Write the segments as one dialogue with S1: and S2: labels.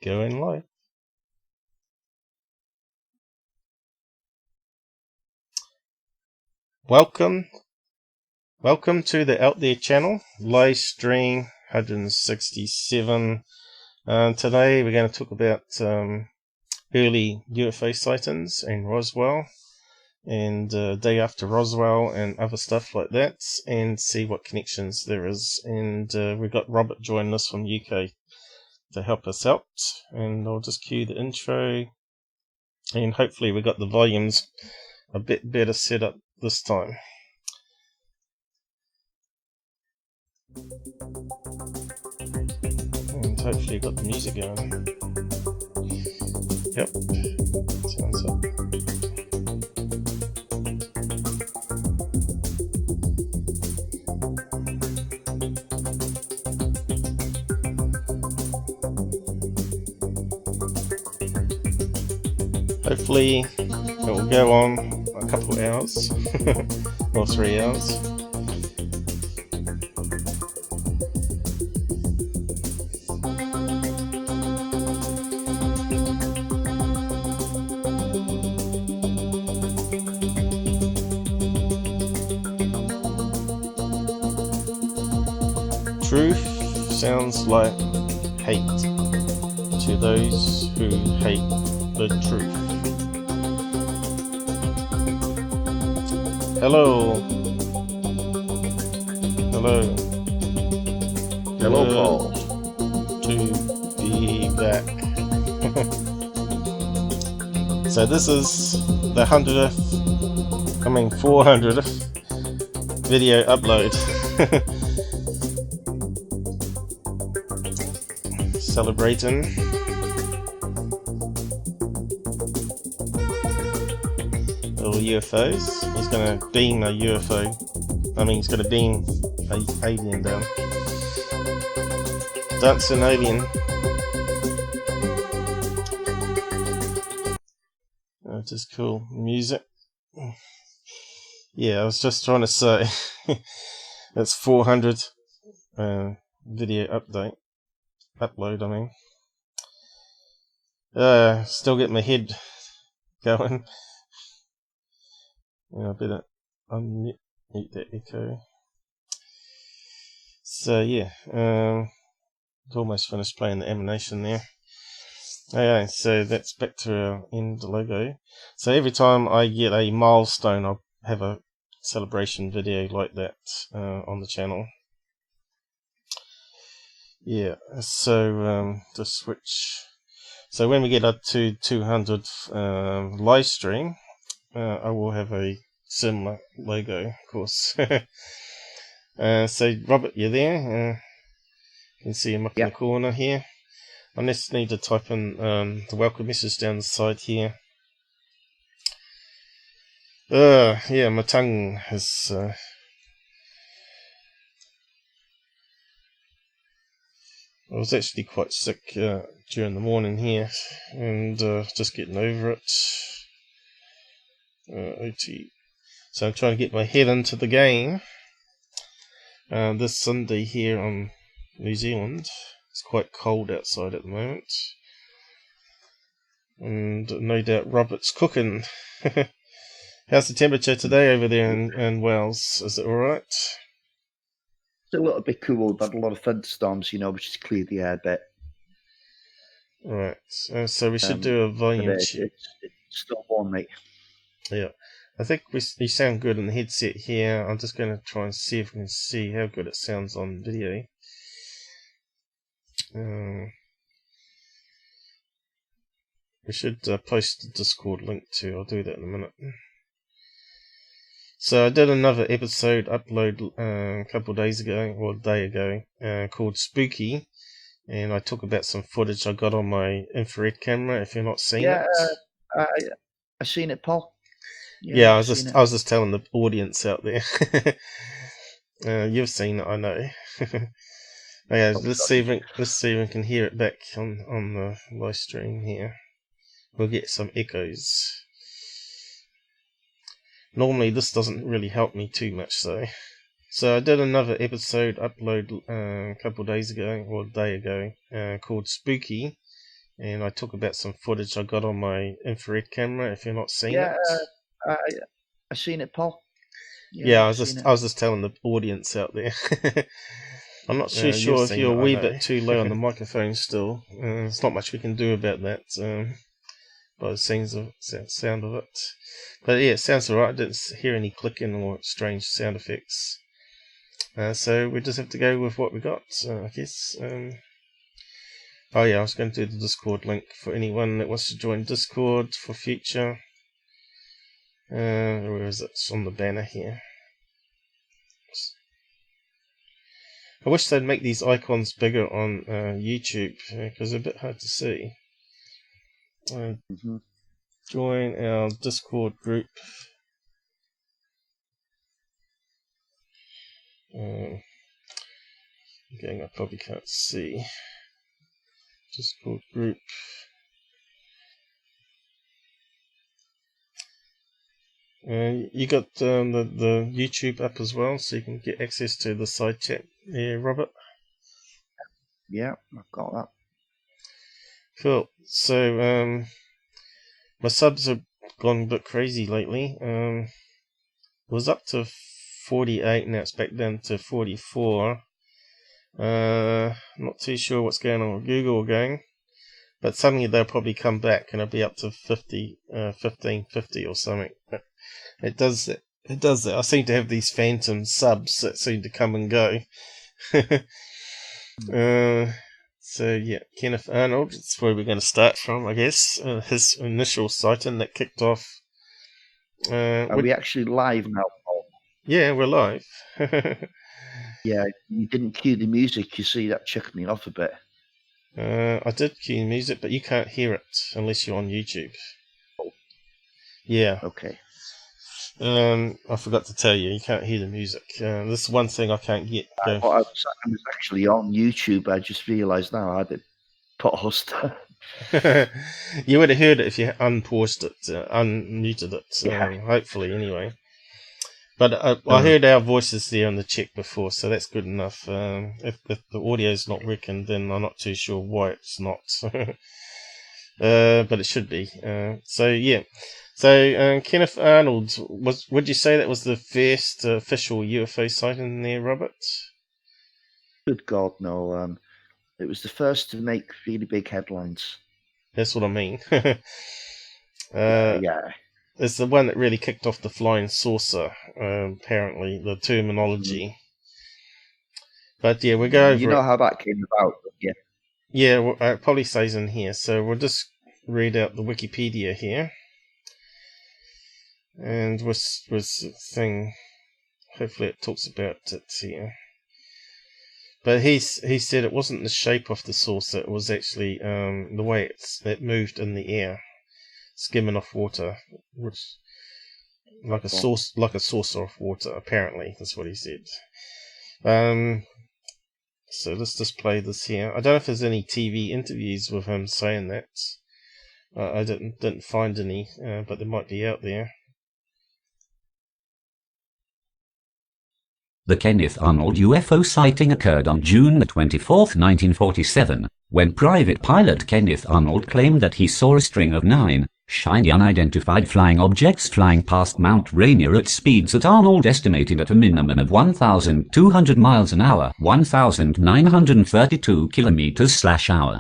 S1: Going live. Welcome to the Out There channel, live stream 167. Today we're going to talk about early UFO sightings in Roswell and day after Roswell and other stuff like that, and see what connections there is. And we've got Robert joining us from UK to help us out, and I'll just cue the intro, and hopefully we got the volumes a bit better set up this time. And hopefully got the music going. Yep, sounds up. Hopefully it will go on a couple hours or 3 hours. Truth sounds like hate to those who hate the truth. Hello.
S2: Hello, Paul.
S1: To be back. So this is the 400th video upload. Celebrating. Little UFOs. He's gonna beam a UFO. He's gonna beam an alien down. Dancing alien. Just cool music. Yeah, I was just trying to say that's 400 video upload. Still get my head going. I better unmute that echo. So yeah, it's almost finished playing the animation there. Okay, so that's back to our end logo. So every time I get a milestone, I'll have a celebration video like that on the channel. Yeah, so just switch. So when we get up to 200 live stream, I will have a similar logo, of course. So Robert, you there? You can see him up in the corner here. I just need to type in the welcome message down the side here. Yeah, my tongue has I was actually quite sick during the morning here, and just getting over it. OT. So I'm trying to get my head into the game. This Sunday here on New Zealand. It's quite cold outside at the moment. And no doubt Robert's cooking. How's the temperature today over there in Wales? Is it alright?
S2: It's a little bit cool. We've had a lot of thunderstorms, which has cleared the air a bit.
S1: Right. So we should do a volume check.
S2: It's still warm, mate.
S1: Yeah. I think you sound good in the headset here. I'm just going to try and see if we can see how good it sounds on video. We should post the Discord link too. I'll do that in a minute. So I did another episode upload a couple of days ago, or a day ago, called Spooky, and I talk about some footage I got on my infrared camera. If you're not seeing it,
S2: I seen it, Paul.
S1: Yeah, I was just telling the audience out there. You've seen it, I know. Okay, let's see if we can hear it back on the live stream here. We'll get some echoes. Normally this doesn't really help me too much though. So I did another episode upload a couple of days ago, or a day ago, called Spooky, and I talk about some footage I got on my infrared camera. If you're not seeing
S2: Yeah,
S1: it,
S2: I seen it, Paul.
S1: yeah,
S2: I've seen it.
S1: I was just telling the audience out there. I'm not too
S2: You've
S1: sure if
S2: seen
S1: you're
S2: it,
S1: a
S2: I
S1: wee
S2: know.
S1: bit too low on the microphone still. There's not much we can do about that. By the sound of it. But yeah, it sounds alright. I didn't hear any clicking or strange sound effects. So we just have to go with what we got, I guess. Oh yeah, I was going to do the Discord link for anyone that wants to join Discord for future. Where is it? It's on the banner here. I wish they'd make these icons bigger on YouTube, because they're a bit hard to see. Join our Discord group. Again, I probably can't see. Discord group. You got the YouTube up as well, so you can get access to the side chat there, Robert.
S2: Yeah, I've got that.
S1: Cool. So my subs have gone a bit crazy lately. It was up to 48, now it's back down to 44. Not too sure what's going on with Google again, but suddenly they'll probably come back and it'll be up to 1550 or something. It does that. I seem to have these phantom subs that seem to come and go. So yeah, Kenneth Arnold, that's where we're going to start from, I guess. His initial sighting that kicked off.
S2: Are we actually live now, Paul?
S1: Yeah, we're live.
S2: Yeah, you didn't cue the music. You see, that checked me off a bit.
S1: I did cue music, but you can't hear it unless you're on YouTube.
S2: Oh.
S1: Yeah.
S2: Okay.
S1: I forgot to tell you, you can't hear the music. This is one thing I can't get.
S2: I was actually on YouTube. I just realised now I had it paused.
S1: You would have heard it if you unpaused it, unmuted it.
S2: Yeah.
S1: Hopefully, anyway. But I heard our voices there on the check before, so that's good enough. If the audio's not working, then I'm not too sure why it's not. But it should be. So yeah. So Kenneth Arnold, would you say that was the first official UFO sighting there, Robert?
S2: Good God, no. It was the first to make really big headlines.
S1: That's what I mean.
S2: Yeah.
S1: It's the one that really kicked off the flying saucer, apparently, the terminology. But yeah, we'll go over it.
S2: You know how that came about, yeah.
S1: Yeah, well, it probably says in here, so we'll just read out the Wikipedia here. And with the thing, hopefully it talks about it here. But he said it wasn't the shape of the saucer, it was actually the way it moved in the air, skimming off water, which like a saucer of water. Apparently, that's what he said. So let's just play this here. I don't know if there's any TV interviews with him saying that. I didn't find any, but there might be out there.
S3: The Kenneth Arnold UFO sighting occurred on June 24, 1947, when private pilot Kenneth Arnold claimed that he saw a string of 9 shiny unidentified flying objects flying past Mount Rainier at speeds that Arnold estimated at a minimum of 1,200 miles an hour, 1,932 kilometers/hour.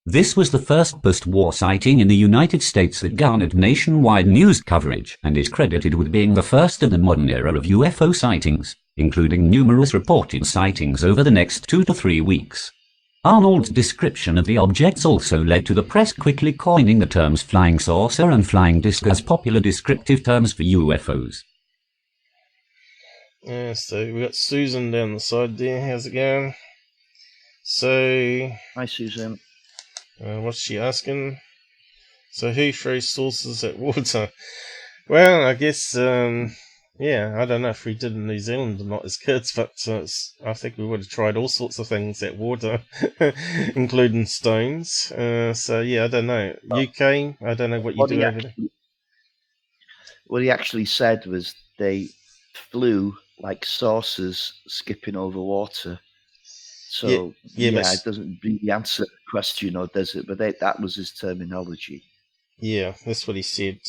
S3: This was the first post-war sighting in the United States that garnered nationwide news coverage and is credited with being the first in the modern era of UFO sightings, including numerous reported sightings over the next 2 to 3 weeks. Arnold's description of the objects also led to the press quickly coining the terms flying saucer and flying disc as popular descriptive terms for UFOs.
S1: Yeah, so we got Susan down the side there. How's it going? So,
S2: Hi, Susan.
S1: What's she asking? So who throws saucers at water? Well, I guess, yeah, I don't know if we did in New Zealand or not as kids, but I think we would have tried all sorts of things at water, including stones. So yeah, I don't know. UK, I don't know what you do over there.
S2: What he actually said was they flew like saucers skipping over water So
S1: yeah, but
S2: it doesn't really answer the question, or does it? But that was his terminology.
S1: yeah, that's what he said.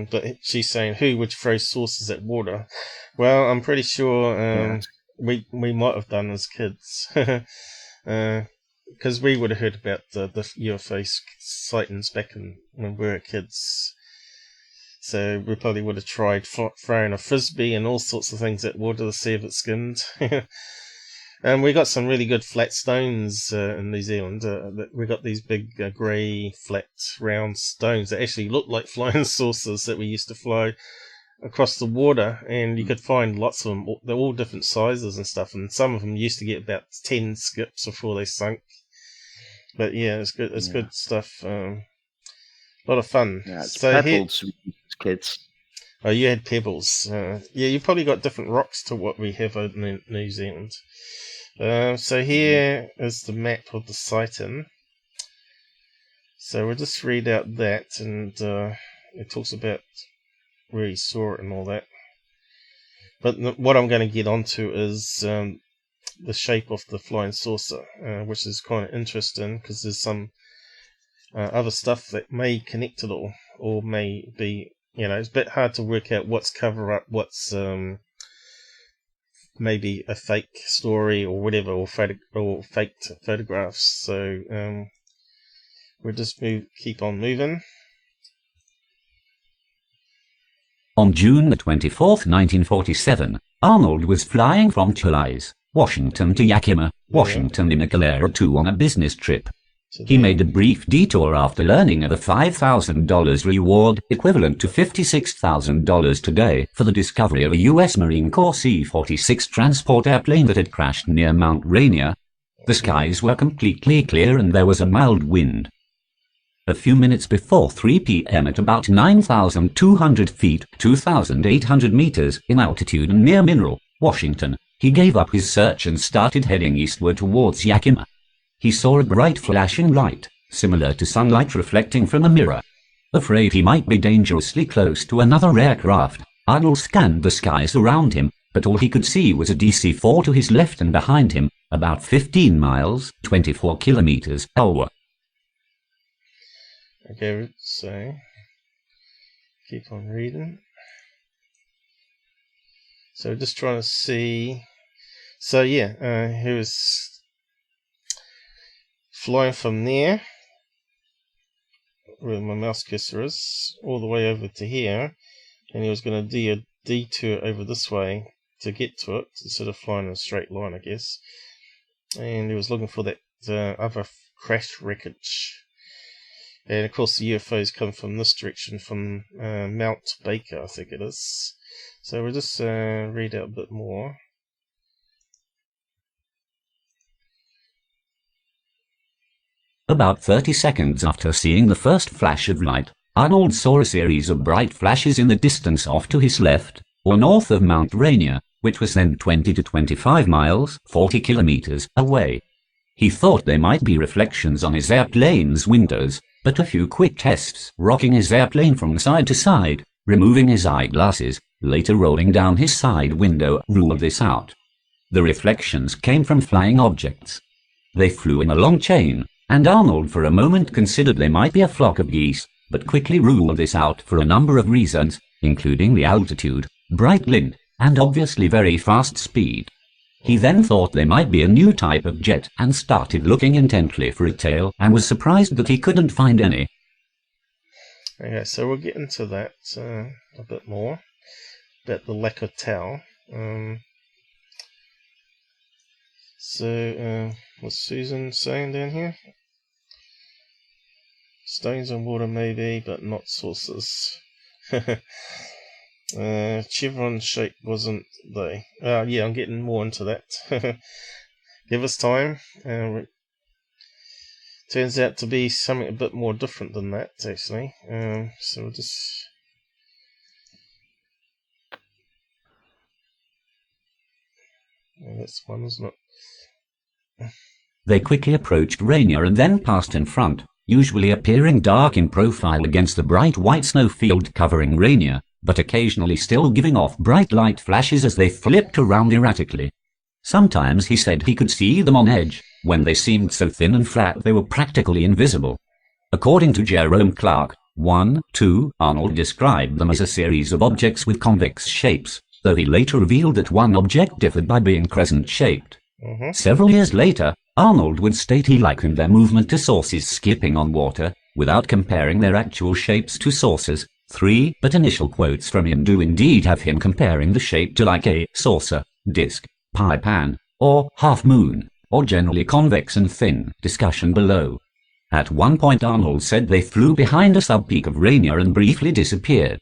S1: But she's saying, who would throw saucers at water? Well, I'm pretty sure we might have done as kids. Because we would have heard about the UFO sightings back when we were kids. So we probably would have tried throwing a frisbee and all sorts of things at water to see if it skimmed. And we got some really good flat stones in New Zealand. We got these big grey, flat, round stones that actually look like flying saucers that we used to fly across the water, and you could find lots of them. They're all different sizes and stuff, and some of them used to get about 10 skips before they sunk. But yeah, it's good. It's good stuff. A lot of fun.
S2: Yeah, it's
S1: so
S2: pebbles, kids.
S1: Oh, you had pebbles. Yeah, you've probably got different rocks to what we have in New Zealand. So here is the map of the sighting. So we'll just read out that, and it talks about where he saw it and all that. But what I'm going to get onto is the shape of the flying saucer, which is kind of interesting because there's some other stuff that may connect it all, or may be, it's a bit hard to work out what's cover up, what's maybe a fake story or whatever, or faked photographs. So we'll just keep on moving.
S3: On June the 24th, 1947, Arnold was flying from Tshirt, Washington to Yakima, Washington in a Galera 2 on a business trip. He made a brief detour after learning of a $5,000 reward, equivalent to $56,000 today, for the discovery of a U.S. Marine Corps C-46 transport airplane that had crashed near Mount Rainier. The skies were completely clear and there was a mild wind. A few minutes before 3 p.m. at about 9,200 feet, 2,800 meters in altitude and near Mineral, Washington, he gave up his search and started heading eastward towards Yakima. He saw a bright flashing light, similar to sunlight reflecting from a mirror. Afraid he might be dangerously close to another aircraft, Arnold scanned the skies around him, but all he could see was a DC-4 to his left and behind him, about 15 miles, 24 kilometers an hour.
S1: Okay, so keep on reading. So just trying to see. So yeah, he was flying from there, where my mouse cursor is, all the way over to here, and he was going to do a detour over this way to get to it, instead of flying in a straight line, I guess. And he was looking for that other crash wreckage. And of course the UFOs come from this direction, from Mount Baker, I think it is. So we'll just read out a bit more.
S3: About 30 seconds after seeing the first flash of light, Arnold saw a series of bright flashes in the distance off to his left, or north of Mount Rainier, which was then 20 to 25 miles, 40 kilometers away. He thought they might be reflections on his airplane's windows, but a few quick tests, rocking his airplane from side to side, removing his eyeglasses, later rolling down his side window, ruled this out. The reflections came from flying objects. They flew in a long chain, and Arnold for a moment considered they might be a flock of geese, but quickly ruled this out for a number of reasons, including the altitude, bright glint, and obviously very fast speed. He then thought they might be a new type of jet and started looking intently for a tail, and was surprised that he couldn't find any.
S1: Okay, so we'll get into that a bit more, about the lack of tail. So what's Susan saying down here? Stones and water maybe, but not saucers. Chevron shape wasn't they? Yeah, I'm getting more into that. Give us time. Turns out to be something a bit more different than that, actually. So we'll just... Well, that's one, isn't it?
S3: They quickly approached Rainier and then passed in front, usually appearing dark in profile against the bright white snowfield covering Rainier, but occasionally still giving off bright light flashes as they flipped around erratically. Sometimes he said he could see them on edge, When they seemed so thin and flat they were practically invisible. According to Jerome Clark, 2, Arnold described them as a series of objects with convex shapes, though he later revealed that one object differed by being crescent-shaped. Several years later, Arnold would state he likened their movement to saucers skipping on water, without comparing their actual shapes to saucers. 3, but initial quotes from him do indeed have him comparing the shape to like a saucer, disc, pie pan, or half moon, or generally convex and thin. Discussion below. At one point Arnold said they flew behind a sub-peak of Rainier and briefly disappeared.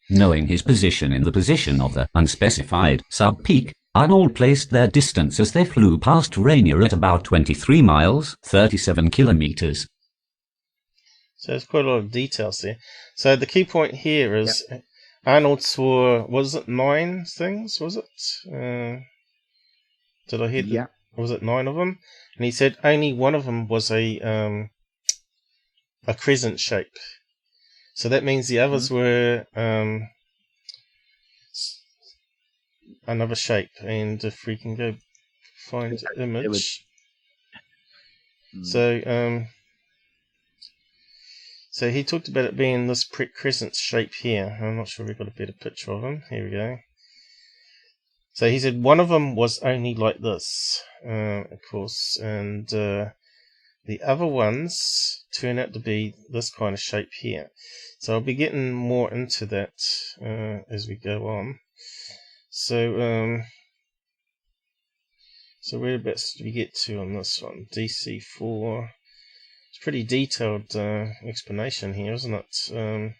S3: Knowing his position in the position of the unspecified sub-peak, Arnold placed their distance as they flew past Rainier at about 23 miles, 37 kilometers.
S1: So there's quite a lot of details there. So the key point here is Arnold saw, was it 9 things, was it? Did I hear that?
S2: Yeah.
S1: Was it 9 of them? And he said only one of them was a crescent shape. So that means the others were another shape. And if we can go find the image. So so he talked about it being this crescent shape here. I'm not sure we've got a better picture of him. Here we go. So he said one of them was only like this, of course, and the other ones turn out to be this kind of shape here. So I'll be getting more into that as we go on. So so whereabouts did we get to on this one? DC4. It's pretty detailed explanation here, isn't it?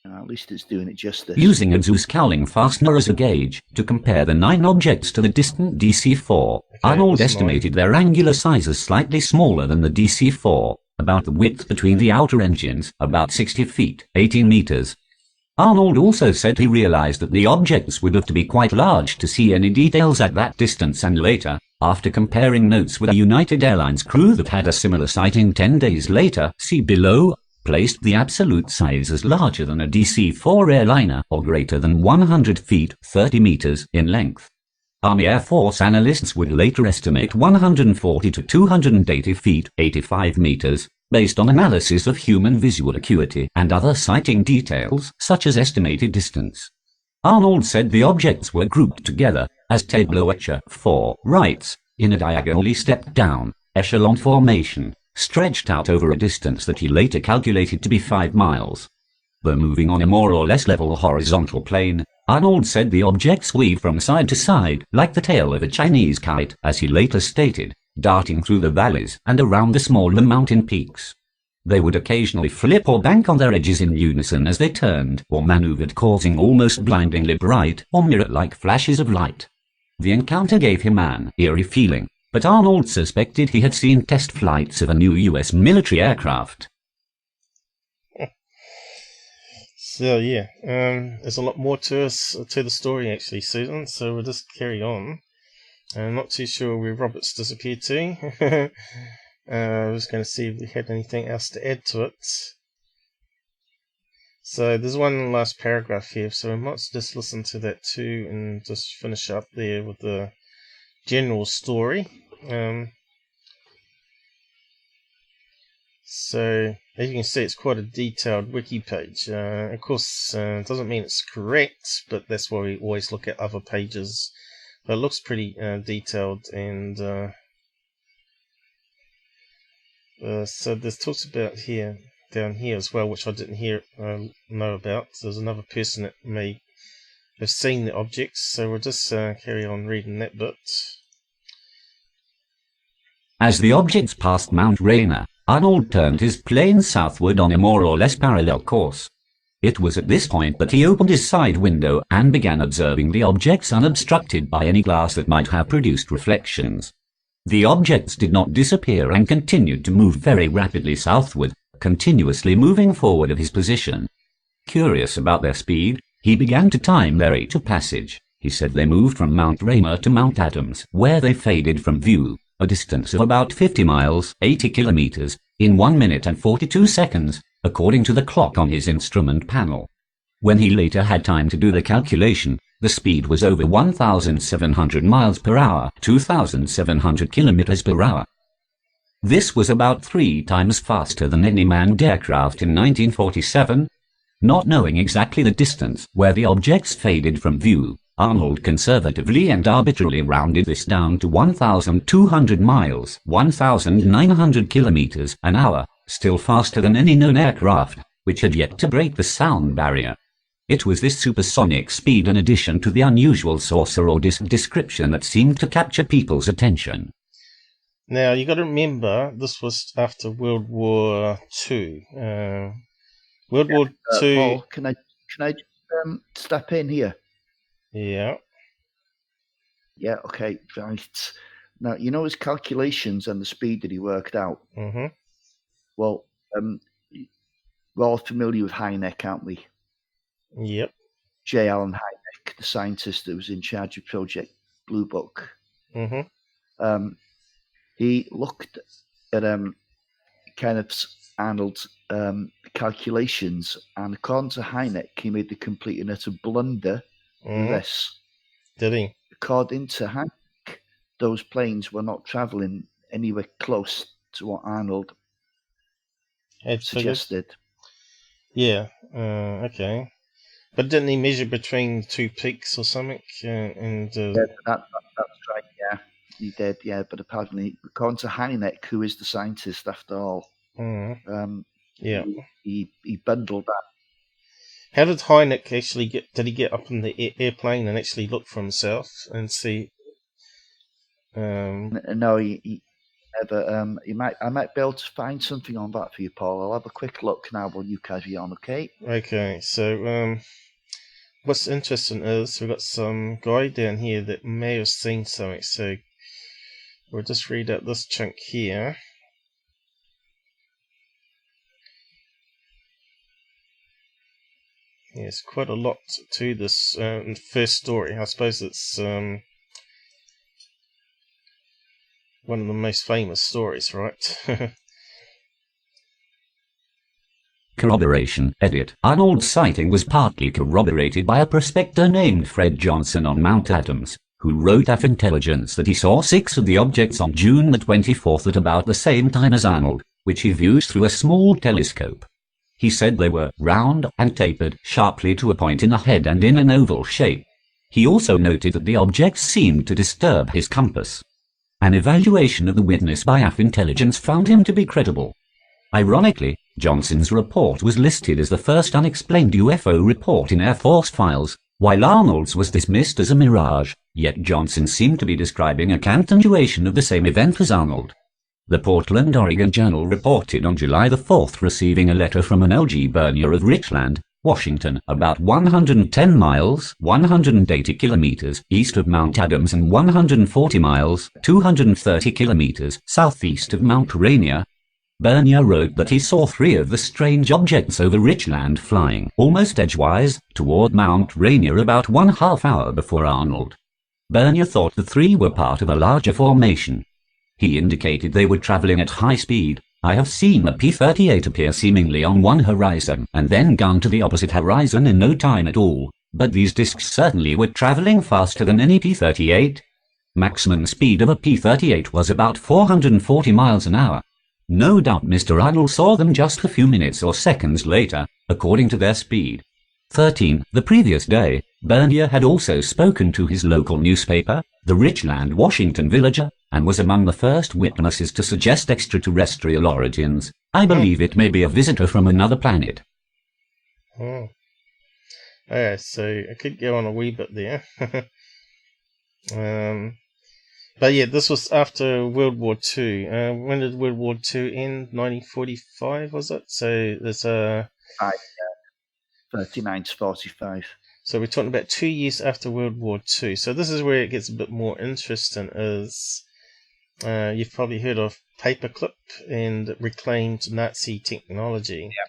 S2: At least it's doing it justice.
S3: Using a Zeus cowling fastener as a gauge to compare the 9 objects to the distant DC4, Arnold estimated their angular sizes slightly smaller than the DC4, about the width between the outer engines, about 60 feet, 18 meters. Arnold also said he realized that the objects would have to be quite large to see any details at that distance, and later, after comparing notes with a United Airlines crew that had a similar sighting 10 days later, see below, placed the absolute size as larger than a DC-4 airliner or greater than 100 feet 30 meters in length. Army Air Force analysts would later estimate 140 to 280 feet 85 meters, based on analysis of human visual acuity and other sighting details such as estimated distance. Arnold said the objects were grouped together, as Ted Bloecher 4 writes, in a diagonally stepped down echelon formation, stretched out over a distance that he later calculated to be 5 miles. Though moving on a more or less level horizontal plane, Arnold said the objects weave from side to side like the tail of a Chinese kite, as he later stated, darting through the valleys and around the smaller mountain peaks. They would occasionally flip or bank on their edges in unison as they turned or maneuvered, causing almost blindingly bright or mirror-like flashes of light. The encounter gave him an eerie feeling, but Arnold suspected he had seen test flights of a new US military aircraft.
S1: So yeah, there's a lot more to the story actually, Susan, so we'll just carry on. I'm not too sure where Robert's disappeared to. I was going to see if we had anything else to add to it. So there's one last paragraph here, so we might just listen to that too and just finish up there with the general story. So as you can see, it's quite a detailed wiki page. Of course, it doesn't mean it's correct, but that's why we always look at other pages. But it looks pretty detailed, and so there's talks about here, down here as well, which I didn't know about. There's another person that may have seen the objects, so we'll just carry on reading that bit.
S3: As the objects passed Mount Rainier, Arnold turned his plane southward on a more or less parallel course. It was at this point that he opened his side window and began observing the objects unobstructed by any glass that might have produced reflections. The objects did not disappear and continued to move very rapidly southward, continuously moving forward of his position. Curious about their speed, he began to time their rate of passage. He said they moved from Mount Rainier to Mount Adams, where they faded from view, a distance of about 50 miles, 80 kilometers, in 1 minute and 42 seconds, according to the clock on his instrument panel. When he later had time to do the calculation, The speed was over 1,700 miles per hour, 2,700 kilometers per hour. This was about 3 times faster than any manned aircraft in 1947. Not knowing exactly the distance where the objects faded from view, Arnold conservatively and arbitrarily rounded this down to 1,200 miles, 1,900 kilometers an hour, still faster than any known aircraft, which had yet to break the sound barrier. It was this supersonic speed in addition to the unusual saucer or disc description that seemed to capture people's attention.
S1: Now, you got to remember, this was after World War II. World War II...
S2: Paul, can I just step in here?
S1: Yeah.
S2: Yeah, okay, right. Now, you know his calculations and the speed that he worked out?
S1: Mm-hmm.
S2: Well, we're all familiar with Hynek, aren't we?
S1: Yep.
S2: J. Allen Hynek, the scientist that was in charge of Project Blue Book.
S1: Mm-hmm.
S2: He looked at Kenneth's Arnold's calculations, and according to Hynek, he made the complete and utter blunder with this.
S1: Did he?
S2: According to Hynek, those planes were not traveling anywhere close to what Arnold
S1: Had
S2: suggested.
S1: Yeah. Okay. But didn't he measure between 2 peaks or something?
S2: Yeah, that's right. Yeah, he did. Yeah, but apparently, according to Hynek, who is the scientist after all,
S1: yeah,
S2: he bundled that.
S1: How did Hynek actually get? Did he get up in the airplane and actually look for himself and see?
S2: No, he never. I might be able to find something on that for you, Paul. I'll have a quick look now while you carry on. Okay.
S1: Okay. So what's interesting is we've got some guy down here that may have seen something. So we'll just read out this chunk here. There's quite a lot to this first story. I suppose it's one of the most famous stories, right?
S3: Corroboration. Edit. Arnold's sighting was partly corroborated by a prospector named Fred Johnson on Mount Adams, who wrote of intelligence that he saw 6 of the objects on June the 24th at about the same time as Arnold, which he views through a small telescope. He said they were round and tapered sharply to a point in the head and in an oval shape. He also noted that the objects seemed to disturb his compass. An evaluation of the witness by AF intelligence found him to be credible. Ironically, Johnson's report was listed as the first unexplained UFO report in Air Force files, while Arnold's was dismissed as a mirage, yet Johnson seemed to be describing a continuation of the same event as Arnold. The Portland, Oregon Journal reported on July the 4th receiving a letter from an LG Bernier of Richland, Washington, about 110 miles, 180 kilometers east of Mount Adams and 140 miles, 230 kilometers southeast of Mount Rainier. Bernier wrote that he saw 3 of the strange objects over Richland flying almost edgewise toward Mount Rainier about 1/2 hour before Arnold. Bernier thought the 3 were part of a larger formation. He indicated they were traveling at high speed. I have seen a P-38 appear seemingly on one horizon and then gone to the opposite horizon in no time at all, but these discs certainly were traveling faster than any P-38. Maximum speed of a P-38 was about 440 miles an hour. No doubt Mr. Arnold saw them just a few minutes or seconds later, according to their speed. 13. The previous day, Bernier had also spoken to his local newspaper, the Richland Washington Villager, and was among the first witnesses to suggest extraterrestrial origins. I believe it may be a visitor from another planet.
S1: Alright, so I could go on a wee bit there. But yeah, this was after World War II. When did World War II end? 1945, was it? So there's
S2: 39 to 45.
S1: So we're talking about 2 years after World War II. So this is where it gets a bit more interesting. Is you've probably heard of paperclip and reclaimed Nazi technology.
S2: Yeah.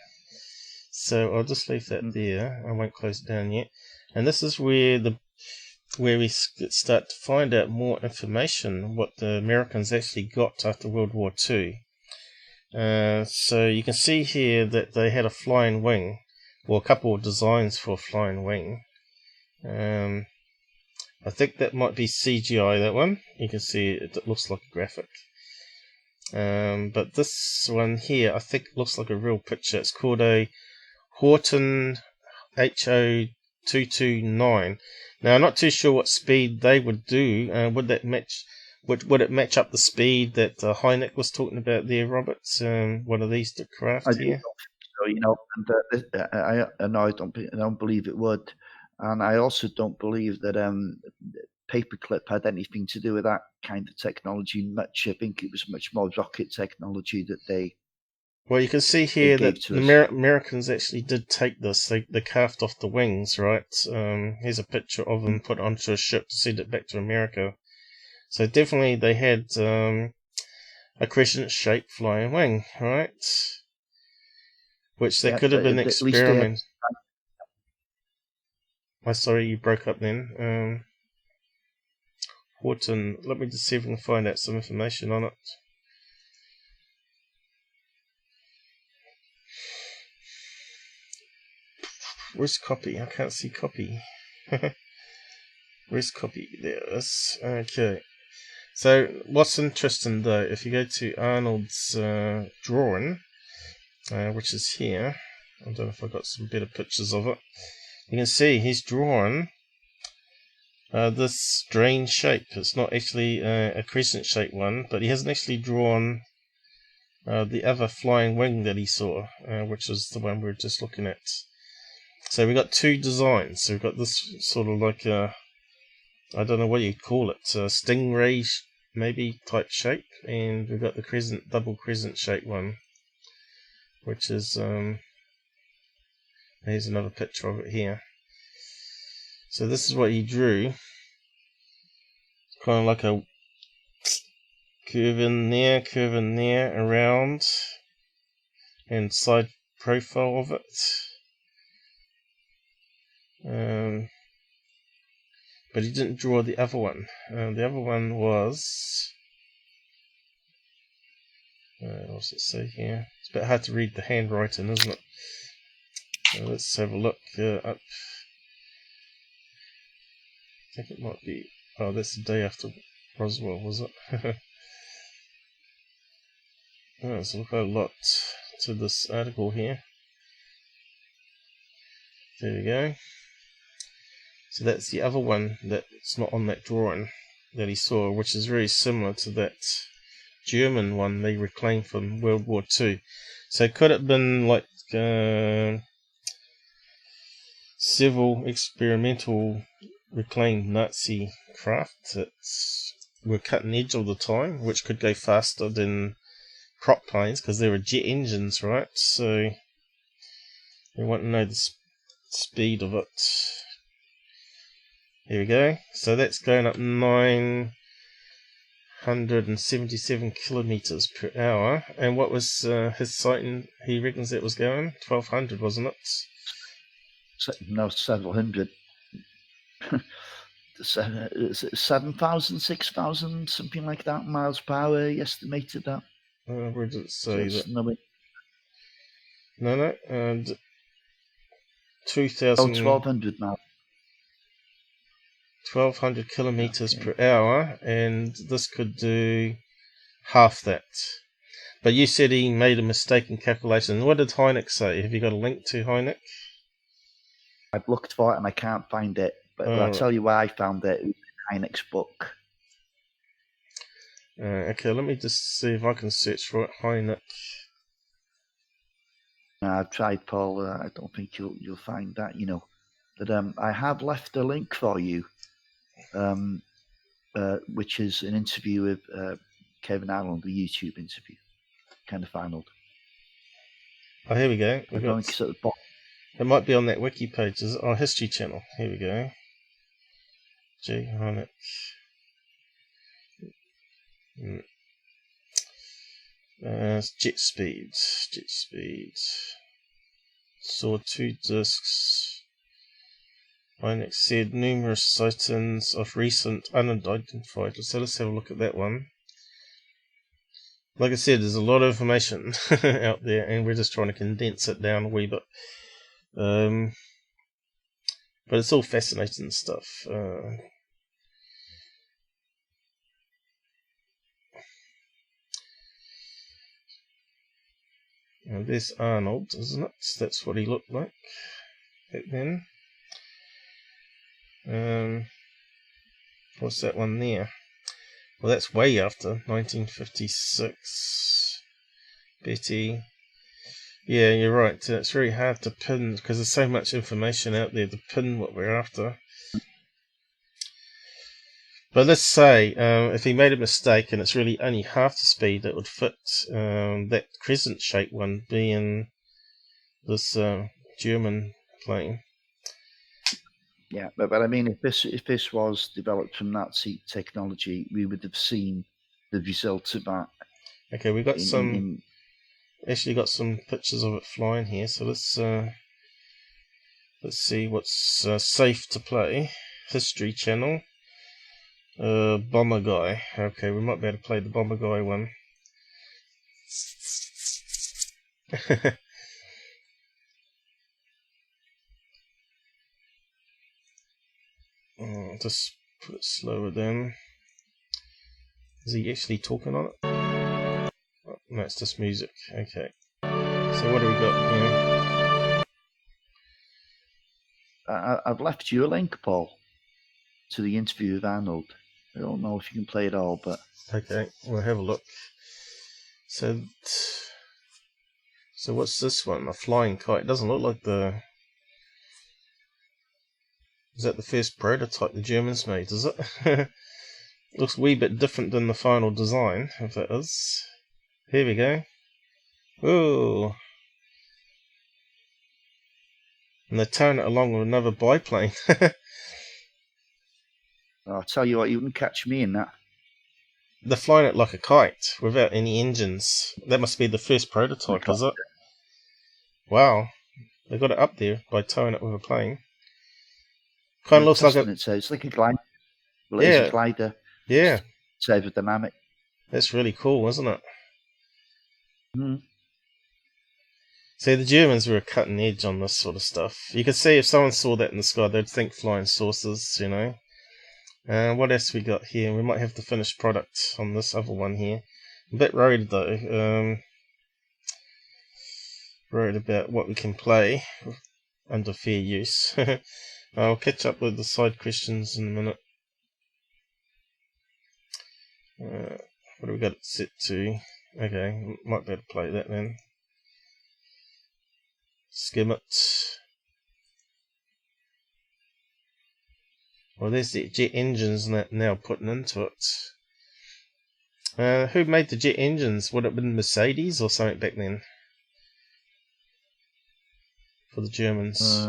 S1: So I'll just leave that there. I won't close it down yet. And this is where we start to find out more information what the Americans actually got after World War II. So you can see here that they had a flying wing, or a couple of designs for a flying wing. I think that might be CGI, that one. You can see it looks like a graphic. But this one here, I think looks like a real picture. It's called a Horton HO229. Now, I'm not too sure what speed they would do. Would that match? Would it match up the speed that Hynek was talking about there, Roberts? One of these craft here.
S2: So, and I don't believe it would, and I also don't believe that Paperclip had anything to do with that kind of technology much. I think it was much more rocket technology that they.
S1: Well, you can see here that the Americans actually did take this. They carved off the wings, right? Here's a picture of them put onto a ship to send it back to America. So definitely they had a crescent-shaped flying wing, right? Which they could have been experimenting. I'm sorry, you broke up then. Horton, let me just see if we can find out some information on it. Where's copy? I can't see copy. Where's copy? There it is. Okay. So, what's interesting though, if you go to Arnold's drawing, which is here, I don't know if I've got some better pictures of it. You can see he's drawn this strange shape. It's not actually a crescent-shaped one, but he hasn't actually drawn the other flying wing that he saw, which is the one we were just looking at. So we've got two designs. So we've got this sort of like a, I don't know what you'd call it, a stingray maybe type shape, and we've got the double crescent shaped one, which is here's another picture of it here. So this is what he drew, kind of like a curve in there, around, and side profile of it. But he didn't draw the other one. The other one was, what's it say here? It's a bit hard to read the handwriting, isn't it? Let's have a look up. I think it might be, oh, that's the day after Roswell, was it? Oh, there's a lot to this article here. There we go. So that's the other one that's not on that drawing that he saw, which is very similar to that German one they reclaimed from World War II. So could it have been like several experimental reclaimed Nazi craft that were cutting edge all the time, which could go faster than prop planes because they were jet engines, right? So we want to know the speed of it. Here we go. So that's going up 977 kilometers per hour. And what was his sighting? He reckons it was going 1200, wasn't it?
S2: No, several hundred. 7,000, 6,000, something like that miles per hour. He estimated that.
S1: Where did it say that? No. And 2,000.
S2: Oh, 1,200 now.
S1: 1,200 kilometers per hour, and this could do half that. But you said he made a mistake in calculation. What did Hynek say? Have you got a link to Hynek?
S2: I've looked for it and I can't find it, but I'll tell you where I found it. It was in Hynek's book.
S1: Okay, let me just see if I can search for it. Hynek.
S2: I've tried, Paul. I don't think you'll find that. But I have left a link for you, which is an interview with Kevin Arnold, the YouTube interview, Kenneth Arnold.
S1: Oh, here we go.
S2: At the bottom.
S1: It might be on that wiki page. Is it? Oh, History Channel. Here we go. G. Hynek. Jet speed. Saw 2 discs. Hynek said numerous sightings of recent unidentified. So let's have a look at that one. Like I said, there's a lot of information out there, and we're just trying to condense it down a wee bit. But it's all fascinating stuff. And there's Arnold, isn't it? That's what he looked like back then. What's that one there? Well, that's way after 1956. Betty. Yeah, you're right. It's very hard to pin because there's so much information out there to pin what we're after. But let's say if he made a mistake and it's really only half the speed that would fit that crescent-shaped one being this German plane.
S2: Yeah, but I mean, if this was developed from Nazi technology, we would have seen the results of that.
S1: Okay, we got actually got some pictures of it flying here. So let's see what's safe to play. History Channel. Bomber Guy. Okay, we might be able to play the Bomber Guy one. Just put it slower down. Is he actually talking on it? Oh, no, it's just music. Okay. So what do we got here?
S2: I've left you a link, Paul, to the interview with Arnold. I don't know if you can play it all, but
S1: okay, we'll have a look. So what's this one? A flying kite. It doesn't look like the... Is that the first prototype the Germans made, is it? Looks a wee bit different than the final design, if it is. Here we go. Ooh. And they're towing it along with another biplane.
S2: I'll tell you what, you wouldn't catch me in that.
S1: They're flying it like a kite, without any engines. That must be the first prototype, is it? Wow. They got it up there by towing it with a plane. Kind of looks like a...
S2: So it's like a glider. Well,
S1: yeah.
S2: It is a glider.
S1: Yeah.
S2: It's aerodynamic.
S1: That's really cool, isn't it?
S2: Mm.
S1: See, the Germans were a cutting edge on this sort of stuff. You could see if someone saw that in the sky, they'd think flying saucers, you know. What else we got here? We might have the finished product on this other one here. I'm a bit worried though. Worried about what we can play under fair use. I'll catch up with the side questions in a minute. What do we got it set to? Okay, might be able to play that then. Skim it. Well, there's the jet engines now putting into it. Who made the jet engines? Would it have been Mercedes or something back then? For the Germans.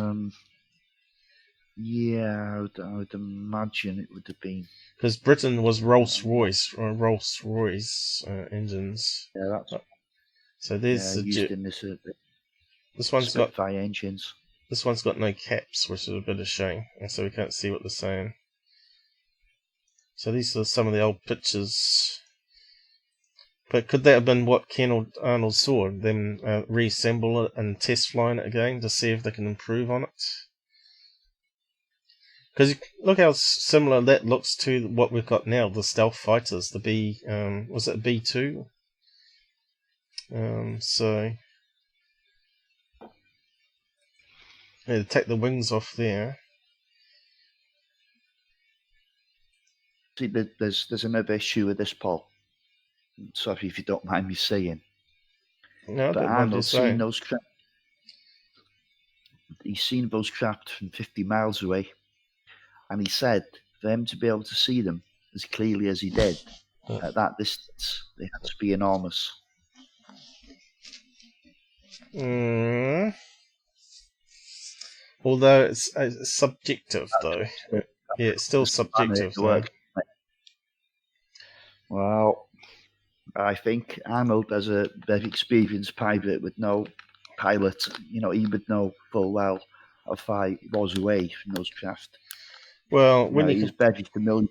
S2: Yeah, I would imagine it would have been.
S1: Because Britain was Rolls-Royce engines.
S2: Yeah, that's...
S1: So there's the
S2: used in this
S1: one's got
S2: Spitfire engines.
S1: This one's got no caps, which is a bit of a shame, and so we can't see what they're saying. So these are some of the old pictures. But could that have been what Arnold saw? Them reassemble it and test flying it again to see if they can improve on it? Because look how similar that looks to what we've got now, the stealth fighters, the was it B-2? So... yeah, take the wings off there.
S2: See, there's another issue with this, Paul. Sorry if you don't mind me saying.
S1: No,
S2: but Arnold's seen those craft. He's seen those craft from 50 miles away, and he said for him to be able to see them as clearly as he did at that distance, they had to be enormous.
S1: Although it's subjective, though. Yeah, it's still subjective, though.
S2: Well, I think Arnold, as a very experienced pilot with no pilot, he would know full well how far he was away from those craft.
S1: Well, when
S2: he's very familiar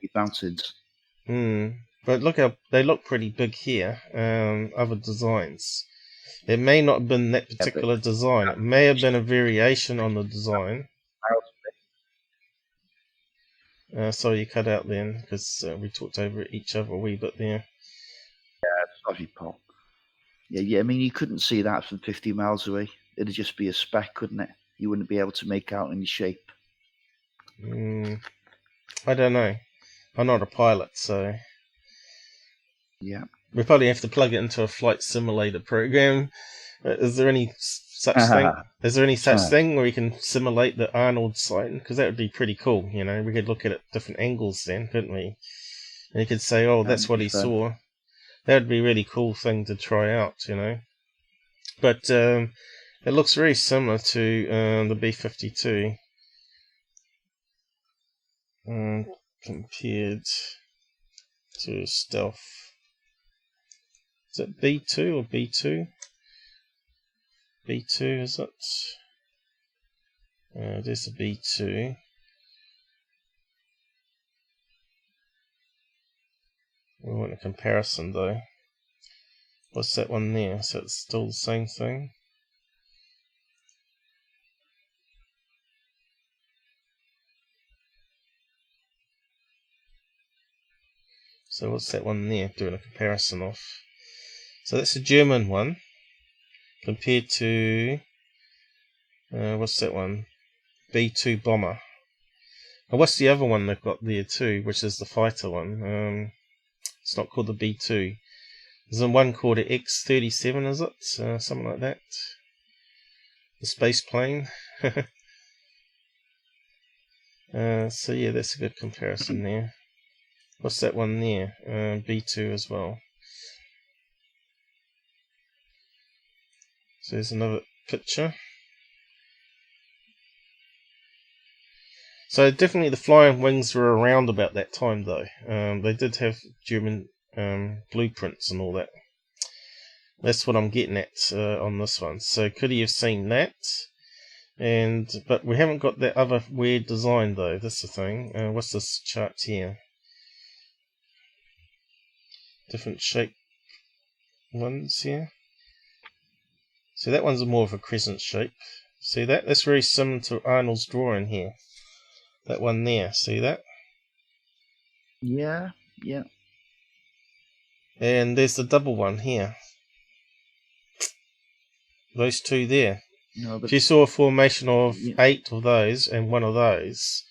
S2: with mountains.
S1: But look how they look pretty big here. Other designs. It may not have been that particular design. It may have been a variation on the design. Sorry, you cut out then, because we talked over each other a wee bit there.
S2: Yeah, sorry, Paul. Yeah. I mean, you couldn't see that from 50 miles away. It'd just be a speck, couldn't it? You wouldn't be able to make out any shape.
S1: I don't know. I'm not a pilot, so
S2: Yeah.
S1: we probably have to plug it into a flight simulator program. Is there any such thing? Is there any such thing where we can simulate the Arnold sighting? Because that would be pretty cool. You know, we could look at it at different angles then, couldn't we? And you could say, "Oh, that's what he saw." That would be a really cool thing to try out. You know, but it looks very similar to the B-52 compared to stealth. Is it B2 or B2? B2, is it? There's a B2. We want a comparison though. What's that one there? So it's still the same thing? So what's that one there? Doing a comparison of. So that's a German one. Compared to... what's that one? B2 bomber. And what's the other one they've got there too, which is the fighter one? It's not called the B2. There's one called the X-37, is it? Something like that. The space plane. So yeah, that's a good comparison there. What's that one there? B2 as well. So there's another picture. So definitely the flying wings were around about that time though. They did have German blueprints and all that. That's what I'm getting at on this one. So could he have seen that? But we haven't got that other weird design though. That's the thing. What's this chart here? Different shape ones here. So that one's more of a crescent shape. See that? That's very similar to Arnold's drawing here. That one there. See that?
S2: Yeah.
S1: And there's the double one here. Those two there.
S2: No, but
S1: if you saw a formation of 8 of those and one of those.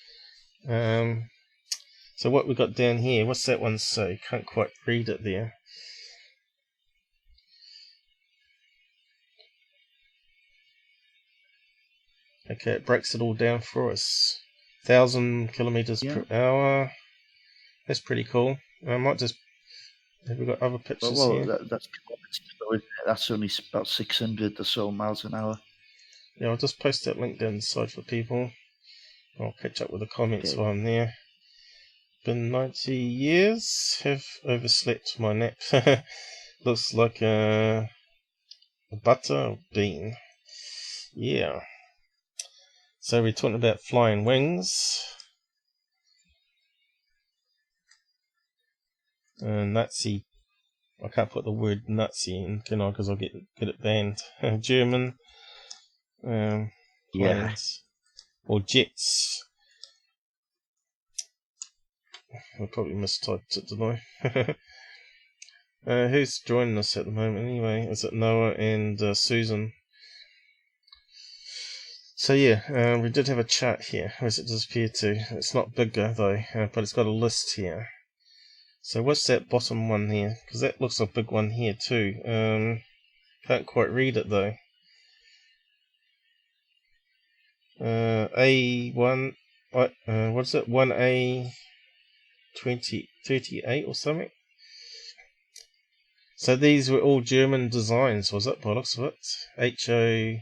S1: So what we got down here, what's that one say? Can't quite read it there. Okay, it breaks it all down for us. 1,000 kilometers per hour. That's pretty cool. I might just... Have we got other pictures here?
S2: That's only about 600 or so miles an hour.
S1: Yeah, I'll just post that link down the side for people. I'll catch up with the comments while I'm there. Been 90 years. Have overslept my nap. Looks like a butter or bean. Yeah. So we're talking about flying wings. Nazi. I can't put the word Nazi in, can I? Because I'll get it banned. German. Planes. Or jets. I probably mistyped it, didn't I? Who's joining us at the moment anyway? Is it Noah and Susan? So yeah, we did have a chart here. Where's it disappeared to? It's not bigger though, but it's got a list here. So what's that bottom one here? Because that looks like a big one here too. Can't quite read it though. A1, what's it? 1A 2038 or something? So these were all German designs, was it, by the looks of it? HO8,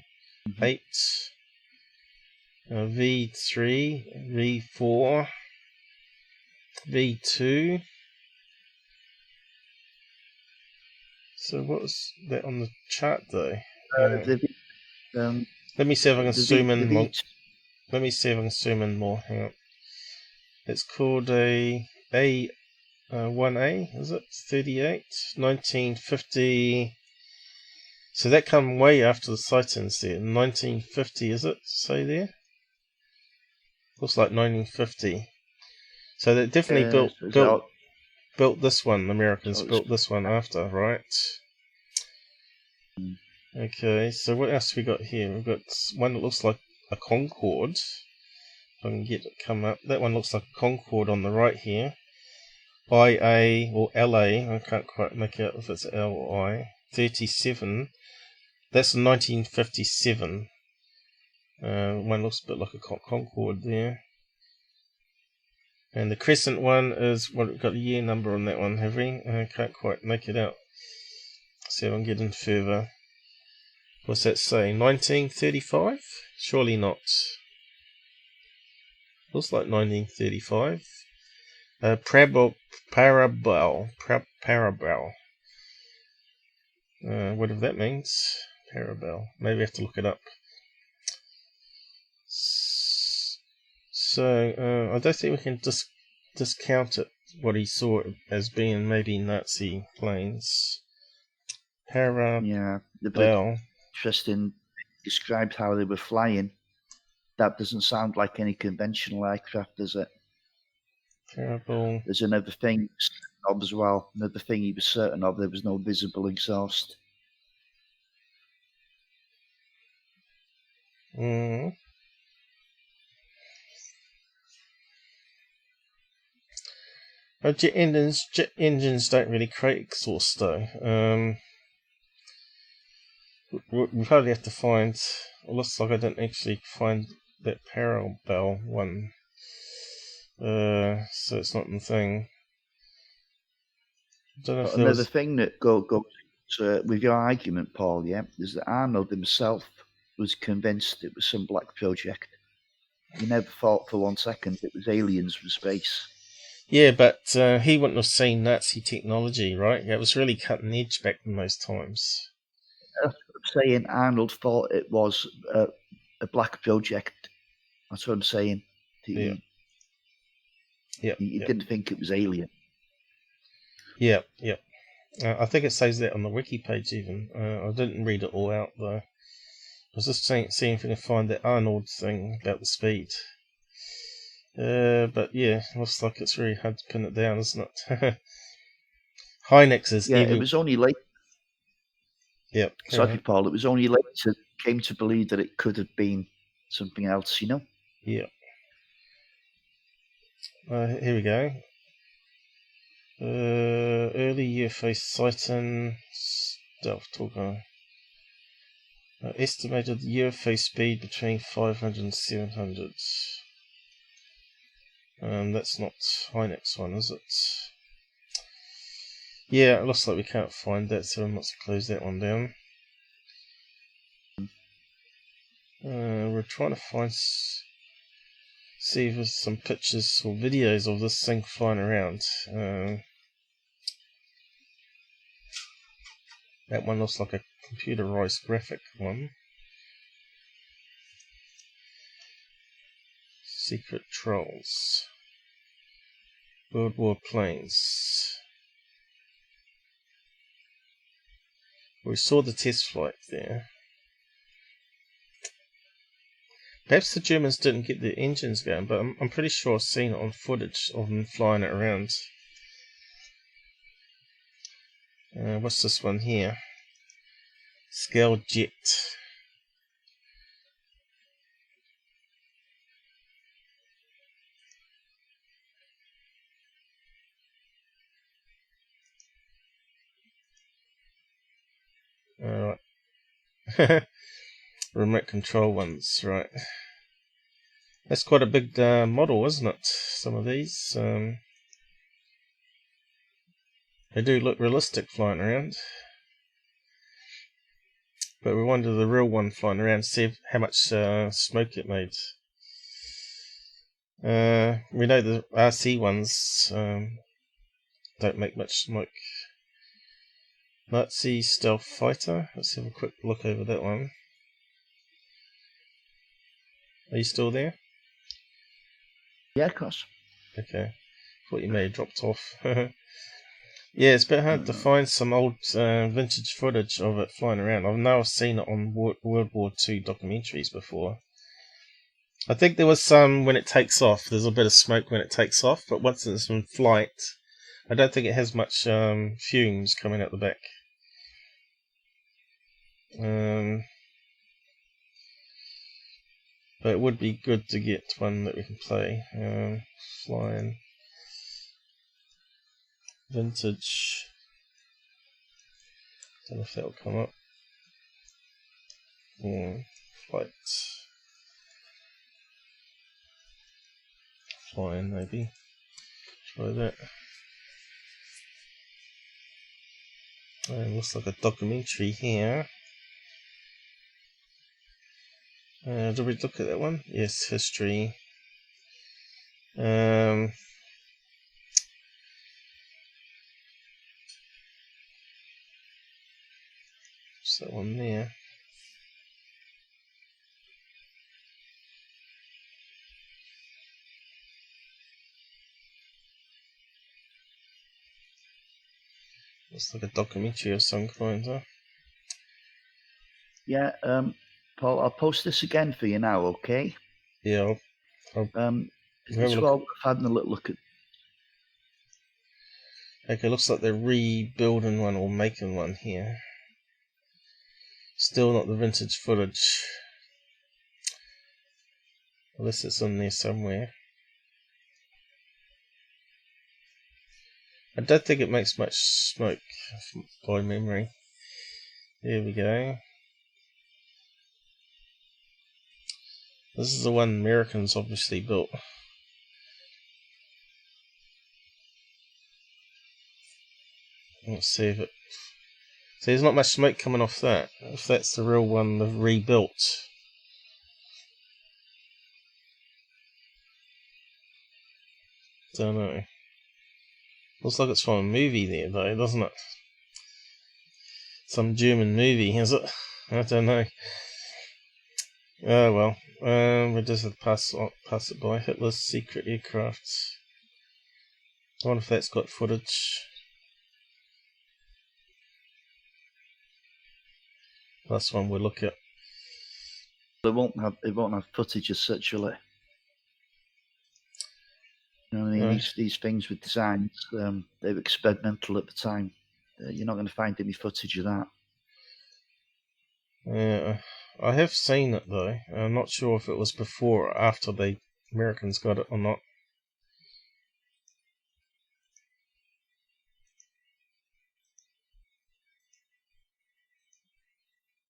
S1: V3, V4, V2. So what was that on the chart though? Let me see if I can zoom in more. Let me see if I can zoom in more. Hang on. It's called a 1A, is it? 38, 1950. So that come way after the sightings there. 1950, is it? Say there. Looks like 1950. So they definitely built this one. The Americans built this one after, right? Okay, so what else we got here? We've got one that looks like a Concorde. If I can get it come up. That one looks like a Concorde on the right here. IA or LA, I can't quite make out if it's LI. 37. That's 1957. One looks a bit like a Concorde there. And the Crescent one is, what, we've got a year number on that one, have we? I can't quite make it out. See if I can get in further. What's that say? 1935? Surely not. Looks like 1935. Parabel. Whatever that means. Parabel. Maybe I have to look it up. So, I don't think we can discount it, what he saw it as being maybe Nazi planes. Parabel.
S2: Yeah, the interesting described how they were flying. That doesn't sound like any conventional aircraft, does it?
S1: Parabel.
S2: There's another thing of as well. Another thing he was certain of, there was no visible exhaust.
S1: Jet engines don't really create exhaust though. We probably have to find. It looks like I didn't actually find that parallel one. So it's not the thing. Don't know if there
S2: Another
S1: was...
S2: thing that goes with your argument, Paul, yeah, is that Arnold himself was convinced it was some black project. He never thought for 1 second it was aliens from space.
S1: Yeah, but he wouldn't have seen Nazi technology, right? It was really cutting edge back in those times.
S2: That's what I'm saying. Arnold thought it was a black project. That's what I'm saying. He didn't think it was alien.
S1: Yeah. I think it says that on the wiki page even. I didn't read it all out though. I was just seeing if I can find that Arnold thing about the speed. But yeah, looks like it's really hard to pin it down, isn't it? Hynix is
S2: it was only late.
S1: Yep.
S2: Sorry, Paul. It was only later came to believe that it could have been something else, you know?
S1: Yeah. Here we go. Early UFO sighting stealth talker. Estimated UFO speed between 500 and 700. That's not Hynix one, is it? Yeah, it looks like we can't find that, so I must close that one down. We're trying to find, see if there's some pictures or videos of this thing flying around. That one looks like a computerized graphic one. Secret trolls. World War planes. We saw the test flight there. Perhaps the Germans didn't get the engines going, but I'm pretty sure I've seen it on footage of them flying it around. What's this one here? Scale jet. Alright. Remote control ones, right. That's quite a big model, isn't it? Some of these. They do look realistic flying around. But we wonder the real one flying around, see how much smoke it made. We know the RC ones don't make much smoke. Nazi stealth fighter. Let's have a quick look over that one. Are you still there?
S2: Yeah, of course.
S1: Okay. Thought you may have dropped off. Yeah, it's a bit hard to find some old vintage footage of it flying around. I've seen it on World War II documentaries before. I think there was some when it takes off. There's a bit of smoke when it takes off, but once it's in flight, I don't think it has much fumes coming out the back. But it would be good to get one that we can play. Flying vintage. Don't know if that'll come up. Flight. Flying maybe. Try that. Looks like a documentary here. Did we look at that one? Yes, history. What's that one there? Looks like a documentary of some kind, huh?
S2: Yeah, Paul, I'll post this again for you now, okay?
S1: Yeah,
S2: It's well worth having a little look at.
S1: Okay, looks like they're rebuilding one or making one here. Still not the vintage footage. Unless it's on there somewhere. I don't think it makes much smoke by memory. There we go. This is the one Americans obviously built. Let's see if it... See, there's not much smoke coming off that. If that's the real one they've rebuilt. Don't know. Looks like it's from a movie there though, doesn't it? Some German movie, is it? I don't know. Oh well. We just have to pass it by. Hitler's secret aircraft. I wonder if that's got footage. That's one we'll look at.
S2: It won't have footage as such, will it? You know what I mean? These things with designs, they were experimental at the time. You're not going to find any footage of that.
S1: Yeah, I have seen it though. I'm not sure if it was before or after the Americans got it or not.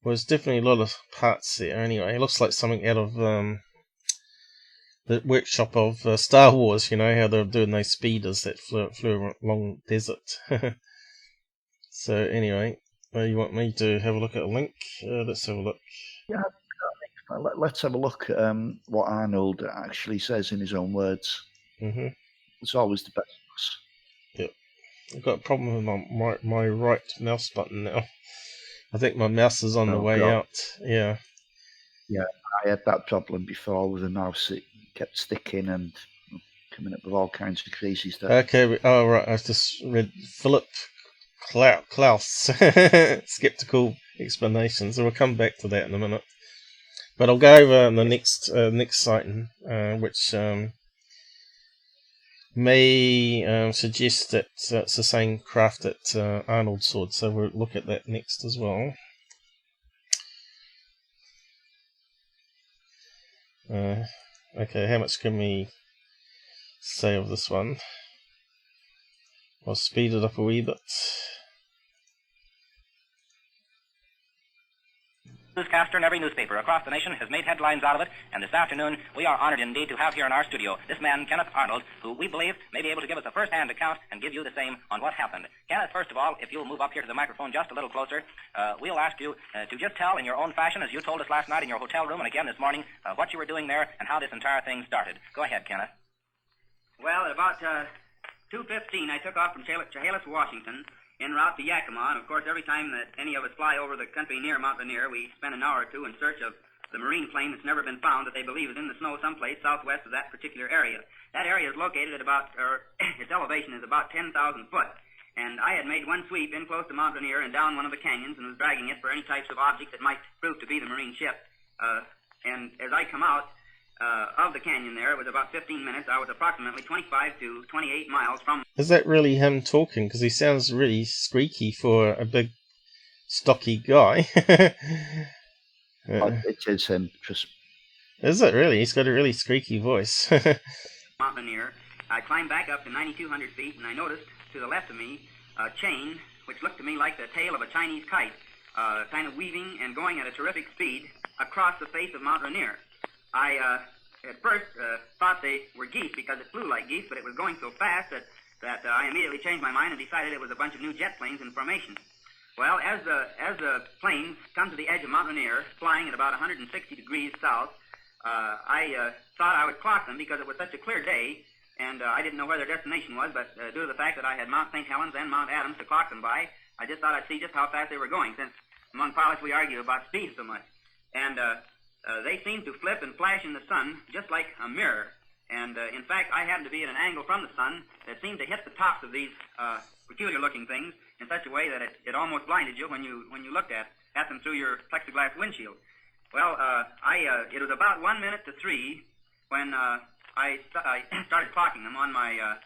S1: Well, there's definitely a lot of parts there anyway. It looks like something out of the workshop of Star Wars, you know, how they're doing those speeders that flew along the desert. So anyway, you want me to have a look at a link? Let's have a look.
S2: Yeah, let's have a look at what Arnold actually says in his own words. It's always the best.
S1: Yep. I've got a problem with my right mouse button now. I think my mouse is on the way out. Yeah.
S2: Yeah, I had that problem before with the mouse. It kept sticking and coming up with all kinds of crazy stuff.
S1: Okay. Right. I just read Philip Klaus skeptical explanation. So we'll come back to that in a minute. But I'll go over the next sighting, which may suggest that it's the same craft that Arnold saw. So we'll look at that next as well. Okay, how much can we say of this one? I'll speed it up a wee bit.
S4: Newscaster in every newspaper across the nation has made headlines out of it, and this afternoon we are honored indeed to have here in our studio this man, Kenneth Arnold, who we believe may be able to give us a first-hand account and give you the same on what happened. Kenneth, first of all, if you'll move up here to the microphone just a little closer, we'll ask you to just tell in your own fashion, as you told us last night in your hotel room and again this morning, what you were doing there and how this entire thing started. Go ahead, Kenneth.
S5: Well, at about 2:15, I took off from Chehalis, Washington, en route to Yakima, and of course every time that any of us fly over the country near Mount Rainier, we spend an hour or two in search of the marine plane that's never been found that they believe is in the snow someplace southwest of that particular area. That area is located at about, its elevation is about 10,000 foot, and I had made one sweep in close to Mount Rainier and down one of the canyons and was dragging it for any types of objects that might prove to be the marine ship. And as I come out of the canyon there, it was about 15 minutes. I was approximately 25 to 28 miles from...
S1: Is that really him talking? Because he sounds really squeaky for a big stocky guy.
S2: It is him. Just
S1: Is it really? He's got a really squeaky voice.
S5: Mountaineer. I climbed back up to 9,200 feet, and I noticed to the left of me a chain which looked to me like the tail of a Chinese kite, kind of weaving and going at a terrific speed across the face of Mount Rainier. I at first thought they were geese because it flew like geese, but it was going so fast that I immediately changed my mind and decided it was a bunch of new jet planes in formation. Well, as the planes come to the edge of Mount Rainier, flying at about 160 degrees south, I thought I would clock them because it was such a clear day, and I didn't know where their destination was, but due to the fact that I had Mount St. Helens and Mount Adams to clock them by, I just thought I'd see just how fast they were going, since among pilots we argue about speed so much. And they seemed to flip and flash in the sun just like a mirror. And in fact, I happened to be at an angle from the sun that seemed to hit the tops of these peculiar-looking things in such a way that it almost blinded you when you looked at them through your plexiglass windshield. Well, it was about 1 minute to 3 when I started clocking them on my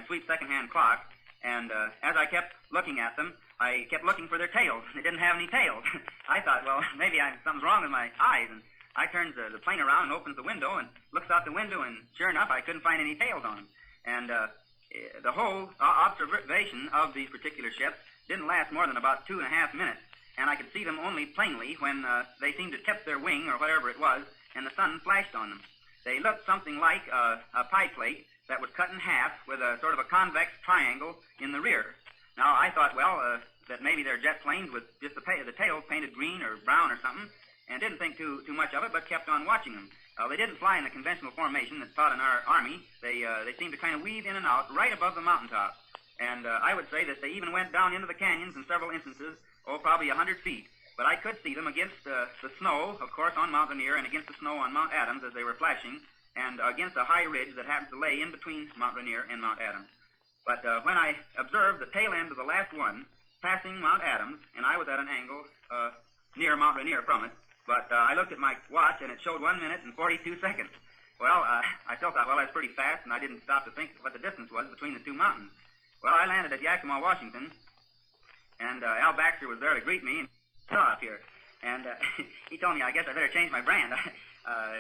S5: sweet second-hand clock, and as I kept looking at them, I kept looking for their tails. They didn't have any tails. I thought, well, maybe something's wrong with my eyes, and I turns the plane around and opens the window and looks out the window, and sure enough, I couldn't find any tails on them. And the whole observation of these particular ships didn't last more than about 2.5 minutes, and I could see them only plainly when they seemed to tip their wing or whatever it was, and the sun flashed on them. They looked something like a pie plate that was cut in half with a sort of a convex triangle in the rear. Now, I thought, well, that maybe they're jet planes with just the tails painted green or brown or something, and didn't think too much of it, but kept on watching them. They didn't fly in the conventional formation that's taught in our Army. They seemed to kind of weave in and out right above the mountaintops. And I would say that they even went down into the canyons in several instances, probably 100 feet. But I could see them against the snow, of course, on Mount Rainier, and against the snow on Mount Adams as they were flashing, and against a high ridge that happens to lay in between Mount Rainier and Mount Adams. But when I observed the tail end of the last one passing Mount Adams, and I was at an angle near Mount Rainier from it, but I looked at my watch, and it showed 1 minute and 42 seconds. Well, I still thought, well, that's pretty fast, and I didn't stop to think what the distance was between the two mountains. Well, I landed at Yakima, Washington, and Al Baxter was there to greet me and saw up here. And he told me I guess I better change my brand.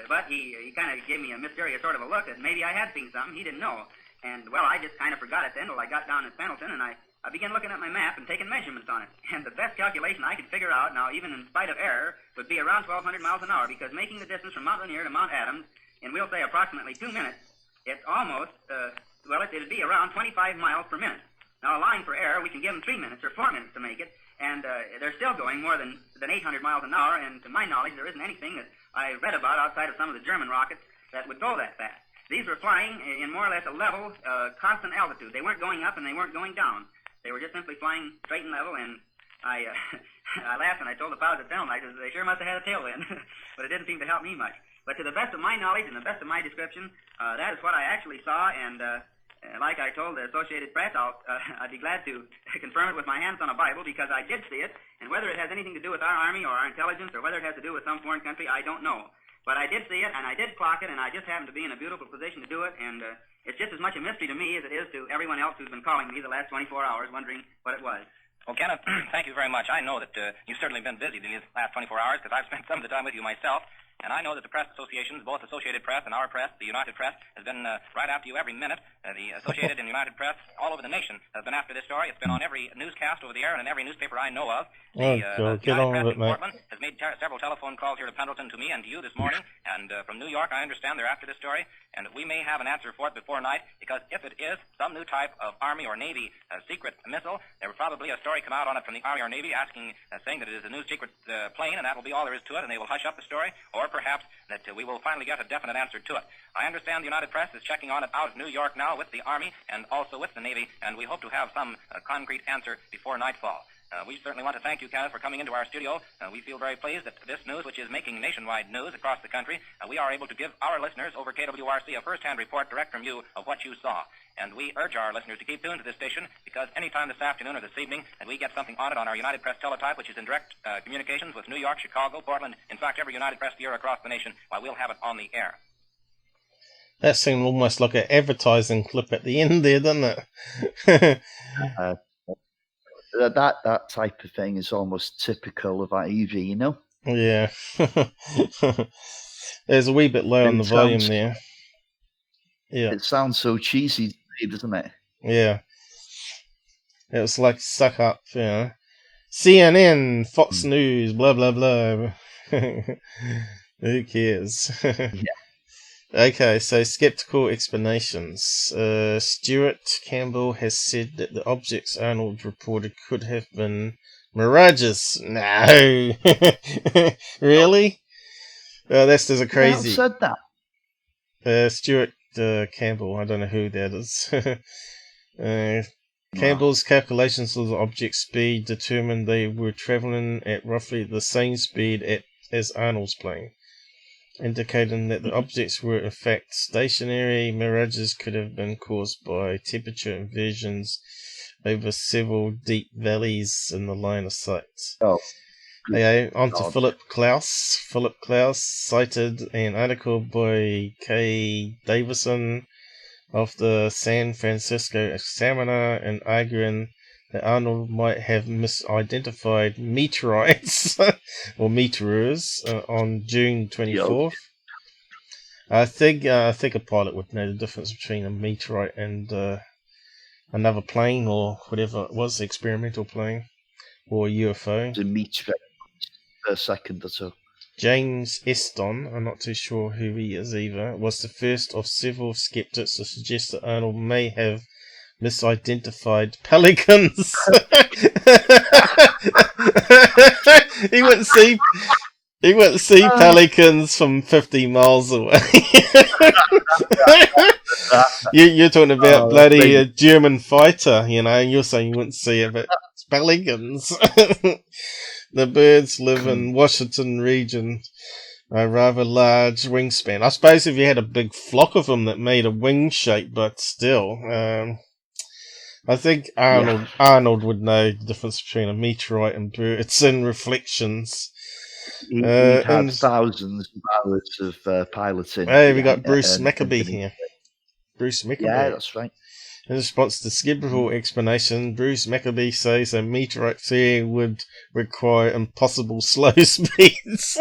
S5: But he kind of gave me a mysterious sort of a look that maybe I had seen something he didn't know. And, well, I just kind of forgot it then until I got down at Pendleton, and I began looking at my map and taking measurements on it. And the best calculation I could figure out, now even in spite of error, would be around 1,200 miles an hour, because making the distance from Mount Rainier to Mount Adams in, we'll say, approximately 2 minutes, it's almost, it'd be around 25 miles per minute. Now, allowing for error, we can give them 3 minutes or 4 minutes to make it, and they're still going more than 800 miles an hour, and to my knowledge, there isn't anything that I read about outside of some of the German rockets that would go that fast. These were flying in more or less a level, constant altitude. They weren't going up and they weren't going down. They were just simply flying straight and level, and I laughed and I told the pilot at Pendleton, I said, they sure must have had a tailwind, but it didn't seem to help me much. But to the best of my knowledge and the best of my description, that is what I actually saw, and like I told the Associated Press, I'd be glad to confirm it with my hands on a Bible, because I did see it, and whether it has anything to do with our Army or our intelligence, or whether it has to do with some foreign country, I don't know. But I did see it, and I did clock it, and I just happened to be in a beautiful position to do it, and it's just as much a mystery to me as it is to everyone else who's been calling me the last 24 hours wondering what it was.
S4: Well, Kenneth, thank you very much. I know that you've certainly been busy these last 24 hours, because I've spent some of the time with you myself. And I know that the press associations, both Associated Press and our press, the United Press, has been right after you every minute. The Associated and United Press all over the nation has been after this story. It's been on every newscast over the air and in every newspaper I know of. The
S1: get on with it, mate.
S4: Portland has made several telephone calls here to Pendleton to me and to you this morning. And from New York, I understand they're after this story. And we may have an answer for it before night, because if it is some new type of Army or Navy secret missile, there will probably a story come out on it from the Army or Navy saying that it is a new secret plane, and that will be all there is to it, and they will hush up the story, or perhaps that we will finally get a definite answer to it. I understand the United Press is checking on it out of New York now with the Army and also with the Navy, and we hope to have some concrete answer before nightfall. We certainly want to thank you, Kenneth, for coming into our studio. We feel very pleased that this news, which is making nationwide news across the country, we are able to give our listeners over KWRC a first-hand report direct from you of what you saw. And we urge our listeners to keep tuned to this station, because anytime this afternoon or this evening that we get something on it on our United Press teletype, which is in direct communications with New York, Chicago, Portland, in fact, every United Press bureau across the nation, we'll have it on the air.
S1: That seemed almost like an advertising clip at the end there, doesn't it?
S2: that type of thing is almost typical of Ivy, you know.
S1: Yeah. There's a wee bit low on the volume there. Yeah.
S2: It sounds so cheesy to me, doesn't it?
S1: Yeah. It was like suck up, you know. CNN, Fox News, blah blah blah. Who cares? Okay, so skeptical explanations. Stuart Campbell has said that the objects Arnold reported could have been mirages. No, really? That's just a crazy.
S2: Who said that?
S1: Stuart Campbell. I don't know who that is. Campbell's calculations of the object speed determined they were traveling at roughly the same speed as Arnold's plane, indicating that the objects were in fact stationary. Mirages could have been caused by temperature inversions over several deep valleys in the line of sight. Okay, on to Philip Klaus. Philip Klaus cited an article by K. Davison of the San Francisco Examiner and arguing that Arnold might have misidentified meteorites or meteors on June 24th. I think a pilot would know the difference between a meteorite and another plane or whatever it was, experimental plane or UFO.
S2: The meteorite per second or so.
S1: James Eston, I'm not too sure who he is either, was the first of several skeptics to suggest that Arnold may have misidentified pelicans. He wouldn't see pelicans from 50 miles away. You're talking about bloody German fighter, you know, and you're saying you wouldn't see it, but it's pelicans. The birds live in Washington region, a rather large wingspan. I suppose if you had a big flock of them that made a wing shape, but still, I think Arnold would know the difference between a meteorite and birds and reflections.
S2: He'd had thousands of hours of piloting.
S1: Hey, we got Bruce Maccabee here. Bruce Maccabee.
S2: Yeah, that's right.
S1: In response to skeptical explanation, Bruce Maccabee says a meteorite theory would require impossible slow speeds.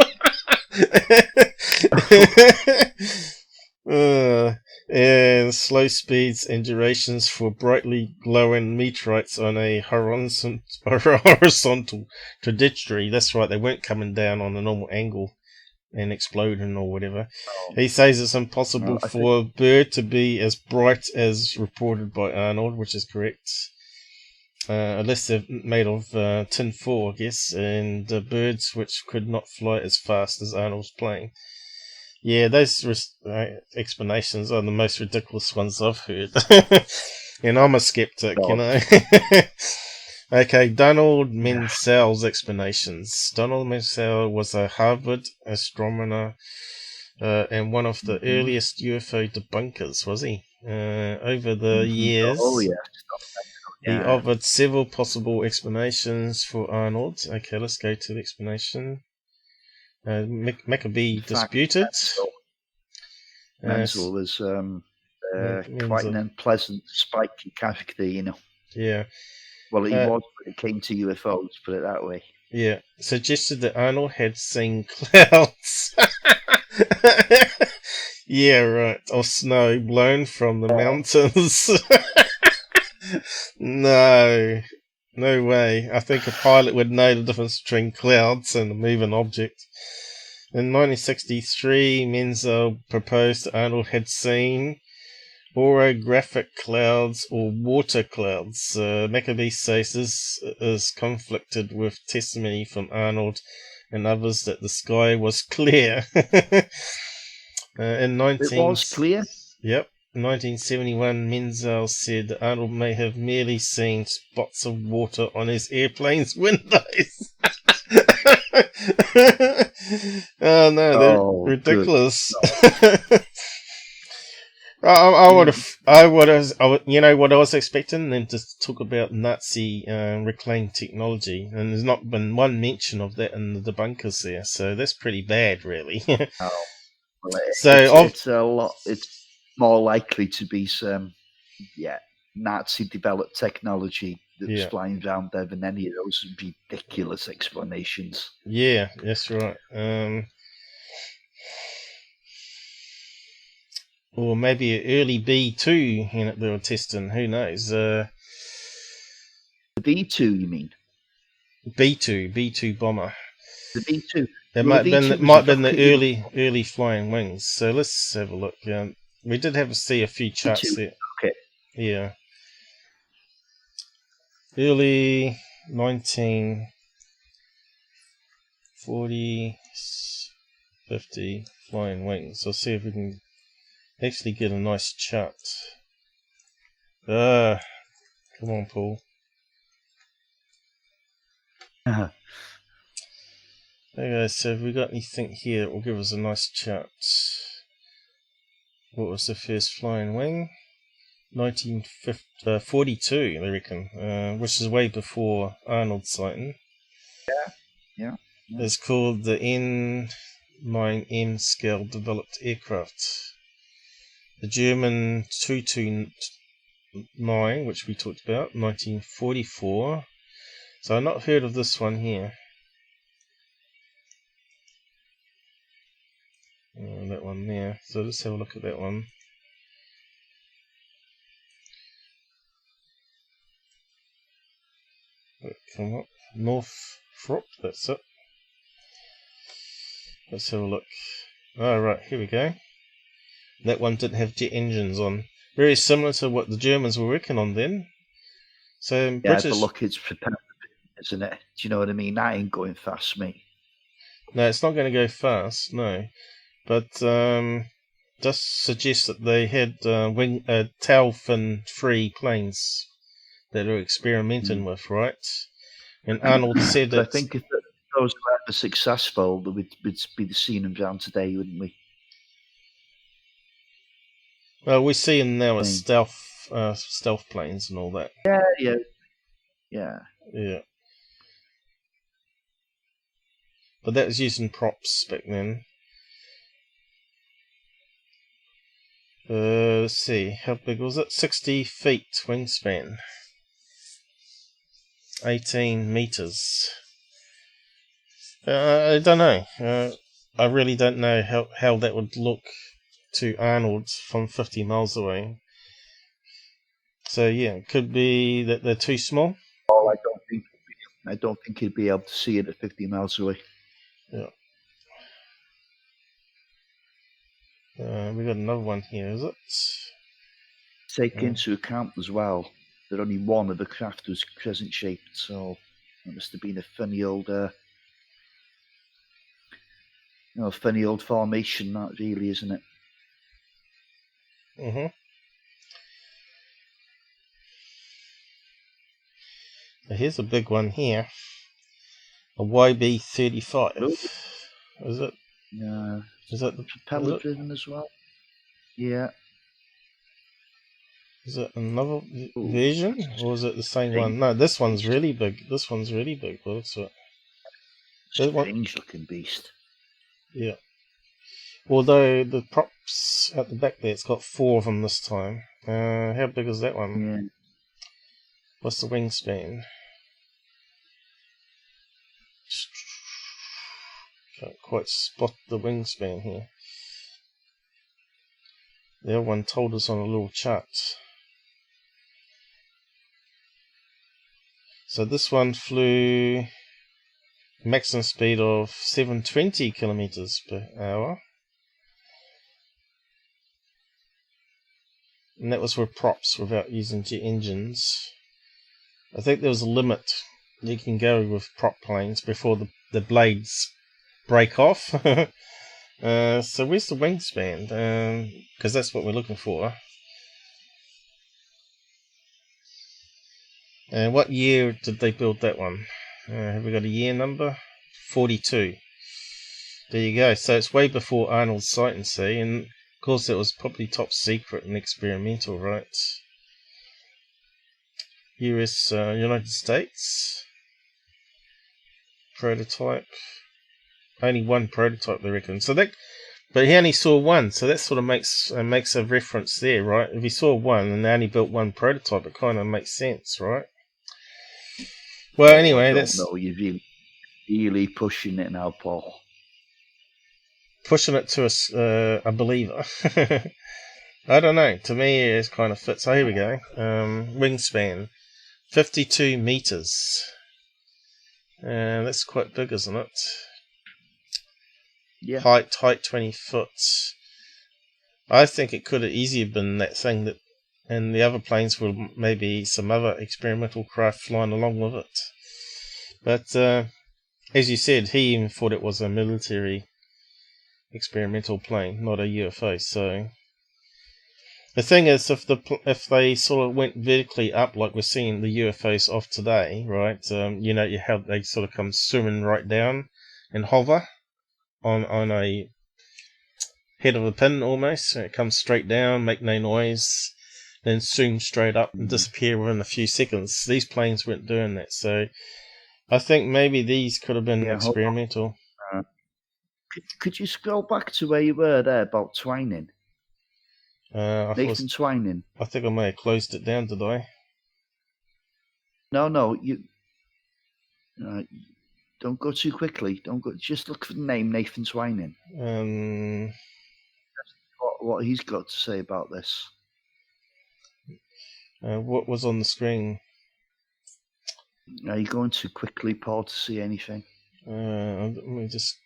S1: And slow speeds and durations for brightly glowing meteorites on a horizontal trajectory. That's right, they weren't coming down on a normal angle and exploding or whatever. He says it's impossible for a bird to be as bright as reported by Arnold, which is correct. Unless they're made of tin foil, I guess, and birds which could not fly as fast as Arnold's plane. Yeah, those explanations are the most ridiculous ones I've heard. And I'm a skeptic, you know. Okay, Donald Menzel's explanations. Donald Menzel was a Harvard astronomer and one of the earliest UFO debunkers, was he? Over the years, he offered several possible explanations for Arnold. Okay, let's go to the explanation. Maccabee disputed.
S2: Menzel was quite an unpleasant, spiky character, you know.
S1: Yeah.
S2: Well, he was when it came to UFOs, put it that way.
S1: Yeah, suggested that Arnold had seen clouds. Yeah, right. Or snow blown from the mountains. No way. I think a pilot would know the difference between clouds and a moving object. In 1963, Menzel proposed that Arnold had seen orographic clouds or water clouds. Maccabee says this is conflicted with testimony from Arnold and others that the sky was clear. It was
S2: clear?
S1: Yep. In 1971, Menzel said that Arnold may have merely seen spots of water on his airplane's windows. Oh no, they're ridiculous. I would, you know what I was expecting them to talk about Nazi reclaimed technology, and there's not been one mention of that in the debunkers there, so that's pretty bad, really.
S2: It's a lot. It's more likely to be some, Nazi developed technology that was flying around there than any of those ridiculous explanations.
S1: Yeah, that's right. Or maybe an early B2 unit they were testing. Who knows?
S2: The B2, you mean?
S1: B2 bomber.
S2: The B2.
S1: It
S2: Well,
S1: might have been the early flying wings. So let's have a look. We did see a few charts there.
S2: Okay.
S1: Yeah. Early 1940, 50 flying wings. I'll see if we can actually get a nice chart. Come on, Paul. Okay, so have we got anything here that will give us a nice chart? What was the first flying wing? 1942, I reckon, which is way before Arnold sighting.
S2: Yeah.
S1: It's called the N9M scale developed aircraft. The German 229, which we talked about, 1944. So I've not heard of this one here. That one there. So let's have a look at that one. Come up. Northrop, that's it. Let's have a look. Oh, right, here we go. That one didn't have jet engines on. Very similar to what the Germans were working on then. So British...
S2: but look, it's prepared, isn't it? Do you know what I mean? That ain't going fast, mate.
S1: No, it's not going to go fast, no. But just suggests that they had tail fin free planes that are experimenting with, right? And Arnold said that...
S2: I think if those were ever successful, we'd be seeing them down today, wouldn't we?
S1: Well, we're seeing now as stealth planes and all that.
S2: Yeah.
S1: But that was using props back then. Let's see, how big was it? 60 feet wingspan. 18 meters. I don't know. I really don't know how that would look to Arnold from 50 miles away. So yeah, it could be that they're too small.
S2: Oh, I don't think he'd be able to see it at 50 miles away.
S1: Yeah. We got another one here, is it?
S2: Take into account as well that only one of the craft was crescent shaped, so it must have been a funny old, funny old formation. That really, isn't it?
S1: Here's a big one here. A YB-35. Is it?
S2: Yeah.
S1: Is that the
S2: propeller driven as well? Yeah.
S1: Is it another version, or is it the same one? No, this one's really big. This one's really big. Well, that's it.
S2: Strange looking beast.
S1: Yeah. Although the props at the back there, it's got 4 of them this time. How big is that one?
S2: Yeah.
S1: What's the wingspan? Can't quite spot the wingspan here. The other one told us on a little chart. So this one flew maximum speed of 720 kilometers per hour. And that was with props, without using jet engines. I think there was a limit you can go with prop planes before the blades break off. So where's the wingspan? Because that's what we're looking for. And what year did they build that one? Have we got a year number? 42. There you go. So it's way before Arnold's sighting, see? And of course it was probably top secret and experimental, right? United States. Prototype. Only one prototype, they reckon. So that, but he only saw one, so that sort of makes a reference there, right? If he saw one and they only built one prototype, it kind of makes sense, right? Well, anyway,
S2: I don't
S1: that's
S2: know. You're really pushing it now, Paul.
S1: pushing it to a believer. I don't know. To me, it kind of fits. Oh, here we go. Wingspan, 52 meters. That's quite big, isn't it?
S2: Yeah.
S1: Height 20 foot. I think it could have easily been that thing that, and the other planes were maybe some other experimental craft flying along with it. But as you said, he even thought it was a military experimental plane, not a UFO. So the thing is, if they sort of went vertically up like we're seeing the UFOs of today, right? You know how they sort of come swimming right down and hover on a head of a pin almost. So it comes straight down, make no noise, then zoom straight up and disappear within a few seconds. These planes weren't doing that, so I think maybe these could have been experimental.
S2: Could you scroll back to where you were there about Twining? Nathan Twining.
S1: I think I may have closed it down, did I?
S2: No, you don't go too quickly. Don't go. Just look for the name Nathan Twining. What he's got to say about this.
S1: What was on the screen?
S2: Are you going too quickly, Paul, to see anything?
S1: Let me just.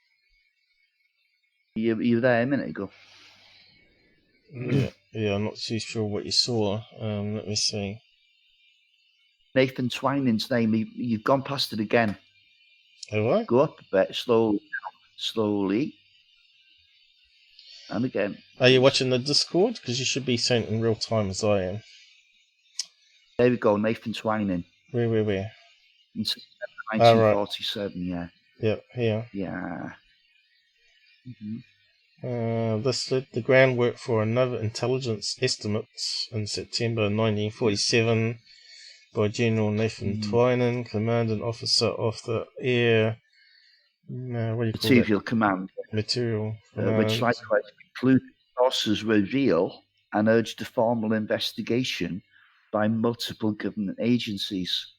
S2: You were there a minute ago.
S1: Yeah, I'm not too sure what you saw. Let me see.
S2: Nathan Twining's name. You've gone past it again.
S1: Have I?
S2: Go up a bit, slowly, and again.
S1: Are you watching the Discord? Because you should be seeing it in real time as I am.
S2: There we go, Nathan Twining.
S1: Where?
S2: In 1947,
S1: right. Yeah, here.
S2: Yeah.
S1: Listed the groundwork for another intelligence estimate in September 1947 by General Nathan Twining, commanding officer of the Air. What do you call
S2: Material Command.
S1: Material Command.
S2: Which likewise included sources reveal and urged a formal investigation by multiple government agencies.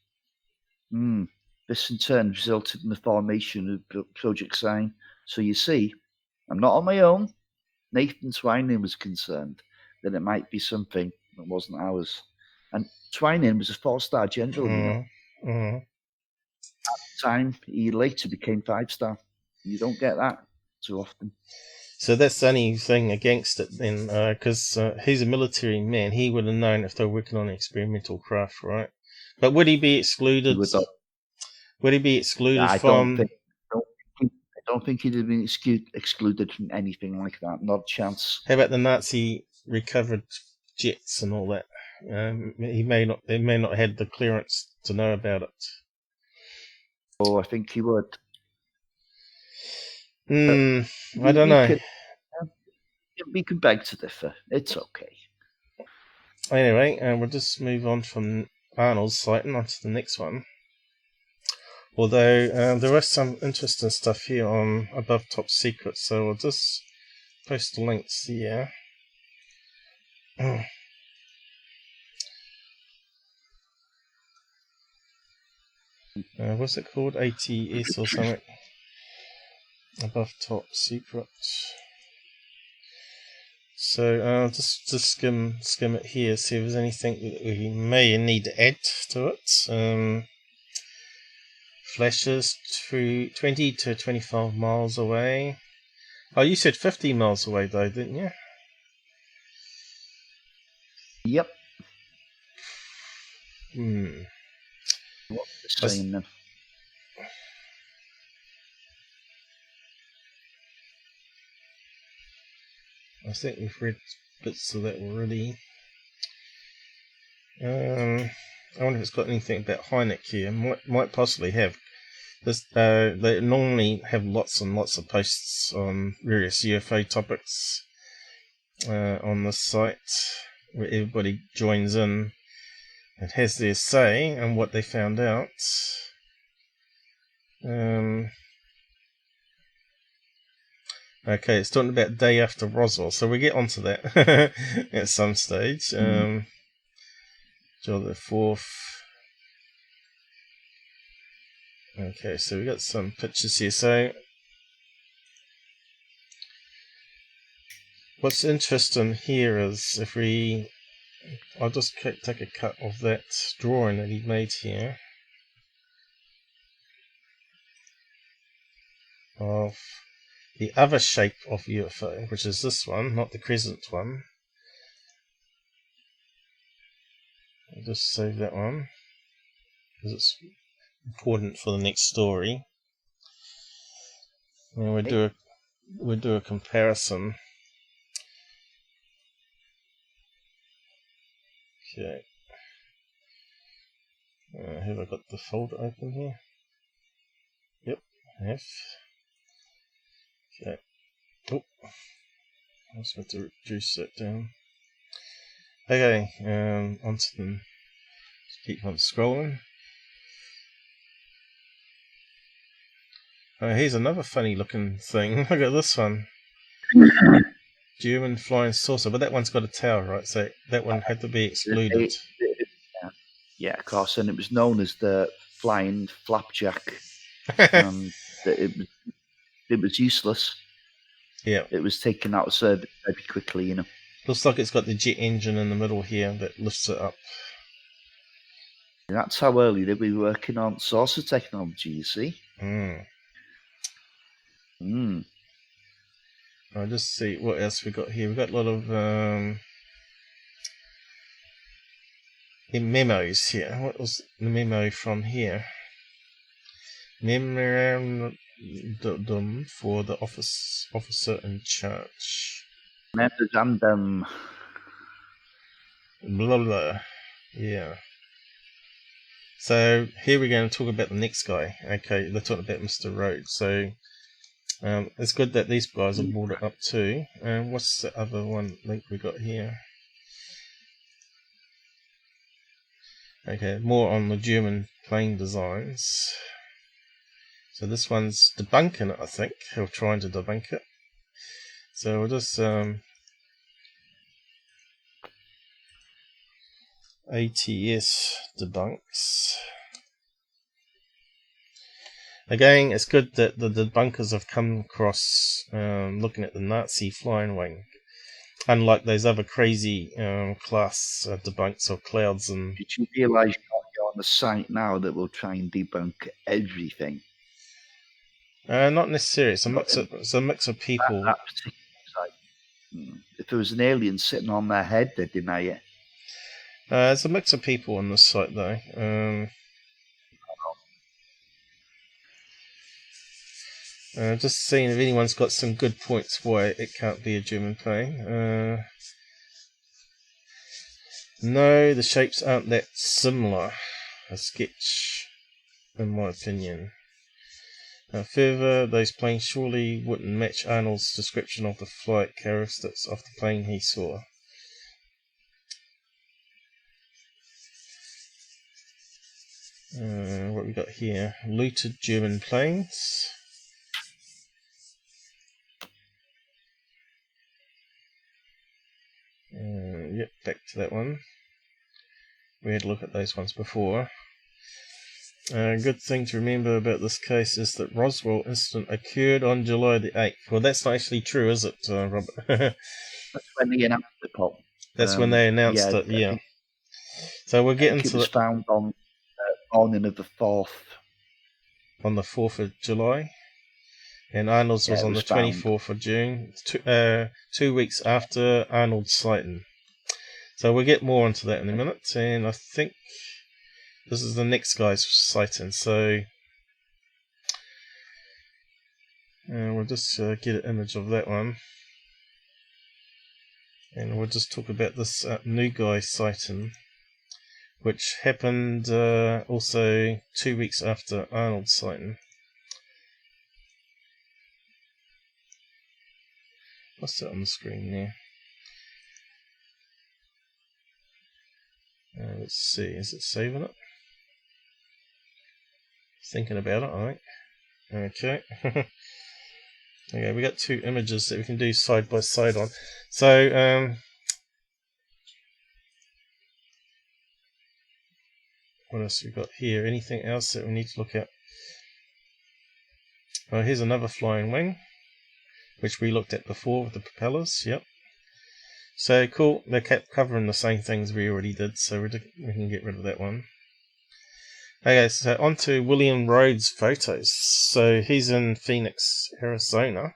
S2: This in turn resulted in the formation of Project Sign. So you see, I'm not on my own. Nathan Twining was concerned that it might be something that wasn't ours. And Twining was a 4-star general, you know. At the time, he later became 5-star. You don't get that too often.
S1: So that's the only thing against it then, because he's a military man. He would have known if they were working on an experimental craft, right? But would he be excluded? Would he be excluded from...
S2: I don't think he'd have been excluded from anything like that. Not a chance.
S1: How about the Nazi recovered jets and all that? They may not have had the clearance to know about it.
S2: Oh, I think he would.
S1: I don't know.
S2: We can beg to differ. It's okay.
S1: Anyway, we'll just move on from Arnold's sighting onto the next one. Although there is some interesting stuff here on Above Top Secret, so I'll just post the links here. What's it called? ATS or something? Above Top Secret. So I'll just skim it here, see if there's anything that we may need to add to it. Flashes 20 to 25 miles away. Oh, you said 50 miles away though, didn't you?
S2: Yep.
S1: What's
S2: the saying then?
S1: I think we've read bits of that already. I wonder if it's got anything about Hynek here. Might possibly have. They normally have lots and lots of posts on various UFO topics on this site, where everybody joins in and has their say and what they found out. Okay, it's talking about day after Roswell, so we get onto that at some stage. July the 4th. Okay, so we got some pictures here. So what's interesting here is I'll just take a cut of that drawing that he made here of the other shape of UFO, which is this one, not the crescent one. I'll just save that one because it's important for the next story. And we'll do a comparison. Okay. Have I got the folder open here? Yep, I have. Okay. Oh, I just have to reduce that down. Okay, onto them. Keep on scrolling. Here's another funny looking thing. Look at this one. German flying saucer, but that one's got a tail, right? So that one had to be excluded.
S2: Yeah, of course, and it was known as the flying flapjack. It was useless.
S1: Yeah.
S2: It was taken out of service very quickly, you know.
S1: Looks like it's got the jet engine in the middle here that lifts it up.
S2: And that's how early they were working on saucer technology, you see.
S1: I'll just see what else we got here. We've got a lot of memos here. What was the memo from here? Memorandum for the officer in charge.
S2: Memorandum.
S1: Blah blah. Yeah. So here we're going to talk about the next guy. Okay, they're talking about Mr. Rhodes. So it's good that these guys have brought it up too. And what's the other one link we got here? Okay, more on the German plane designs. So this one's debunking it, I think, or trying to debunk it. So we'll just ATS debunks. Again, it's good that the debunkers have come across looking at the Nazi flying wing, unlike those other crazy class debunks of clouds. And
S2: did you realise you're on the site now that will try and debunk everything?
S1: Not necessarily. It's a mix of people.
S2: That particular site. If there was an alien sitting on their head, they'd deny it.
S1: It's a mix of people on this site, though. Just seeing if anyone's got some good points why it can't be a German plane. No, the shapes aren't that similar. A sketch, in my opinion. Further, those planes surely wouldn't match Arnold's description of the flight characteristics of the plane he saw. What we got here? Looted German planes. Yep, back to that one. We had a look at those ones before. A good thing to remember about this case is that Roswell incident occurred on July the 8th. Well, that's not actually true, is it, Robert?
S2: That's when they announced it, Paul.
S1: That's when they announced it, yeah. So we'll get into it.
S2: It was found on morning of the 4th.
S1: On the 4th of July. And Arnold's was on the 24th of June, 2 weeks after Arnold's sighting. So we'll get more into that in a minute. And I think this is the next guy's sighting. So we'll just get an image of that one. And we'll just talk about this new guy sighting, which happened also 2 weeks after Arnold's sighting. What's that on the screen there? Let's see, is it saving it? Thinking about it, I think. Okay. Okay, we got two images that we can do side by side on. So, what else we got here? Anything else that we need to look at? Oh, here's another flying wing, which we looked at before with the propellers. Yep. So cool. They kept covering the same things we already did, so we can get rid of that one. Okay, so on to William Rhodes photos. So he's in Phoenix, Arizona.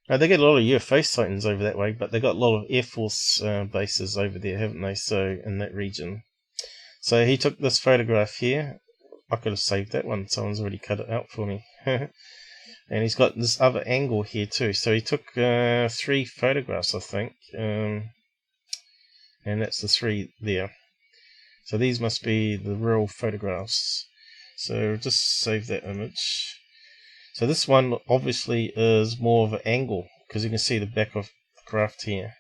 S1: Now, they get a lot of UFO sightings over that way, but they got a lot of Air Force bases over there, haven't they? So in that region. So he took this photograph here. I could have saved that one. Someone's already cut it out for me. And he's got this other angle here too. So he took 3 photographs, I think. And that's the 3 there. So these must be the real photographs. So just save that image. So this one obviously is more of an angle, because you can see the back of the craft here.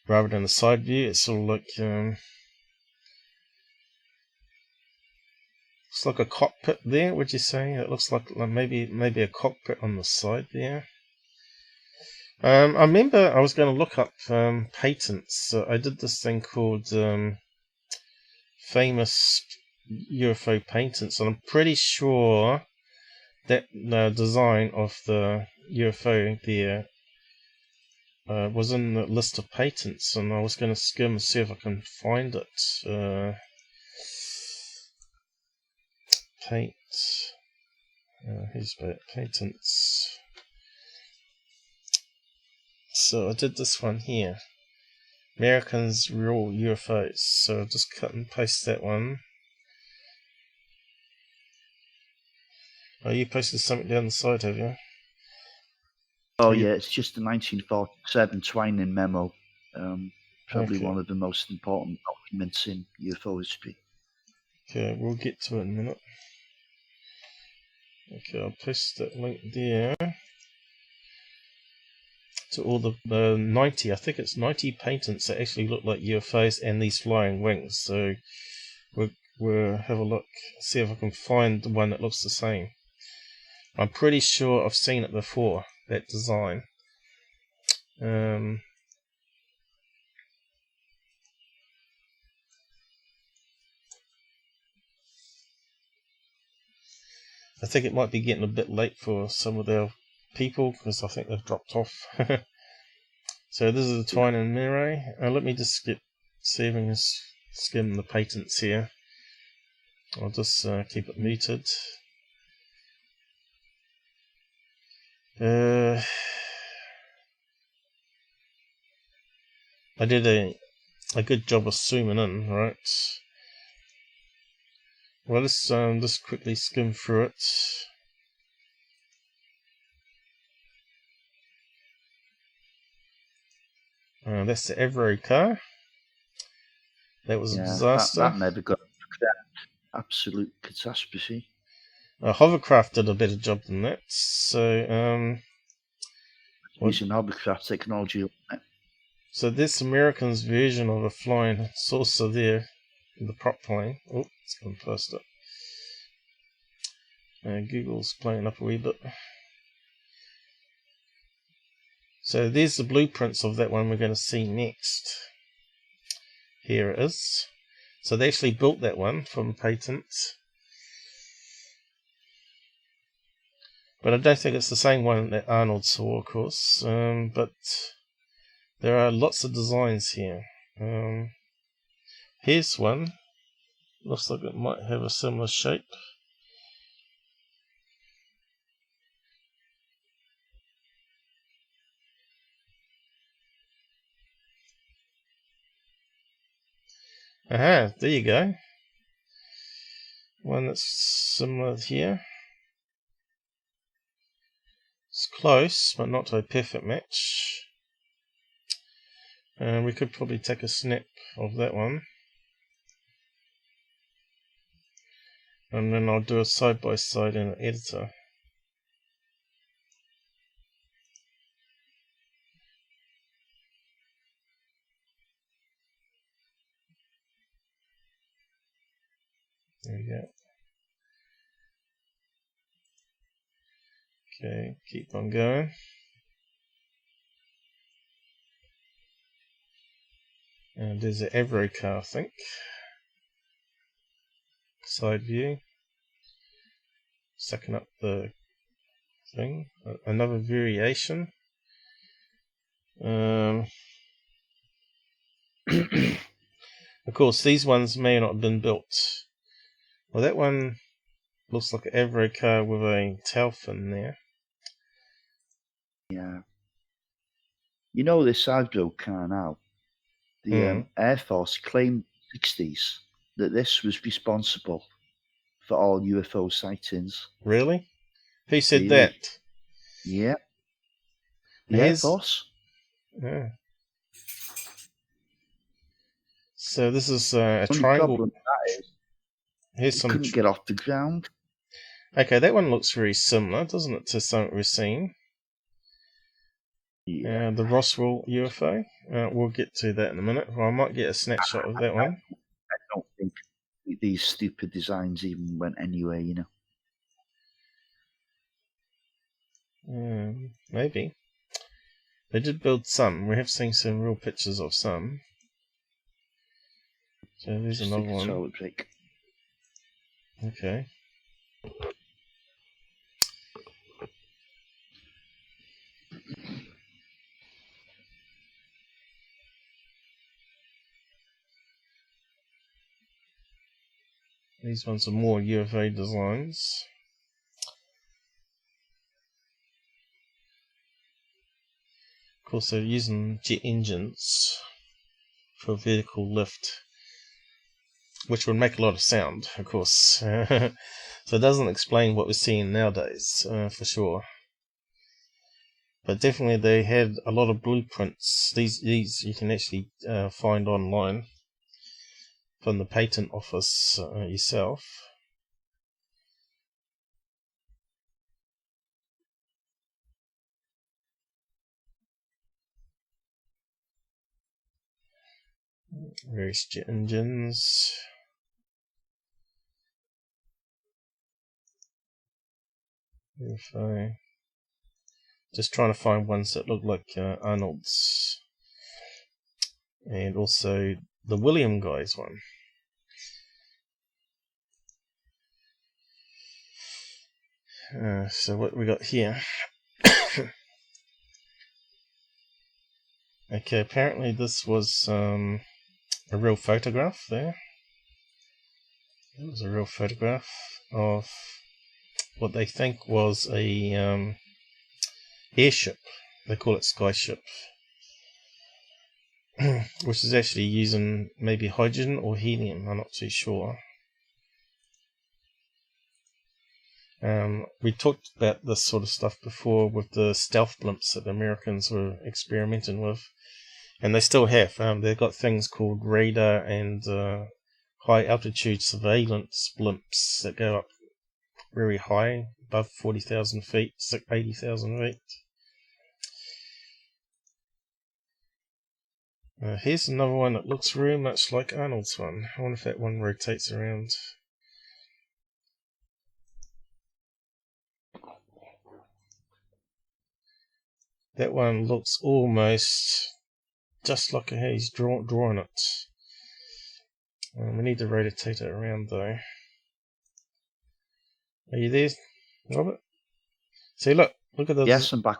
S1: Rather than the side view, it's sort of like looks like a cockpit there. Would you say it looks like maybe a cockpit on the side there? I remember I was going to look up patents. So I did this thing called famous UFO patents, and I'm pretty sure that the design of the UFO there was in the list of patents, and I was going to skim and see if I can find it. Here's patents. So I did this one here. Americans rule UFOs. So I'll just cut and paste that one. Oh, you posted something down the side, have you?
S2: Oh, yeah, it's just the 1947 Twining memo. Probably one of the most important documents in UFO history. Okay,
S1: we'll get to it in a minute. Okay, I'll post that link there to all the 90, I think it's 90 patents that actually look like UFOs and these flying wings. So we'll have a look, see if I can find the one that looks the same. I'm pretty sure I've seen it before, that design. I think it might be getting a bit late for some of their people, because I think they've dropped off. So this is the Twine and Mirai. Let me just see if I can skim the patents here. I'll just keep it muted. I did a good job of zooming in, right? Well, let's just quickly skim through it. That's the Avro car. That was a disaster.
S2: That never got that. Absolute catastrophe.
S1: Hovercraft did a better job than that. So,
S2: using hovercraft technology.
S1: So this American's version of a flying saucer there, the prop plane. Oh, it's going faster. Google's playing up a wee bit. So there's the blueprints of that one we're going to see next. Here it is. So they actually built that one from patents. But I don't think it's the same one that Arnold saw, of course. But there are lots of designs here. Here's one. Looks like it might have a similar shape. Aha, there you go. One that's similar here. It's close, but not a perfect match. And we could probably take a snap of that one. And then I'll do a side-by-side in an editor. There we go. Okay, keep on going. And there's an Avro car, I think. Side view. sucking up the thing. Another variation. Of course, these ones may not have been built. Well, that one looks like an Avro car with a tail fin there.
S2: Yeah. You know this Avro car now? The Air Force claimed in the 60s that this was responsible for all UFO sightings.
S1: Really? Who said
S2: Really?
S1: that?
S2: Yeah. The Air Force.
S1: Yeah. So this is a
S2: Only
S1: triangle.
S2: problem with that is
S1: Here's
S2: it
S1: some.
S2: couldn't get off the ground.
S1: Okay, that one looks very similar, doesn't it, to something we've seen?
S2: Yeah.
S1: The Roswell UFO. We'll get to that in a minute. Well, I might get a snapshot of that one.
S2: I don't think these stupid designs even went anywhere, you know.
S1: Maybe. They did build some. We have seen some real pictures of some. So there's another one.
S2: Solid brick.
S1: Okay. These ones are more UFO designs. Of course, they're using jet engines for vertical lift, which would make a lot of sound, of course. So it doesn't explain what we're seeing nowadays, for sure. But definitely they had a lot of blueprints. These you can actually find online from the patent office yourself. Various jet engines. UFO. Just trying to find ones that look like Arnold's. And also the William guy's one. So what we got here? Okay, apparently this was a real photograph there. It was a real photograph of what they think was a airship. They call it skyship. Which is actually using maybe hydrogen or helium, I'm not too sure. We talked about this sort of stuff before with the stealth blimps that the Americans were experimenting with, and they still have. They've got things called radar and high altitude surveillance blimps that go up very high, above 40,000 feet, 80,000 feet. Here's another one that looks very much like Arnold's one. I wonder if that one rotates around. That one looks almost just like how he's drawing it. We need to rotate it around though. Are you there, Robert? See, look at this.
S2: Yes, I'm back.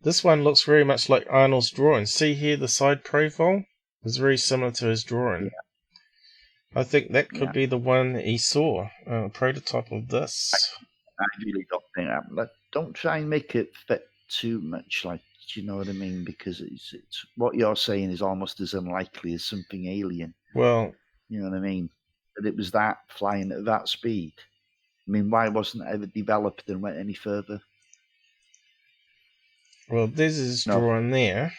S1: This one looks very much like Arnold's drawing. See here, the side profile is very similar to his drawing.
S2: Yeah.
S1: I think that could be the one that he saw, a prototype of this.
S2: I really don't think that. But don't try and make it fit too much, like, do you know what I mean? Because it's what you're saying is almost as unlikely as something alien.
S1: Well,
S2: you know what I mean? That it was that flying at that speed. I mean, why wasn't it ever developed and went any further?
S1: Well, there's his drawing there.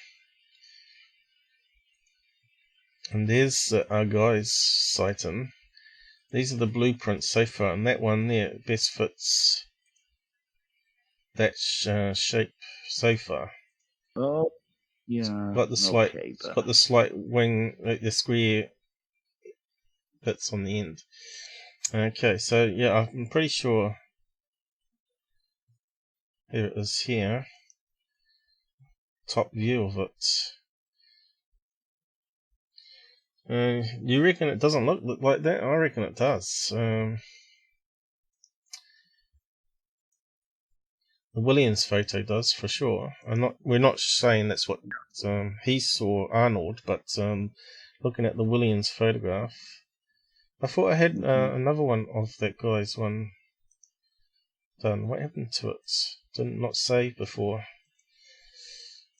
S1: And there's our guy's sighting. These are the blueprints so far, and that one there best fits that shape so far.
S2: Oh, yeah.
S1: It's got the slight wing, like the square bits on the end. Okay, so yeah, I'm pretty sure. Here it is here. Top view of it. You reckon it doesn't look like that? I reckon it does. Williams photo does, for sure. We're not saying that's what he saw, Arnold, but looking at the Williams photograph, I thought I had another one of that guy's one done. What happened to it? Didn't not save before.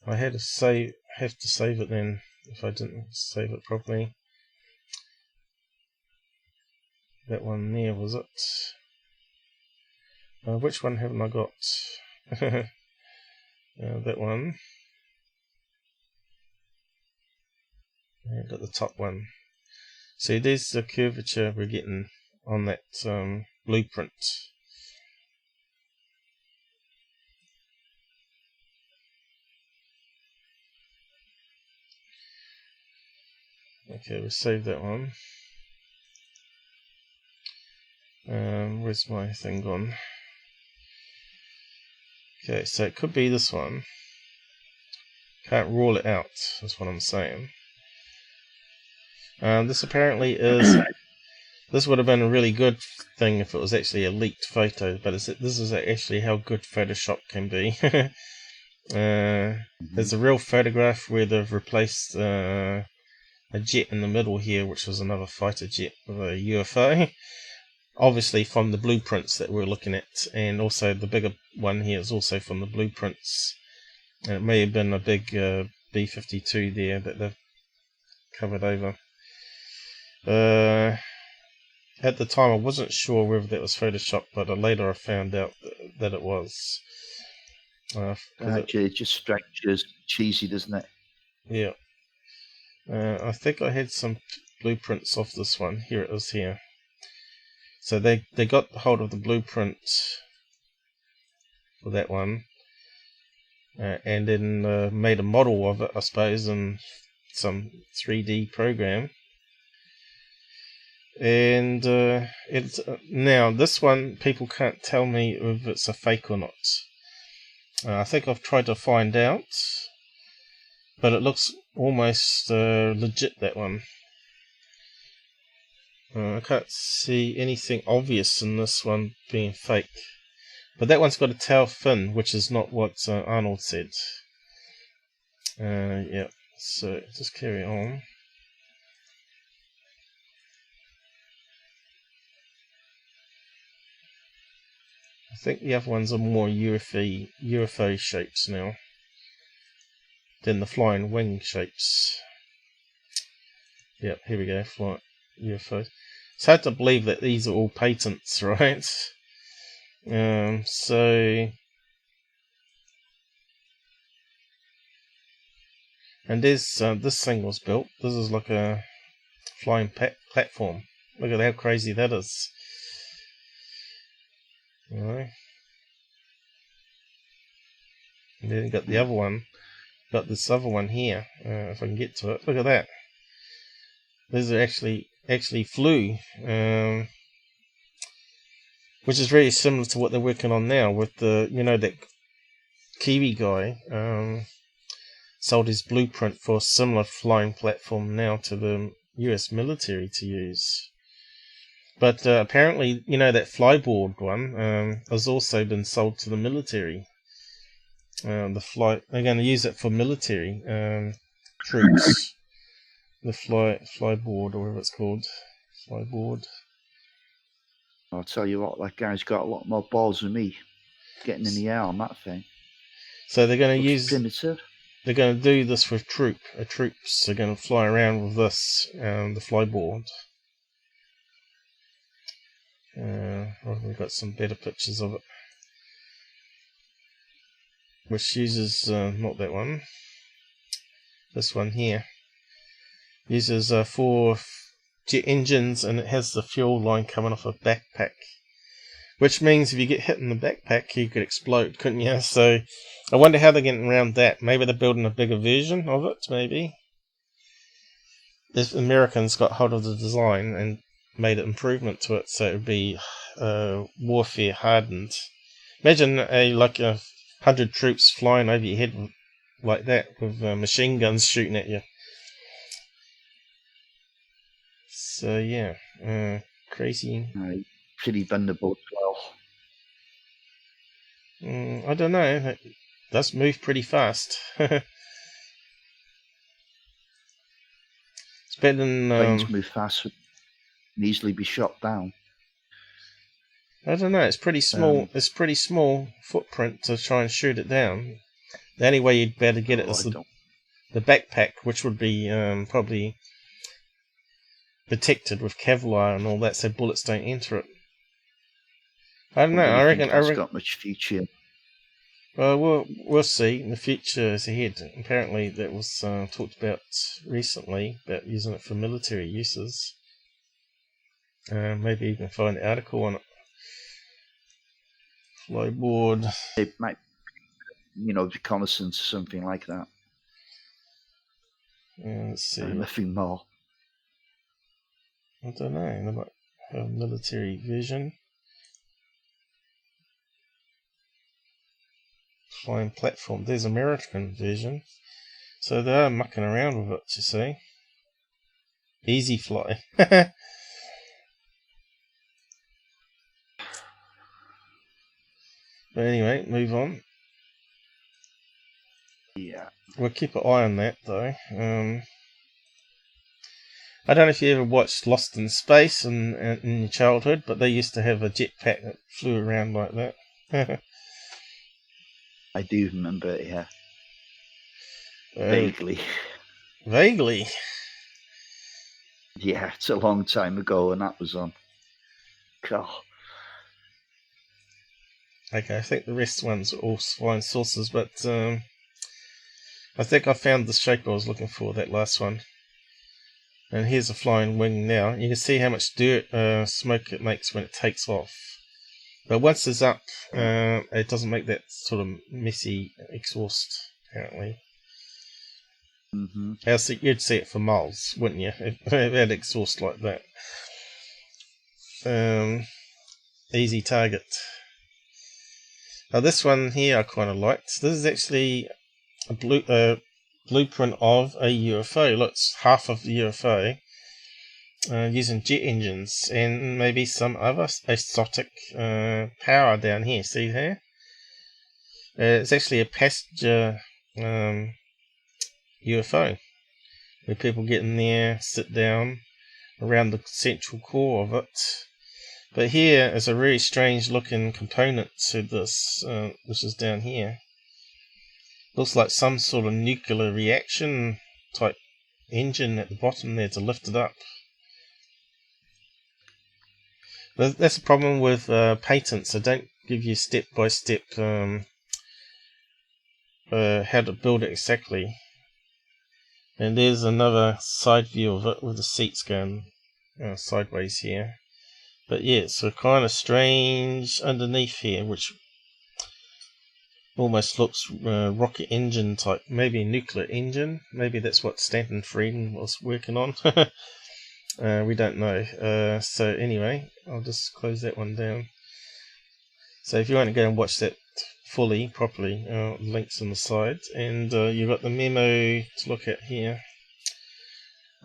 S1: I had to have to save it then if I didn't save it properly. That one there, was it? Which one haven't I got? That one. I got the top one. See, there's the curvature we're getting on that blueprint. Okay, we'll save that one. Where's my thing gone? Okay, so it could be this one. Can't rule it out, that's what I'm saying. This apparently is... This would have been a really good thing if it was actually a leaked photo, but this is actually how good Photoshop can be. There's a real photograph where they've replaced a jet in the middle here, which was another fighter jet with a UFO. Obviously from the blueprints that we're looking at, and also the bigger one here is also from the blueprints. And it may have been a big B-52 there that they've covered over. At the time I wasn't sure whether that was Photoshop, but later I found out that it was.
S2: Actually, it just strikes you as cheesy, doesn't it?
S1: Yeah. I think I had some blueprints of this one. Here it is here. So they got hold of the blueprint for that one, and then made a model of it, I suppose, in some 3D program. And it's now this one, people can't tell me if it's a fake or not. I think I've tried to find out, but it looks almost legit, that one. I can't see anything obvious in this one being fake. But that one's got a tail fin, which is not what Arnold said. Yeah, so just carry on. I think the other ones are more UFO shapes now than the flying wing shapes. Yep, here we go, flying UFO. It's hard to believe that these are all patents, right? So, and there's this thing was built. This is like a flying platform. Look at how crazy that is. Alright. And then you got the other one. Got this other one here. If I can get to it, look at that. These are actually flew, which is very similar to what they're working on now with the, that Kiwi guy sold his blueprint for a similar flying platform now to the US military to use. But apparently, that flyboard one has also been sold to the military. They're going to use it for military troops. The flyboard, or whatever it's called, flyboard.
S2: I'll tell you what, that guy's got a lot more balls than me, getting in the air on that thing.
S1: So they're going to use.
S2: Primitive.
S1: They're going to do this with troops. They're going to fly around with this, the flyboard. Well, we've got some better pictures of it, which uses not that one. This one here uses 4 jet engines, and it has the fuel line coming off a backpack. Which means if you get hit in the backpack, you could explode, couldn't you? So I wonder how they're getting around that. Maybe they're building a bigger version of it, maybe. If Americans got hold of the design and made an improvement to it so it would be warfare hardened. Imagine 100 troops flying over your head like that with machine guns shooting at you. So yeah, crazy.
S2: Right. Pretty bendable as well.
S1: I don't know. It does move pretty fast. It's better than...
S2: Planes move fast and easily be shot down.
S1: I don't know. It's pretty small. It's pretty small footprint to try and shoot it down. The only way you'd better get it is the backpack, which would be probably protected with Kevlar and all that, so bullets don't enter it. I don't know. I reckon
S2: it's got much future.
S1: Well, we'll see. The future is ahead. Apparently, that was talked about recently about using it for military uses. Maybe even find an article on it. Flyboard.
S2: It might, reconnaissance, something like that.
S1: Let's see.
S2: Nothing more.
S1: I don't know. They might have military vision. Flying platform. There's American vision. So they are mucking around with it, you see. Easy fly. But anyway, move on.
S2: Yeah.
S1: We'll keep an eye on that, though. I don't know if you ever watched Lost in Space in your childhood, but they used to have a jetpack that flew around like that.
S2: I do remember it, yeah. Vaguely.
S1: Vaguely?
S2: Yeah, it's a long time ago when that was on. God.
S1: Okay, I think the rest ones are all flying saucers, but I think I found the shape I was looking for, that last one. And here's a flying wing now. You can see how much dirt smoke it makes when it takes off. But once it's up, it doesn't make that sort of messy exhaust, apparently.
S2: Mm-hmm.
S1: You'd see it for miles, wouldn't you, if it had exhaust like that. Easy target. Now this one here I kind of liked. This is actually a blueprint of a UFO. Look, it's half of the UFO. Using jet engines and maybe some other exotic power down here. See there? It's actually a passenger UFO where people get in there, sit down around the central core of it. But here is a very strange looking component to this, which is down here. Looks like some sort of nuclear reaction type engine at the bottom there to lift it up. That's the problem with patents. They don't give you step-by-step how to build it exactly. And there's another side view of it with the seats going sideways here. But yeah, it's a kind of strange underneath here, which almost looks rocket engine type. Maybe a nuclear engine. Maybe that's what Stanton Frieden was working on. We don't know. So anyway, I'll just close that one down. So if you want to go and watch that fully, properly, links on the side. And you've got the memo to look at here.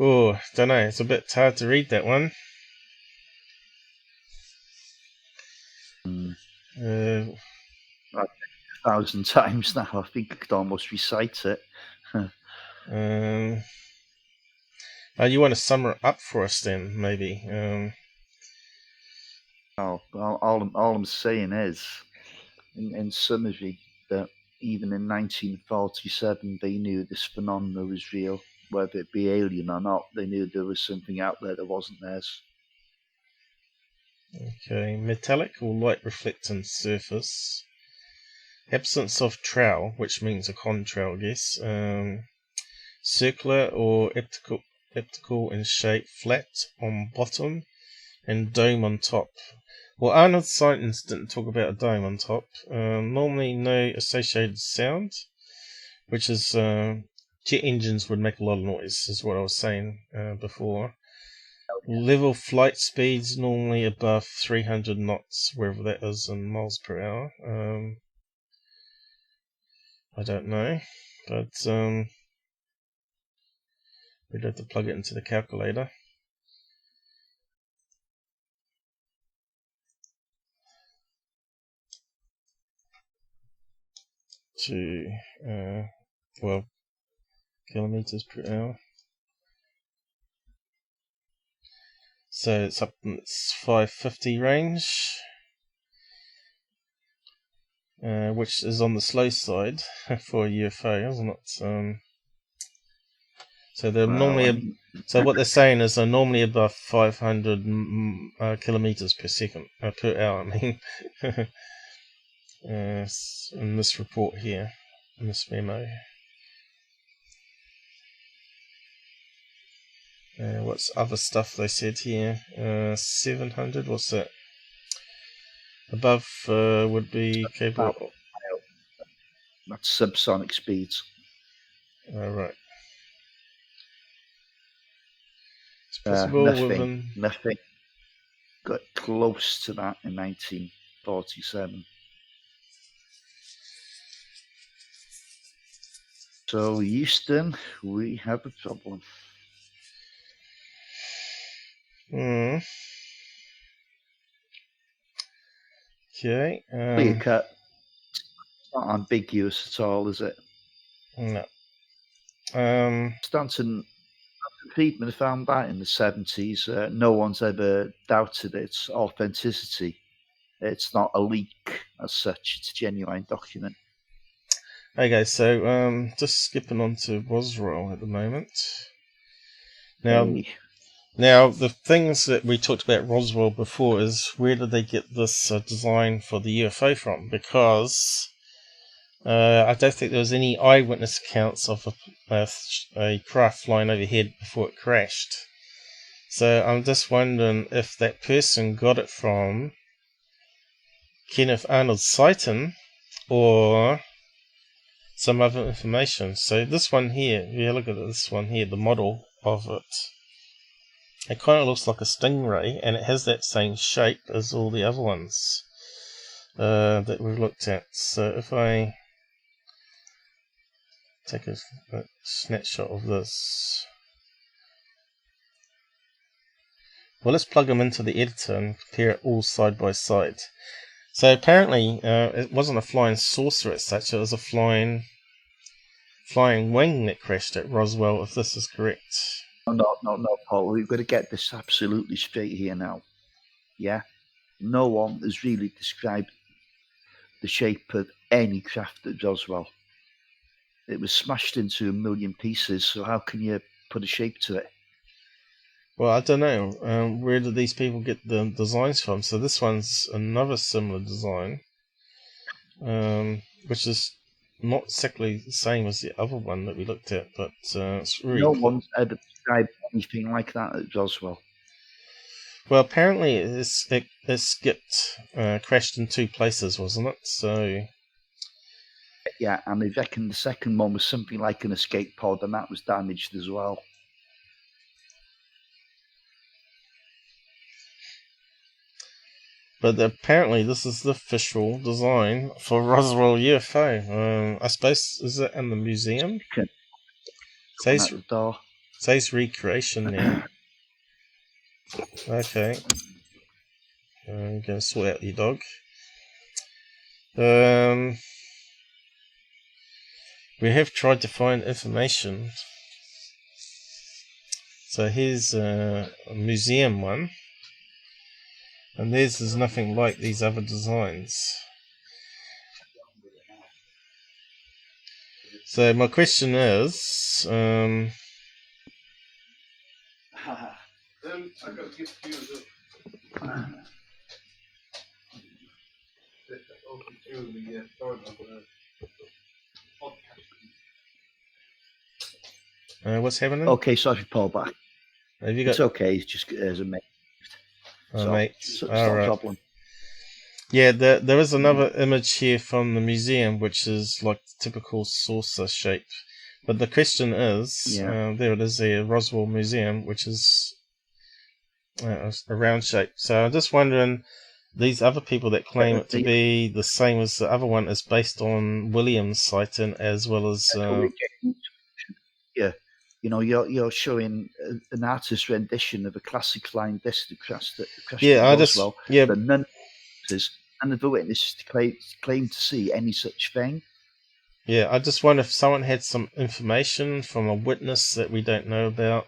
S1: Oh, don't know. It's a bit hard to read that one.
S2: 1,000 times now. I think I could almost recite it.
S1: You want to sum it up for us then, maybe?
S2: All I'm saying is, in summary, that even in 1947 they knew this phenomenon was real. Whether it be alien or not, they knew there was something out there that wasn't theirs.
S1: Okay, metallic or light reflecting surface. Absence of trowel, which means a contrail, I guess. Circular or elliptical in shape, flat on bottom, and dome on top. Well, Arnold's Sightings didn't talk about a dome on top. Normally no associated sound, which is jet engines would make a lot of noise, is what I was saying before. Level flight speeds normally above 300 knots, wherever that is in miles per hour. I don't know, but we'd have to plug it into the calculator. to 12 kilometers per hour. So it's up in its 550 range, which is on the slow side for a UFO, isn't it? So they're normally, so what they're saying is they're normally above 500 kilometers per second, per hour. I mean, in this report here, in this memo. What's other stuff they said here? 700. What's that? Above would be capable.
S2: That's subsonic speeds.
S1: Right. It's possible
S2: nothing got close to that in 1947. So Houston, we have a problem.
S1: Okay.
S2: It's not ambiguous at all, is it?
S1: No.
S2: Stanton Friedman found that in the 70s. No one's ever doubted its authenticity. It's not a leak as such. It's a genuine document.
S1: Okay, so just skipping on to Roswell at the moment. Now, the things that we talked about Roswell before is where did they get this design for the UFO from? Because I don't think there was any eyewitness accounts of a craft flying overhead before it crashed. So I'm just wondering if that person got it from Kenneth Arnold's sighting or some other information. So this one here, if you look at this one here, the model of it, it kind of looks like a stingray, and it has that same shape as all the other ones that we've looked at. So if I take a snapshot of this, well, let's plug them into the editor and compare it all side by side. So apparently it wasn't a flying saucer as such, it was a flying wing that crashed at Roswell, if this is correct.
S2: No, Paul. We've got to get this absolutely straight here now. Yeah? No one has really described the shape of any craft at Roswell. It was smashed into a million pieces, so how can you put a shape to it?
S1: Well, I don't know. Where did these people get the designs from? So this one's another similar design, which is not exactly the same as the other one that we looked at, but it's really
S2: no one's ever described anything like that at Roswell.
S1: Well, apparently it skipped, crashed in two places, wasn't it? So
S2: yeah, and they reckon the second one was something like an escape pod, and that was damaged as well.
S1: But apparently this is the official design for Roswell UFO. I suppose, is it in the museum? Says recreation there. Okay. I'm going to sort out your dog. We have tried to find information. So here's a museum one. And theirs is nothing like these other designs. So my question is,
S6: I got to get you
S1: what's happening?
S2: Okay, sorry, Paul, back.
S1: Have you got?
S2: It's okay. It's just as a mate.
S1: Mate.
S2: So it's not a problem.
S1: Yeah, there is another image here from the museum, which is like typical saucer shape. But the question is, there it is, the Roswell Museum, which is a round shape. So I'm just wondering, these other people that claim it to be the same as the other one is based on William's sighting as well as.
S2: Yeah. You know, you're showing an artist's rendition of a classic flying disc that crashed at Roswell. But none of the witnesses claim to see any such thing.
S1: Yeah, I just wonder if someone had some information from a witness that we don't know about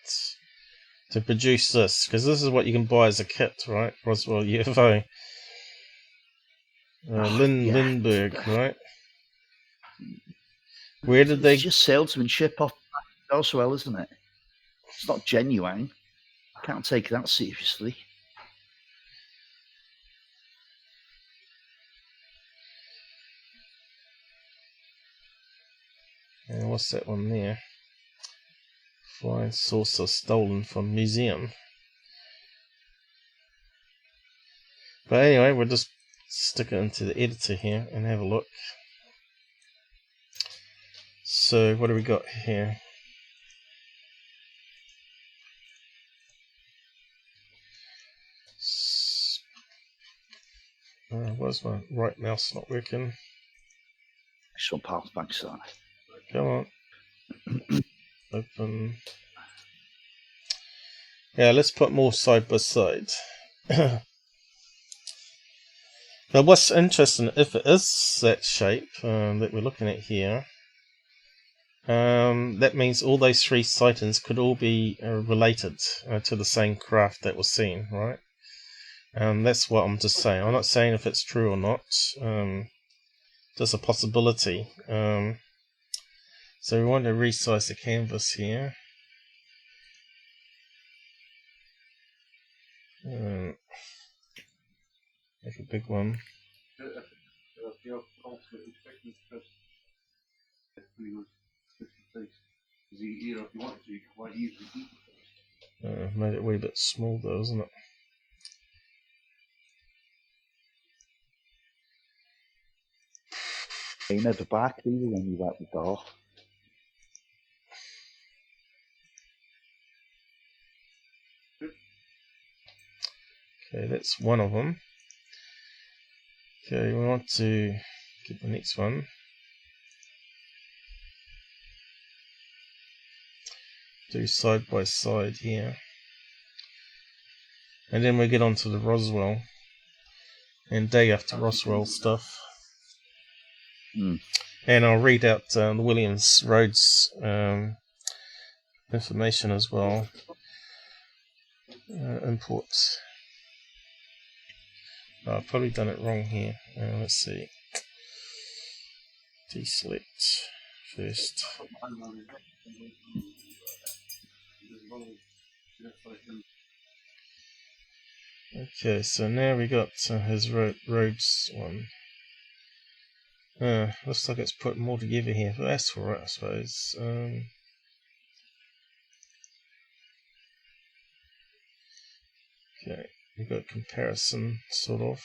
S1: to produce this, because this is what you can buy as a kit, right? Roswell UFO. Lindbergh, right? Where did they...
S2: It's just salesmanship off Roswell, isn't it? It's not genuine. Can't take that seriously.
S1: And what's that one there? Flying saucer stolen from museum. But anyway, we'll just stick it into the editor here and have a look. So what do we got here? Where's my right mouse not working?
S2: Some path backside.
S1: Come on. Open. Yeah, let's put more side by side. Now what's interesting, if it is that shape that we're looking at here, that means all those three sightings could all be related to the same craft that was seen, right? That's what I'm just saying. I'm not saying if it's true or not. Just a possibility. So we want to resize the canvas here. Make a big one. Made it a wee bit small though, isn't it?
S2: You never back, do you, when you out the door?
S1: Okay, that's one of them. Okay, we want to get the next one. Do side by side here. And then we get onto the Roswell and dig after Roswell stuff. And I'll read out the William Rhodes information as well. Imports. Oh, I've probably done it wrong here. Let's see. Deselect first. Okay, so now we got his Rhodes one. Looks like it's put more together here, but that's alright, I suppose. Okay, we've got comparison, sort of.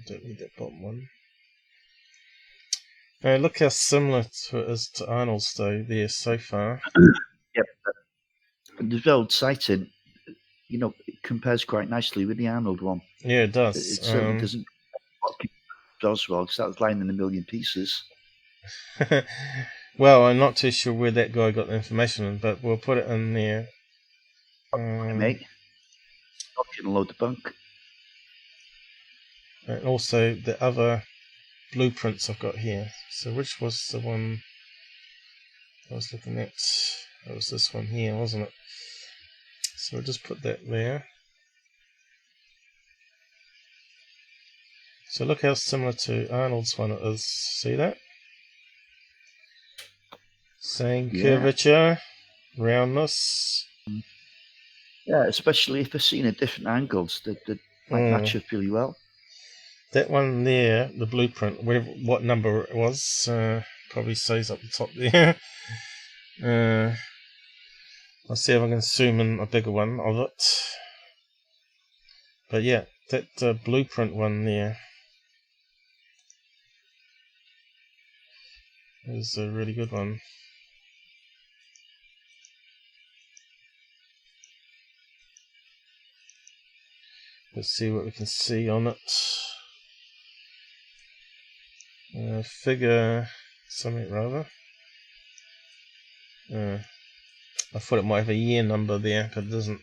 S1: Don't need that bottom one. Look how similar to it is to Arnold's though there so far.
S2: Yep. The Rhodes sighting, you know, it compares quite nicely with the Arnold one.
S1: Yeah, it does.
S2: It certainly doesn't Roswell, because that was lying in a million pieces.
S1: Well, I'm not too sure where that guy got the information, but we'll put it in there.
S2: Mate, optional load of bunk.
S1: And also the other blueprints I've got here. So which was the one I was looking at? That was this one here, wasn't it? So we'll just put that there. So look how similar to Arnold's one it is. See that? Same curvature, roundness.
S2: Yeah, especially if they're seen at different angles, that might match up really well.
S1: That one there, the blueprint, whatever, what number it was, probably says up the top there. I'll see if I can zoom in a bigger one of it. But yeah, that blueprint one there is a really good one. Let's see what we can see on it. Figure something rather. I thought it might have a year number there, but it doesn't.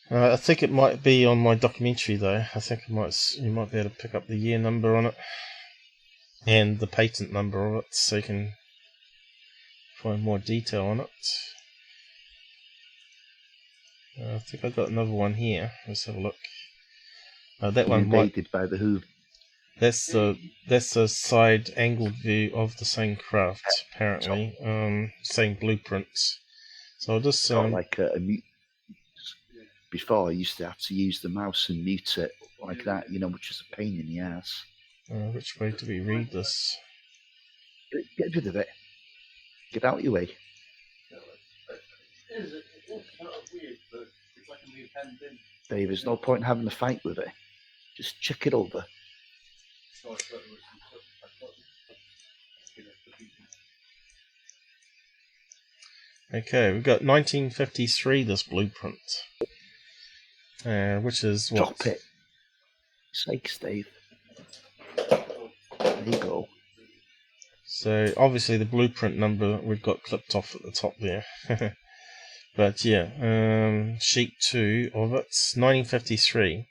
S1: I think it might be on my documentary though. I think you might be able to pick up the year number on it and the patent number of it, so you can find more detail on it. I think I got another one here. Let's have a look. That one
S2: invaded by the Hoover.
S1: That's a side angled view of the same craft, apparently. Same blueprints. So I'll just
S2: like a mute. Before I used to have to use the mouse and mute it like that, you know, which is a pain in the ass.
S1: Which way do we read this?
S2: Get rid of it. Get out your way.
S6: It's kind of weird, but it's like a new pen thing.
S2: Dave, there's no point in having a fight with it. Just check it over.
S1: Okay, we've got 1953, this blueprint. Which is what?
S2: Drop it. Sakes, Dave. There you go.
S1: So, obviously the blueprint number we've got clipped off at the top there. But yeah, sheet 2 of it's 1953.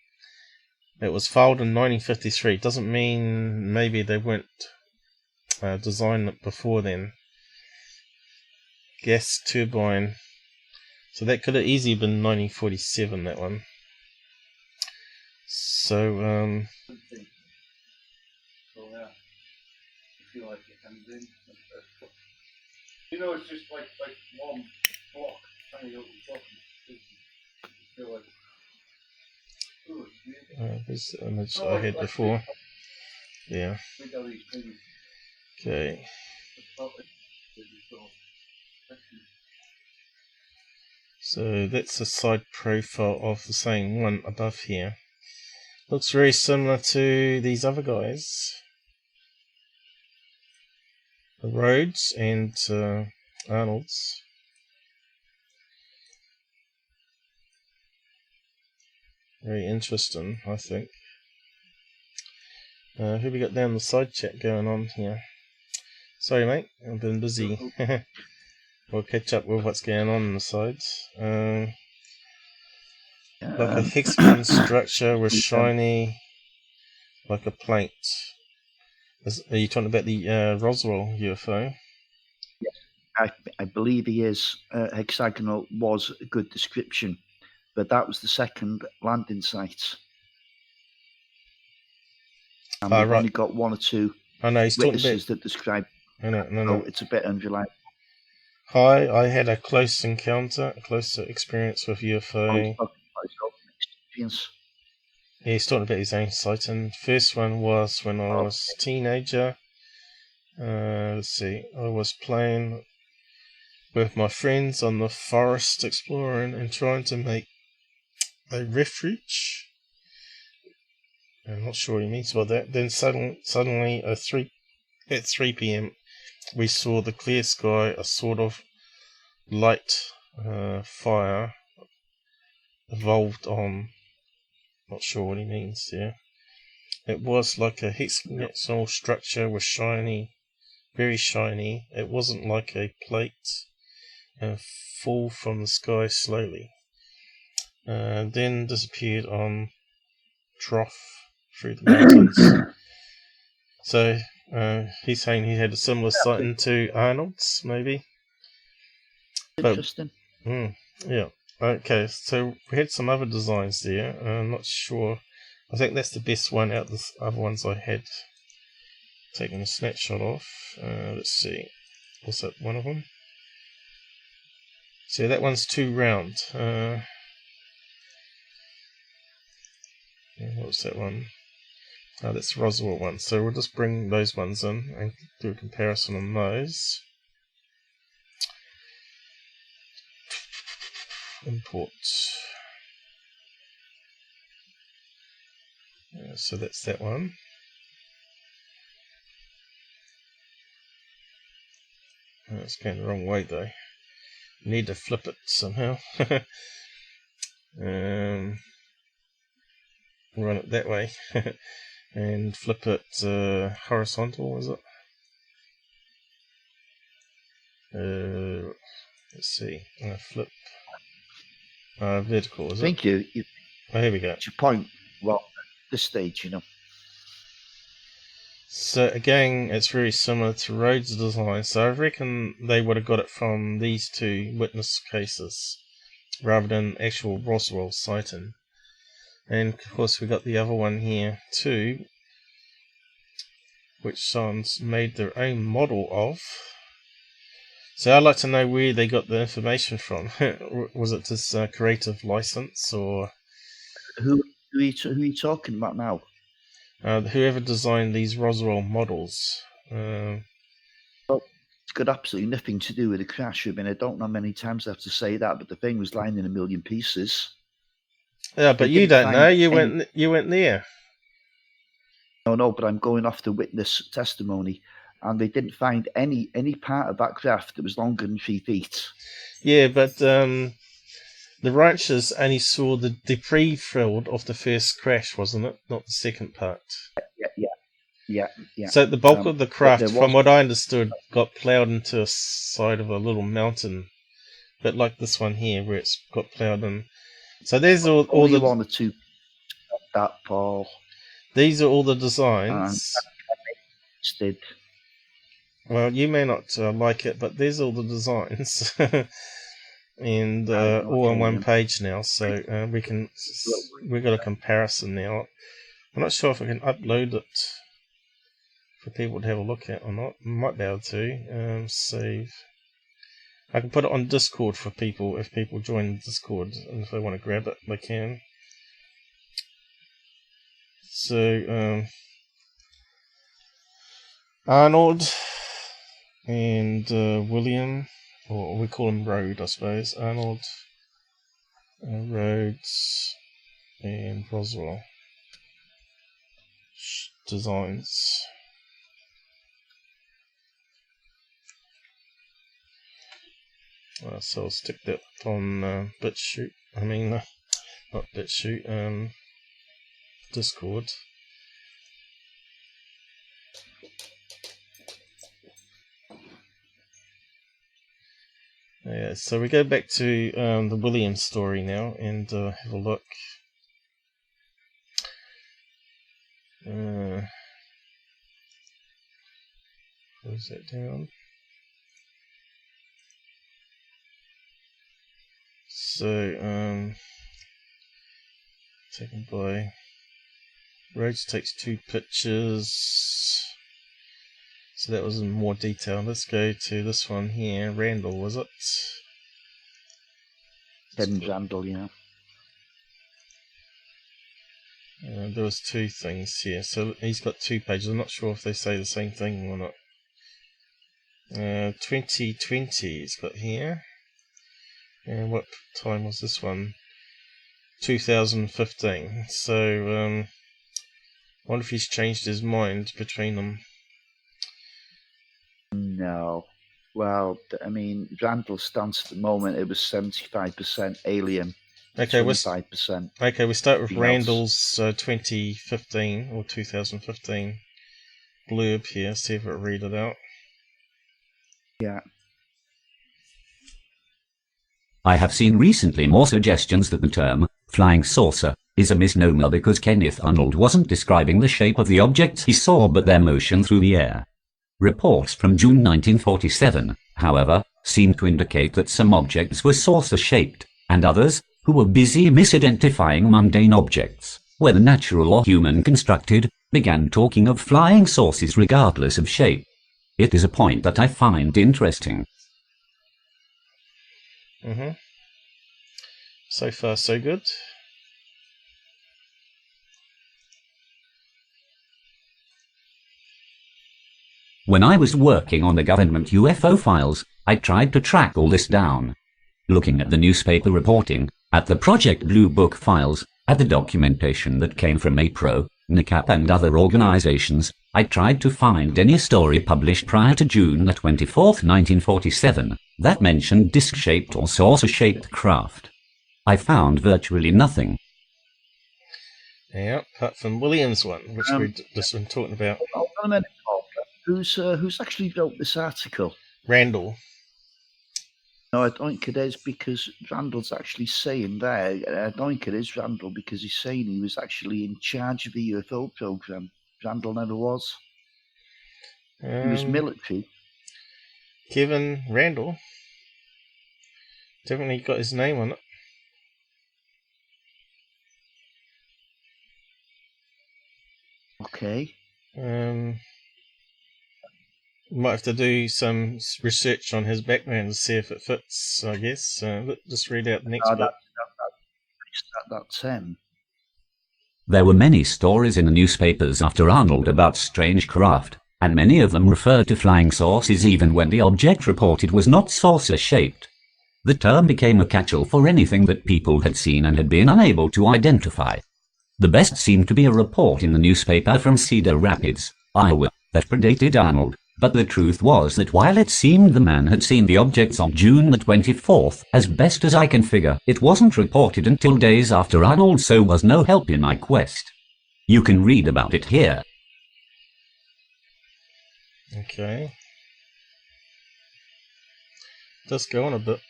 S1: It was filed in 1953. Doesn't mean maybe they weren't designing it before then. Gas turbine. So that could have easily been 1947, that one. So,
S6: yeah, I feel like it comes in. You know, it's just like one block, tiny little block. I feel like, ooh, it's weird.
S1: here's the image I had before. Yeah. Okay. So that's the side profile of the same one above here. Looks very similar to these other guys. The Rhodes and Arnolds. Very interesting, I think. Who we got down the side chat going on here? Sorry mate, I've been busy. We'll catch up with what's going on the sides. Like a hexagon structure with shiny, like a plate. Are you talking about the Roswell UFO?
S2: Yes, I believe he is. Hexagonal was a good description, but that was the second landing site. And we've only got one or two witnesses that describe.
S1: No.
S2: It's a bit unreliable.
S1: Hi, I had a closer experience with UFO. He's talking about his own sighting. First one was when I was a teenager. Let's see, I was playing with my friends on the forest, exploring and trying to make a refuge. I'm not sure what he means by that. Then suddenly at 3 p.m. we saw the clear sky, a sort of light fire evolved on. Not sure what he means there. It was like a hexagonal structure with shiny, very shiny. It wasn't like a plate and fall from the sky slowly. Then disappeared on trough through the mountains. So he's saying he had a similar sighting to Arnold's, maybe.
S2: Interesting.
S1: Yeah. Okay, so we had some other designs there. I'm not sure. I think that's the best one out of the other ones I had taken a snapshot of. Let's see. Was that one of them? So that one's too round. What was that one? Oh, that's the Roswell one. So we'll just bring those ones in and do a comparison on those. Import. So that's that one. Oh, it's going the wrong way though. Need to flip it somehow. Run it that way. And flip it horizontal, is it? Let's see. Flip. Vertical, is it?
S2: Thank you.
S1: Oh, here we go.
S2: It's your point. Well, at this stage, you know.
S1: So again, it's very similar to Rhodes' design. So I reckon they would have got it from these two witness cases rather than actual Roswell sighting. And of course we got the other one here too, which someone's made their own model of. So I'd like to know where they got the information from. Was it this creative license, or
S2: Who are you talking about now?
S1: whoever designed these Roswell models?
S2: It's got absolutely nothing to do with the crash. I mean, I don't know how many times I have to say that, but the thing was lying in a million pieces.
S1: Yeah, but you don't know. You went there.
S2: No, but I'm going off the witness testimony, and they didn't find any part of that craft that was longer than 3 feet.
S1: Yeah, but the ranchers only saw the debris field of the first crash, wasn't it? Not the second part.
S2: Yeah.
S1: So the bulk of the craft, from what I understood, got ploughed into a side of a little mountain, but like this one here, where it's got ploughed in. So there's all the
S2: one or two. That Paul.
S1: These are all the designs.
S2: Did.
S1: Well, you may not like it, but there's all the designs, and all on one page now. So we've got a comparison now. I'm not sure if I can upload it for people to have a look at or not. Might be able to save. I can put it on Discord for people if people join Discord, and if they want to grab it, they can. So Arnold and William, or we call him Rhodes, I suppose. Arnold, Rhodes, and Roswell designs. So I'll stick that on BitChute. I mean, not BitChute. Discord. Yeah, so we go back to the William story now and have a look. Close that down. So, taken by Rhodes takes 2 pictures. So that was in more detail. Let's go to this one here. Randel, was it?
S2: Randel, yeah.
S1: There was 2 things here. So he's got 2 pages. I'm not sure if they say the same thing or not. 2020 he's got here. And what time was this one? 2015. So I wonder if he's changed his mind between them.
S2: No. Well, I mean, Randel's stance at the moment, it was 75% alien.
S1: Okay,
S2: 25%.
S1: Okay, we start with Randel's 2015 or 2015 blurb here. See if it'll read it out.
S2: Yeah.
S3: I have seen recently more suggestions that the term flying saucer is a misnomer because Kenneth Arnold wasn't describing the shape of the objects he saw but their motion through the air. Reports from June 1947, however, seem to indicate that some objects were saucer-shaped, and others, who were busy misidentifying mundane objects, whether natural or human-constructed, began talking of flying saucers regardless of shape. It is a point that I find interesting.
S1: So far, so good.
S3: When I was working on the government UFO files, I tried to track all this down. Looking at the newspaper reporting, at the Project Blue Book files, at the documentation that came from APRO, NICAP and other organizations, I tried to find any story published prior to June the 24th, 1947, that mentioned disc-shaped or saucer-shaped craft. I found virtually nothing.
S1: Yeah, apart from William's one, which we've just been talking about.
S2: Hold on a minute, Paul. Who's actually wrote this article?
S1: Randel.
S2: No, I don't think it is, because Randall's actually saying there. I don't think it is Randall, because he's saying he was actually in charge of the UFO program. Randall never was. He was military.
S1: Kevin Randall. Definitely got his name on it.
S2: Okay.
S1: Might have to do some research on his background to see if it fits, I guess. Just read out the next bit.
S2: That's him.
S3: There were many stories in the newspapers after Arnold about strange craft, and many of them referred to flying saucers even when the object reported was not saucer-shaped. The term became a catch-all for anything that people had seen and had been unable to identify. The best seemed to be a report in the newspaper from Cedar Rapids, Iowa, that predated Arnold, but the truth was that while it seemed the man had seen the objects on June the 24th, as best as I can figure, it wasn't reported until days after Arnold, so was no help in my quest. You can read about it here.
S1: Okay. Just go on a bit.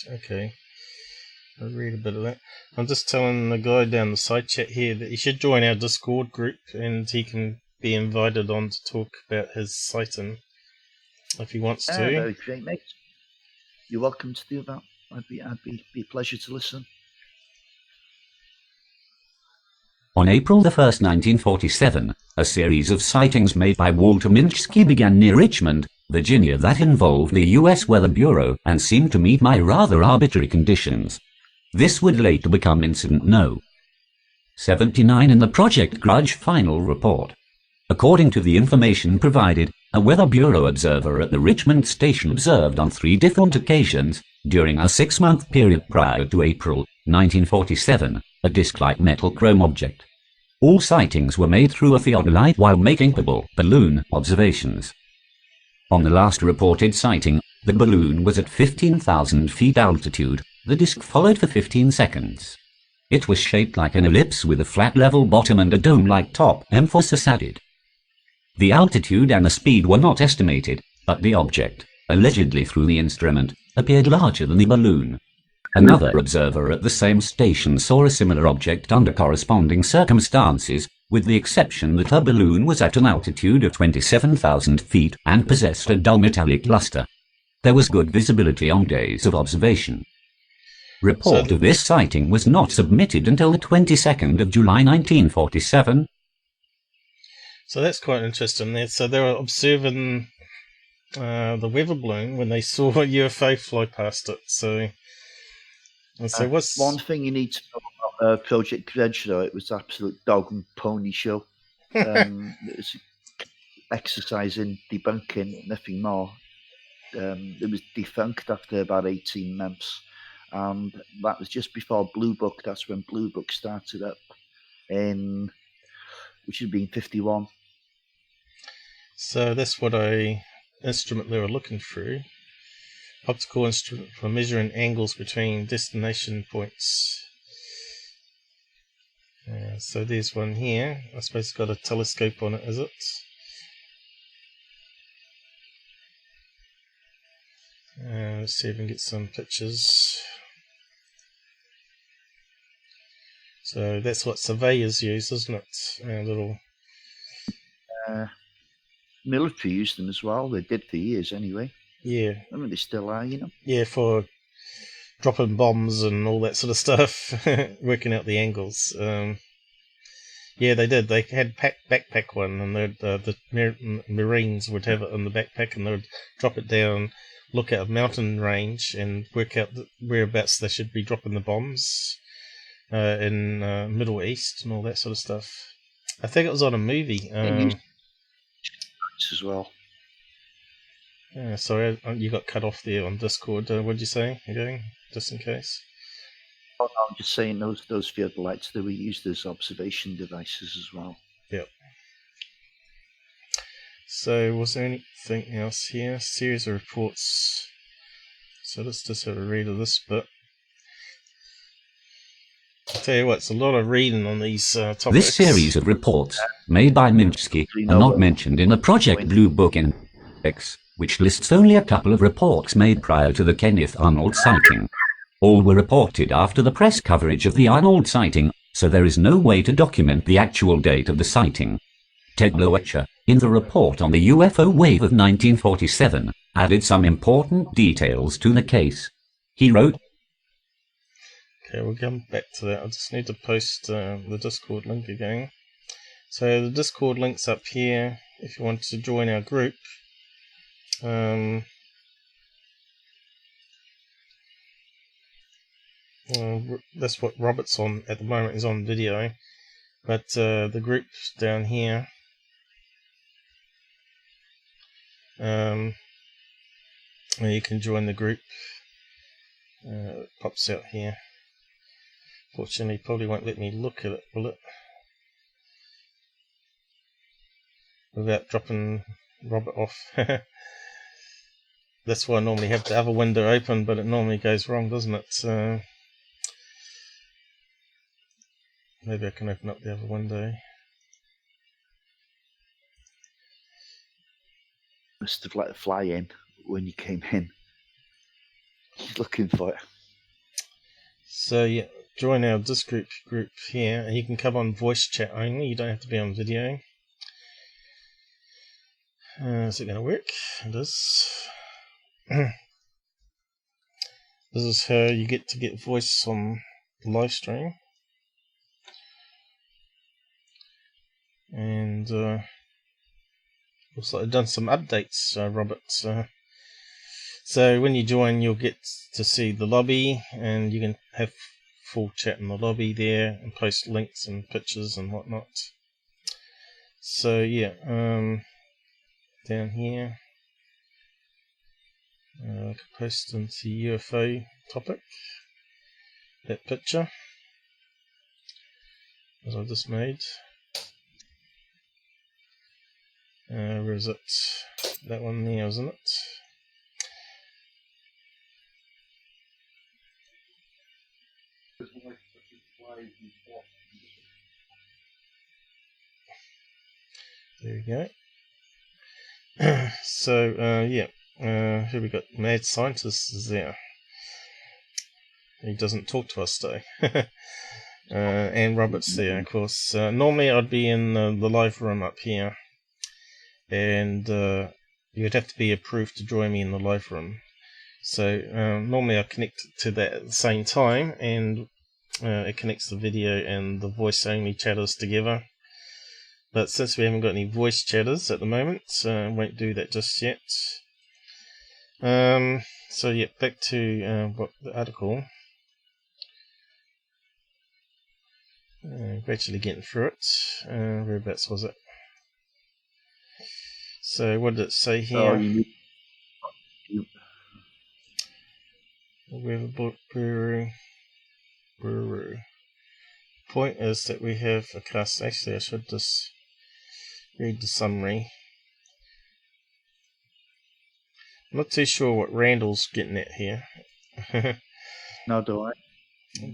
S1: Okay. I'll read a bit of that. I'm just telling the guy down the side chat here that he should join our Discord group, and he can be invited on to talk about his sighting if he wants to.
S2: Very great, mate. You're welcome to do that. I'd be a pleasure to listen.
S3: On April the 1st, 1947, a series of sightings made by Walter Minsky began near Richmond, Virginia, that involved the U.S. Weather Bureau and seemed to meet my rather arbitrary conditions. This would later become Incident No. 79 in the Project Grudge final report. According to the information provided, a Weather Bureau observer at the Richmond station observed on 3 different occasions, during a 6-month period prior to April 1947, a disc-like metal chrome object. All sightings were made through a theodolite while making balloon observations. On the last reported sighting, the balloon was at 15,000 feet altitude. The disc followed for 15 seconds. It was shaped like an ellipse with a flat level bottom and a dome-like top, emphasis added. The altitude and the speed were not estimated, but the object, allegedly through the instrument, appeared larger than the balloon. Another observer at the same station saw a similar object under corresponding circumstances, with the exception that her balloon was at an altitude of 27,000 feet and possessed a dull metallic luster. There was good visibility on days of observation. Report of this sighting was not submitted until the 22nd of July 1947.
S1: So that's quite interesting there. So they were observing the weather balloon when they saw a UFO fly past it. So what's
S2: one thing you need to know about Project Grudge, though? It was absolute dog and pony show. It was exercising, debunking, nothing more. It was defunct after about 18 months. And that was just before Blue Book. That's when Blue Book started up, which had been 51.
S1: So that's what instrument they were looking through. Optical instrument for measuring angles between destination points. So there's one here. I suppose it's got a telescope on it, is it? Let's see if we can get some pictures. So that's what surveyors use, isn't it?
S2: Military used them as well. They did for years anyway.
S1: Yeah.
S2: I mean, they still are, you know.
S1: Yeah, for dropping bombs and all that sort of stuff, working out the angles. Yeah, they did. They had backpack one, and the Marines would have it in the backpack, and they would drop it down, look at a mountain range, and work out whereabouts they should be dropping the bombs in Middle East and all that sort of stuff. I think it was on a movie.
S2: As well.
S1: Sorry, you got cut off there on Discord. What did you say again, just in case?
S2: Oh, no, I'm just saying those theodolites, they were used as observation devices as well.
S1: Yep. So was there anything else here? Series of reports. So let's just have a read of this bit. I'll tell you what, it's a lot of reading on these topics.
S3: This series of reports, made by Minsky, are not mentioned in the Project Blue Book Index, which lists only a couple of reports made prior to the Kenneth Arnold sighting. All were reported after the press coverage of the Arnold sighting, so there is no way to document the actual date of the sighting. Ted Loacher, in the report on the UFO wave of 1947, added some important details to the case. He wrote,
S1: okay, we'll come back to that. I just need to post the Discord link again. So the Discord link's up here if you want to join our group. That's what Robert's on at the moment, is on video, but the group's down here. You can join the group. It pops out here. Fortunately, probably won't let me look at it, will it? Without dropping Robert off. That's why I normally have the other window open, but it normally goes wrong, doesn't it? So maybe I can open up the other window.
S2: Must have let it fly in when you came in. He's looking for it.
S1: So yeah, join our Discord group here, and you can come on voice chat only. You don't have to be on video. Is it going to work? It is. This is how you get to get voice on live stream. And looks like I've done some updates, Robert. So when you join, you'll get to see the lobby, and you can have full chat in the lobby there, and post links and pictures and whatnot. So yeah, down here, I can post into UFO topic, that picture, as I just made. Where is it? That one there, isn't it? There we go. So, yeah, here we got Mad Scientist is there. He doesn't talk to us though. And Robert's there, of course. Normally I'd be in the live room up here, and you'd have to be approved to join me in the live room. So normally I connect to that at the same time, and it connects the video and the voice only chatters together. But since we haven't got any voice chatters at the moment, won't do that just yet. So yeah, back to what the article. Gradually getting through it. Whereabouts was it? So what did it say here? Brewery. Point is that we have a cast. Actually, I should just read the summary. I'm not too sure what Randels getting at here.
S2: No, do I?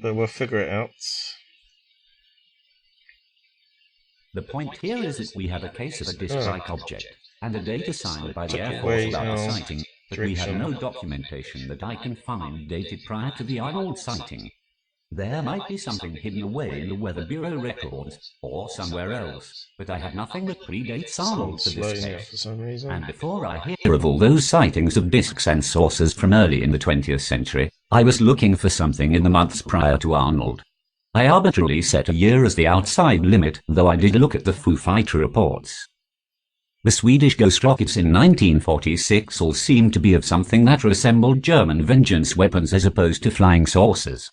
S1: But we'll figure it out.
S3: The point here is that we have a case of a disc-like object, and a date assigned by the Air Force about the sighting, but we have no documentation that I can find dated prior to the Arnold sighting. There might be something hidden away in the Weather Bureau records, or somewhere else, but I have nothing that predates Arnold for this case.
S1: For some reason.
S3: And before I hear of all those sightings of discs and saucers from early in the 20th century, I was looking for something in the months prior to Arnold. I arbitrarily set a year as the outside limit, though I did look at the Foo Fighter reports. The Swedish ghost rockets in 1946 all seemed to be of something that resembled German vengeance weapons as opposed to flying saucers.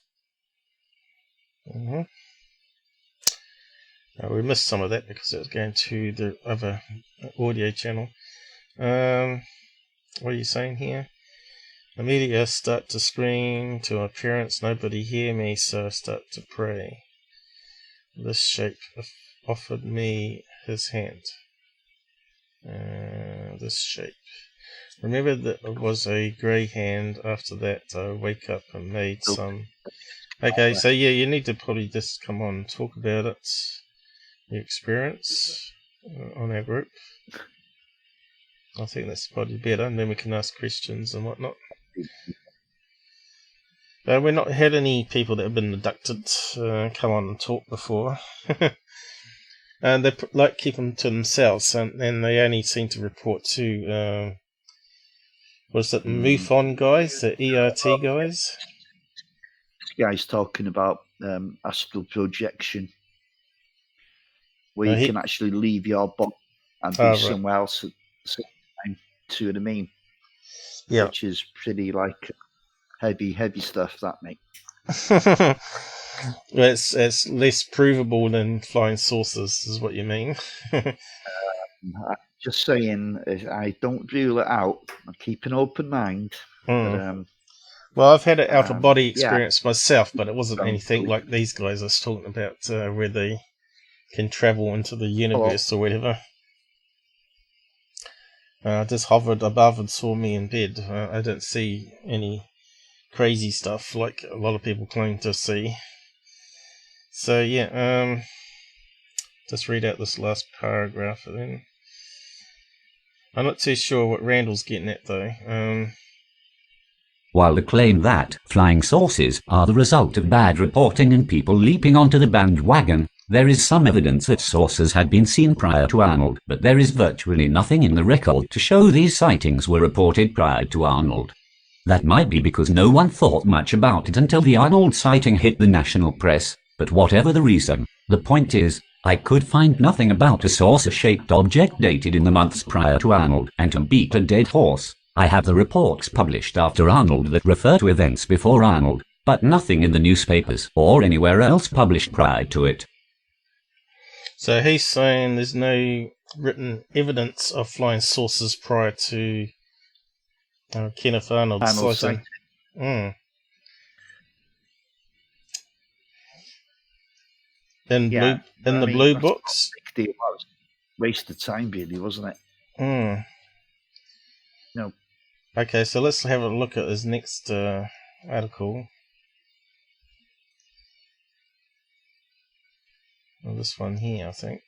S1: We missed some of that because it was going to the other audio channel. What are you saying here? Immediately I start to scream to my parents, nobody hear me, so I start to pray. This shape offered me his hand. This shape. Remember that it was a grey hand. After that I wake up and made some... Okay, so yeah, you need to probably just come on and talk about it, your experience on our group. I think that's probably better, and then we can ask questions and whatnot. We've not had any people that have been abducted come on and talk before. And they like keep them to themselves, and they only seem to report to what's it, MUFON guys, the ERT guys.
S2: This guy's talking about astral projection, where you can actually leave your body and be somewhere else at the same time. See what I mean?
S1: Yeah.
S2: Which is pretty like heavy stuff, that, mate.
S1: It's less provable than flying saucers, is what you mean.
S2: Just saying, I don't rule it out. I keep an open mind. But,
S1: well, I've had an out-of-body experience myself, but it wasn't anything like these guys I was talking about, where they can travel into the universe or whatever. Just hovered above and saw me in bed. I didn't see any crazy stuff like a lot of people claim to see. So yeah, just read out this last paragraph and then. I'm not too sure what Randell's getting at though.
S3: While the claim that flying saucers are the result of bad reporting and people leaping onto the bandwagon, there is some evidence that saucers had been seen prior to Arnold, but there is virtually nothing in the record to show these sightings were reported prior to Arnold. That might be because no one thought much about it until the Arnold sighting hit the national press, but whatever the reason, the point is, I could find nothing about a saucer-shaped object dated in the months prior to Arnold, and to beat a dead horse, I have the reports published after Arnold that refer to events before Arnold, but nothing in the newspapers or anywhere else published prior to it.
S1: So he's saying there's no written evidence of flying saucers prior to Kenneth Arnold's sighting. In the blue books?
S2: Waste of time, really, wasn't it? No.
S1: Okay, so let's have a look at his next article. Well, this one here, I think.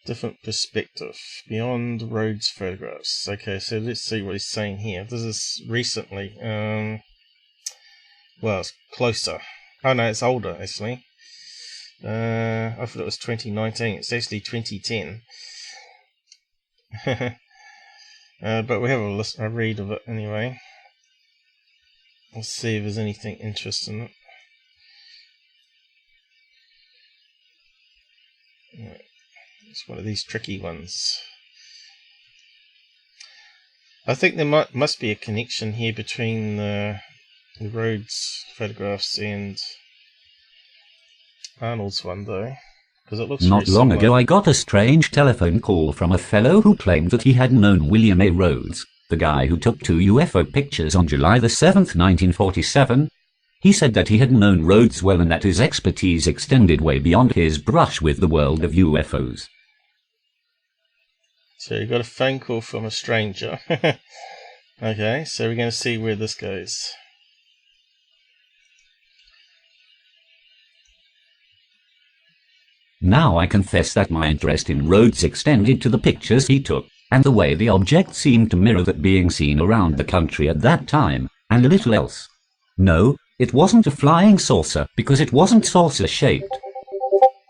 S1: Different perspective. Beyond Rhodes photographs. Okay, so let's see what he's saying here. This is recently. Well, it's closer. Oh no, it's older, actually. I thought it was 2019. It's actually 2010. But we have a read of it anyway. Let's see if there's anything interesting in it. Right. It's one of these tricky ones. I think there must be a connection here between the Rhodes photographs and Arnold's one, though, because it looks
S3: not long ago I got a strange telephone call from a fellow who claimed that he had known William A. Rhodes, the guy who took 2 UFO pictures on July the 7th, 1947. He said that he had known Rhodes well and that his expertise extended way beyond his brush with the world of UFOs.
S1: So you got a phone call from a stranger. Okay, so we're going to see where this goes.
S3: Now I confess that my interest in Rhodes extended to the pictures he took, and the way the object seemed to mirror that being seen around the country at that time, and a little else. No, it wasn't a flying saucer, because it wasn't saucer-shaped.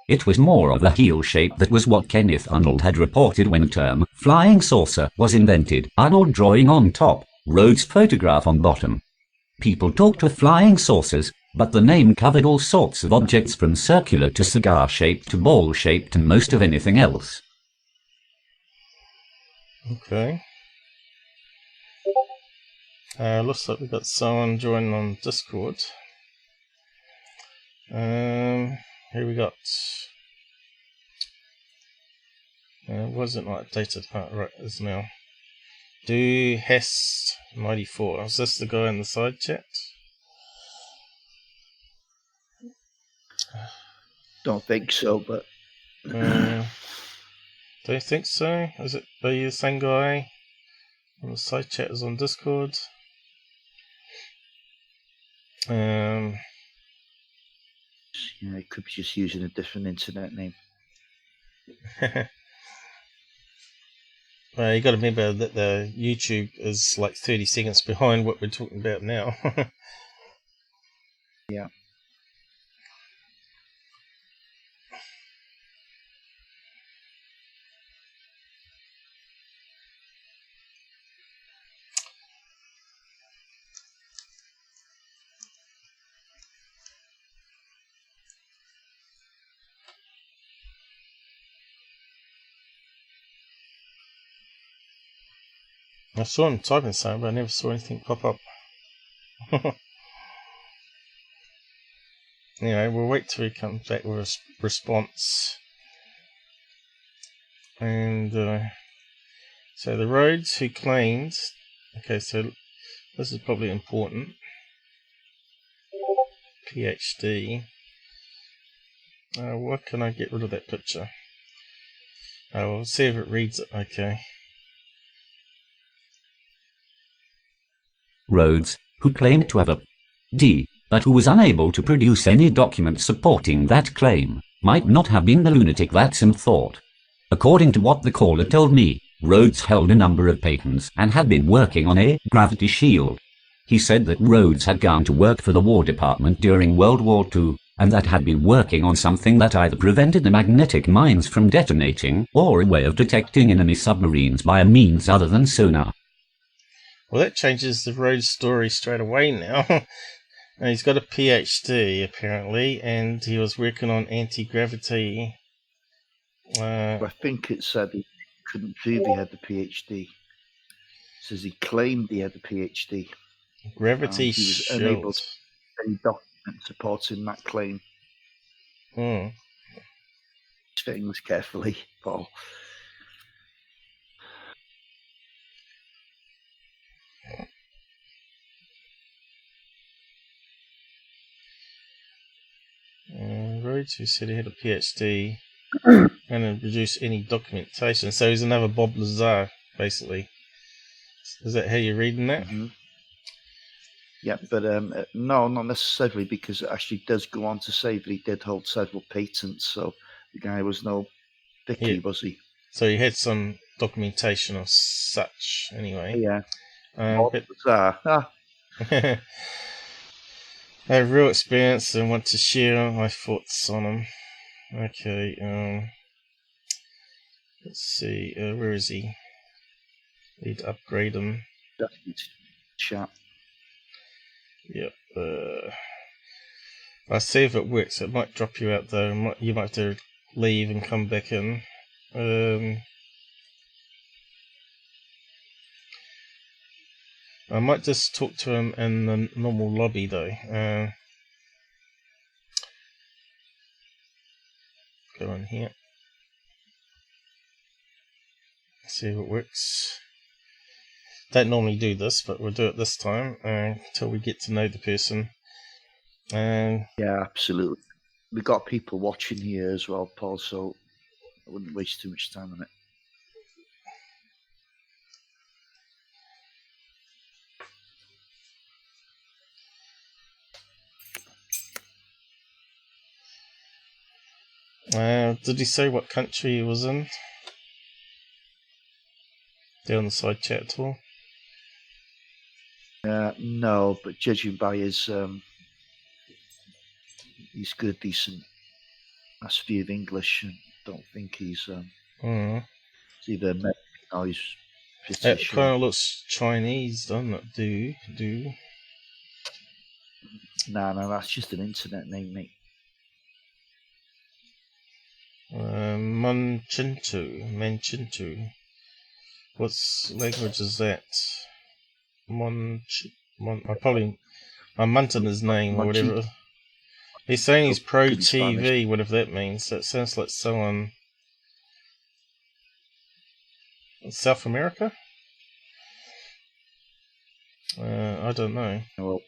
S3: It was more of a heel shape. That was what Kenneth Arnold had reported when the term flying saucer was invented. Arnold drawing on top, Rhodes photograph on bottom. People talked of flying saucers, but the name covered all sorts of objects from circular to cigar-shaped to ball-shaped and most of anything else.
S1: Okay. Looks like we've got someone joining on Discord. Here we got. Wasn't like updated? Right, it's now. Do Hest 94. Is this the guy in the side chat?
S2: Don't think so, but.
S1: Don't think so. Is it the same guy? On the side chat is on Discord.
S2: Yeah, he could be just using a different internet name.
S1: You got to remember that the YouTube is like 30 seconds behind what we're talking about now.
S2: Yeah.
S1: I saw him typing something, but I never saw anything pop up. Anyway, we'll wait till he comes back with a response. And so the Rhodes who claimed, okay, so this is probably important. PhD. What can I get rid of that picture? We'll see if it reads it. Okay.
S3: Rhodes, who claimed to have a D, but who was unable to produce any document supporting that claim, might not have been the lunatic that some thought. According to what the caller told me, Rhodes held a number of patents and had been working on a gravity shield. He said that Rhodes had gone to work for the War Department during World War II, and that had been working on something that either prevented the magnetic mines from detonating, or a way of detecting enemy submarines by a means other than sonar.
S1: Well, that changes the Rhodes story straight away now. He's got a PhD, apparently, and he was working on anti-gravity.
S2: I think it said he couldn't prove he had the PhD. It says he claimed he had a PhD.
S1: Gravity
S2: he was
S1: shield.
S2: unable to get any document supporting that claim. Things carefully, Paul.
S1: Rhodes, who said he had a PhD and didn't produce any documentation. So he's another Bob Lazar, basically. Is that how you're reading that?
S2: Mm-hmm. Yeah, but no, not necessarily, because it actually does go on to say that he did hold several patents, so the guy was no dicky, was he?
S1: So he had some documentation of such, anyway.
S2: Yeah.
S1: But
S2: bizarre.
S1: I have real experience and want to share my thoughts on him. Okay, let's see, where is he? Need to upgrade him.
S2: Chat.
S1: Yep. I'll see if it works. It might drop you out though. You might have to leave and come back in. I might just talk to him in the normal lobby though. Go in here. See if it works. Don't normally do this, but we'll do it this time until we get to know the person.
S2: Yeah, absolutely. We've got people watching here as well, Paul, so I wouldn't waste too much time on it.
S1: Did he say what country he was in? Down the side chat at all?
S2: No, but judging by his good, decent mastery of English, and don't think he's it's either American or he's
S1: That
S2: British.
S1: kind of looks Chinese, doesn't it? Do.
S2: No, that's just an internet name, mate.
S1: Manchintu. What's language is that? I'm munting his name or whatever. He's saying he's pro TV, whatever that means. That sounds like someone in South America? I don't know.
S2: Well,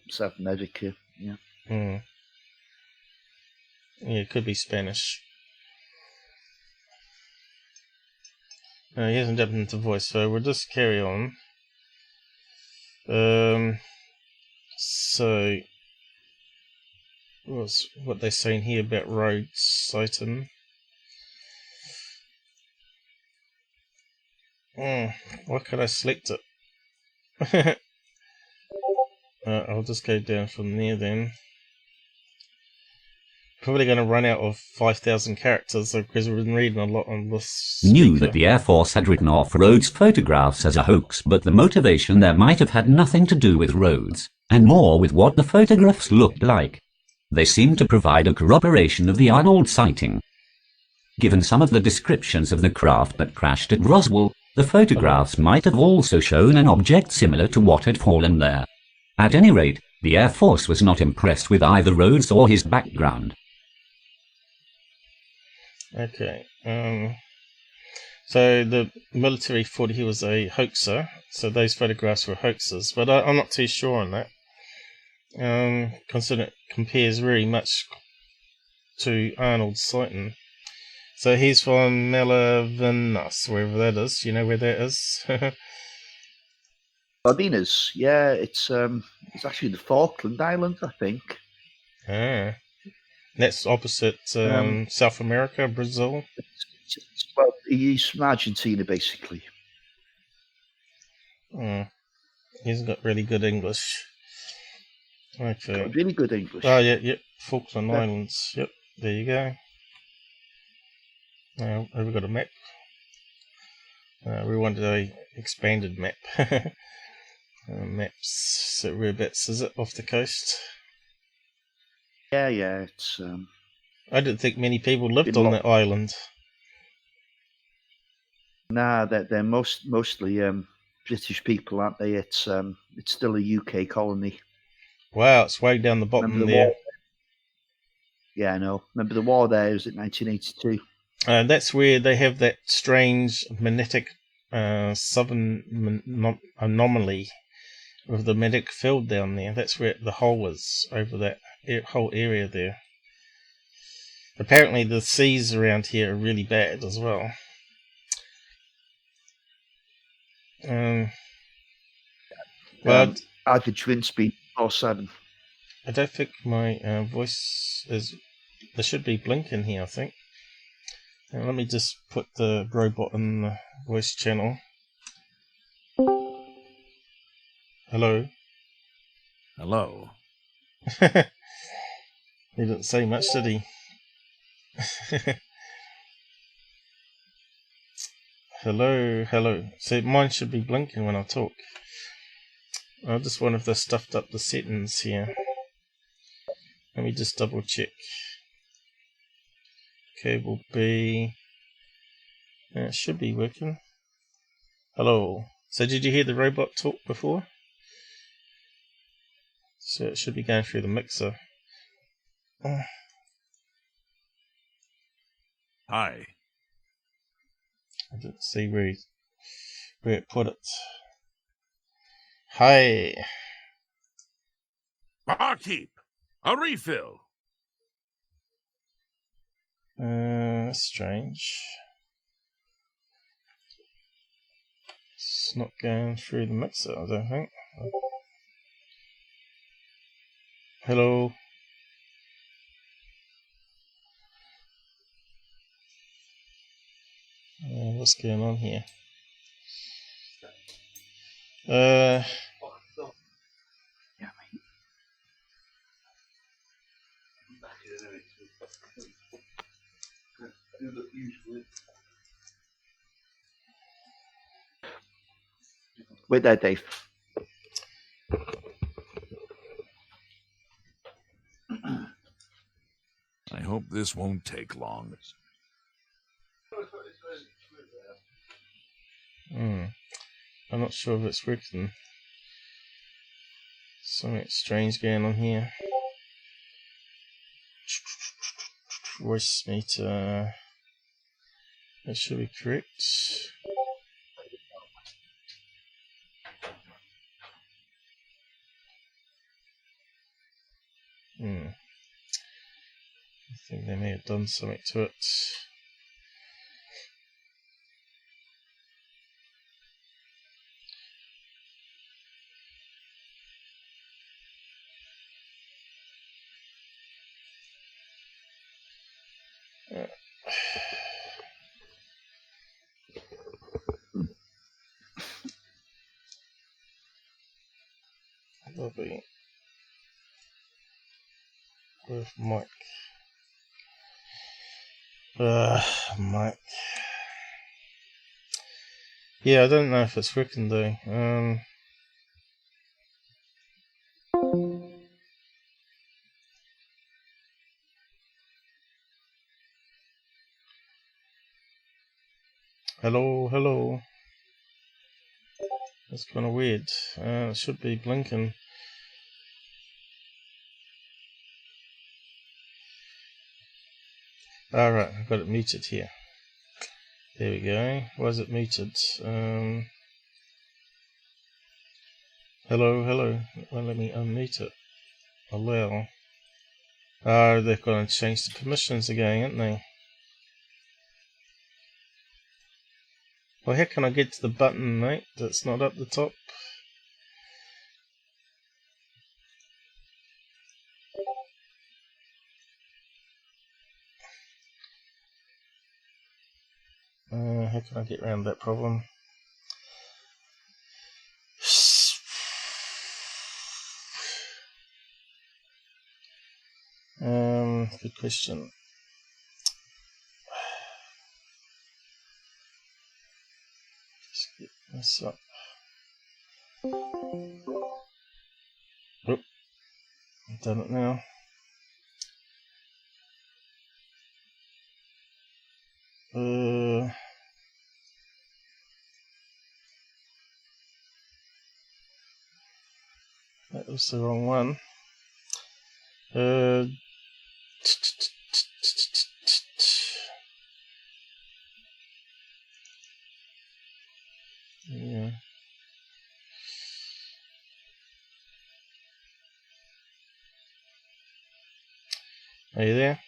S2: South America, yeah.
S1: Yeah, it could be Spanish. He hasn't jumped into voice, so we'll just carry on. So, what's what they're saying here about Rhodes Sighting? Why could I select it? I'll just go down from there then. Probably going to run out of 5,000 characters because we've been reading a lot on this.
S3: Knew that the Air Force had written off Rhodes' photographs as a hoax, but the motivation there might have had nothing to do with Rhodes, and more with what the photographs looked like. They seemed to provide a corroboration of the Arnold sighting. Given some of the descriptions of the craft that crashed at Roswell, the photographs might have also shown an object similar to what had fallen there. At any rate, the Air Force was not impressed with either Rhodes or his background.
S1: Okay. So the military thought he was a hoaxer, so those photographs were hoaxes, but I'm not too sure on that. Considering it compares very much to Arnold's sighting. So he's from Malvinas, wherever that is. You know where that is?
S2: Malvinas, yeah, it's actually the Falkland Islands, I think.
S1: Ah. That's opposite South America, Brazil.
S2: Well, he's from Argentina, basically.
S1: He hasn't got really good English. Okay.
S2: Got really good English.
S1: Oh, yeah. Falkland Islands. Yep, there you go. Now, have we got a map? We wanted a expanded map. Maps. So whereabouts is it off the coast?
S2: Yeah, it's...
S1: I didn't think many people lived on that island.
S2: Nah, they're mostly British people, aren't they? It's still a UK colony.
S1: Wow, it's way down the bottom there.
S2: Yeah, I know. Remember the war there? Was it 1982?
S1: That's where they have that strange magnetic southern anomaly with the magnetic field down there. That's where the hole is, over that whole area there. Apparently the seas around here are really bad as well. Well,
S2: average wind speed 47.
S1: I don't think my voice is... There should be blinking here, I think. Let me just put the robot in the voice channel. Hello.
S7: Hello.
S1: He didn't say much, did he? Hello. So mine should be blinking when I talk. I just wonder if they stuffed up the settings here. Let me just double check. Cable B. It should be working. Hello. So did you hear the robot talk before? So it should be going through the mixer.
S7: Hi.
S1: I didn't see where it put it. Hi.
S7: Barkeep, a refill.
S1: That's strange. It's not going through the mixer, I don't think. Hello. What's going on here?
S2: Yeah, mate. Wait there, Dave.
S7: I hope this won't take long.
S1: I'm not sure if it's working. Something strange going on here. Voice meter. That should be correct. I think they may have done something to it. with Mike. Mike. Yeah, I don't know if it's working though. Hello. That's kind of weird. It should be blinking. Alright, I've got it muted here. There we go. Why is it muted? Hello. Well, let me unmute it. Allow. Oh, they've got to change the permissions again, aren't they? Well, how can I get to the button, mate? That's not up the top. How can I get around that problem? Good question. Just get this up. Oop, I've done it now. That was the wrong one. Yeah. Are you there,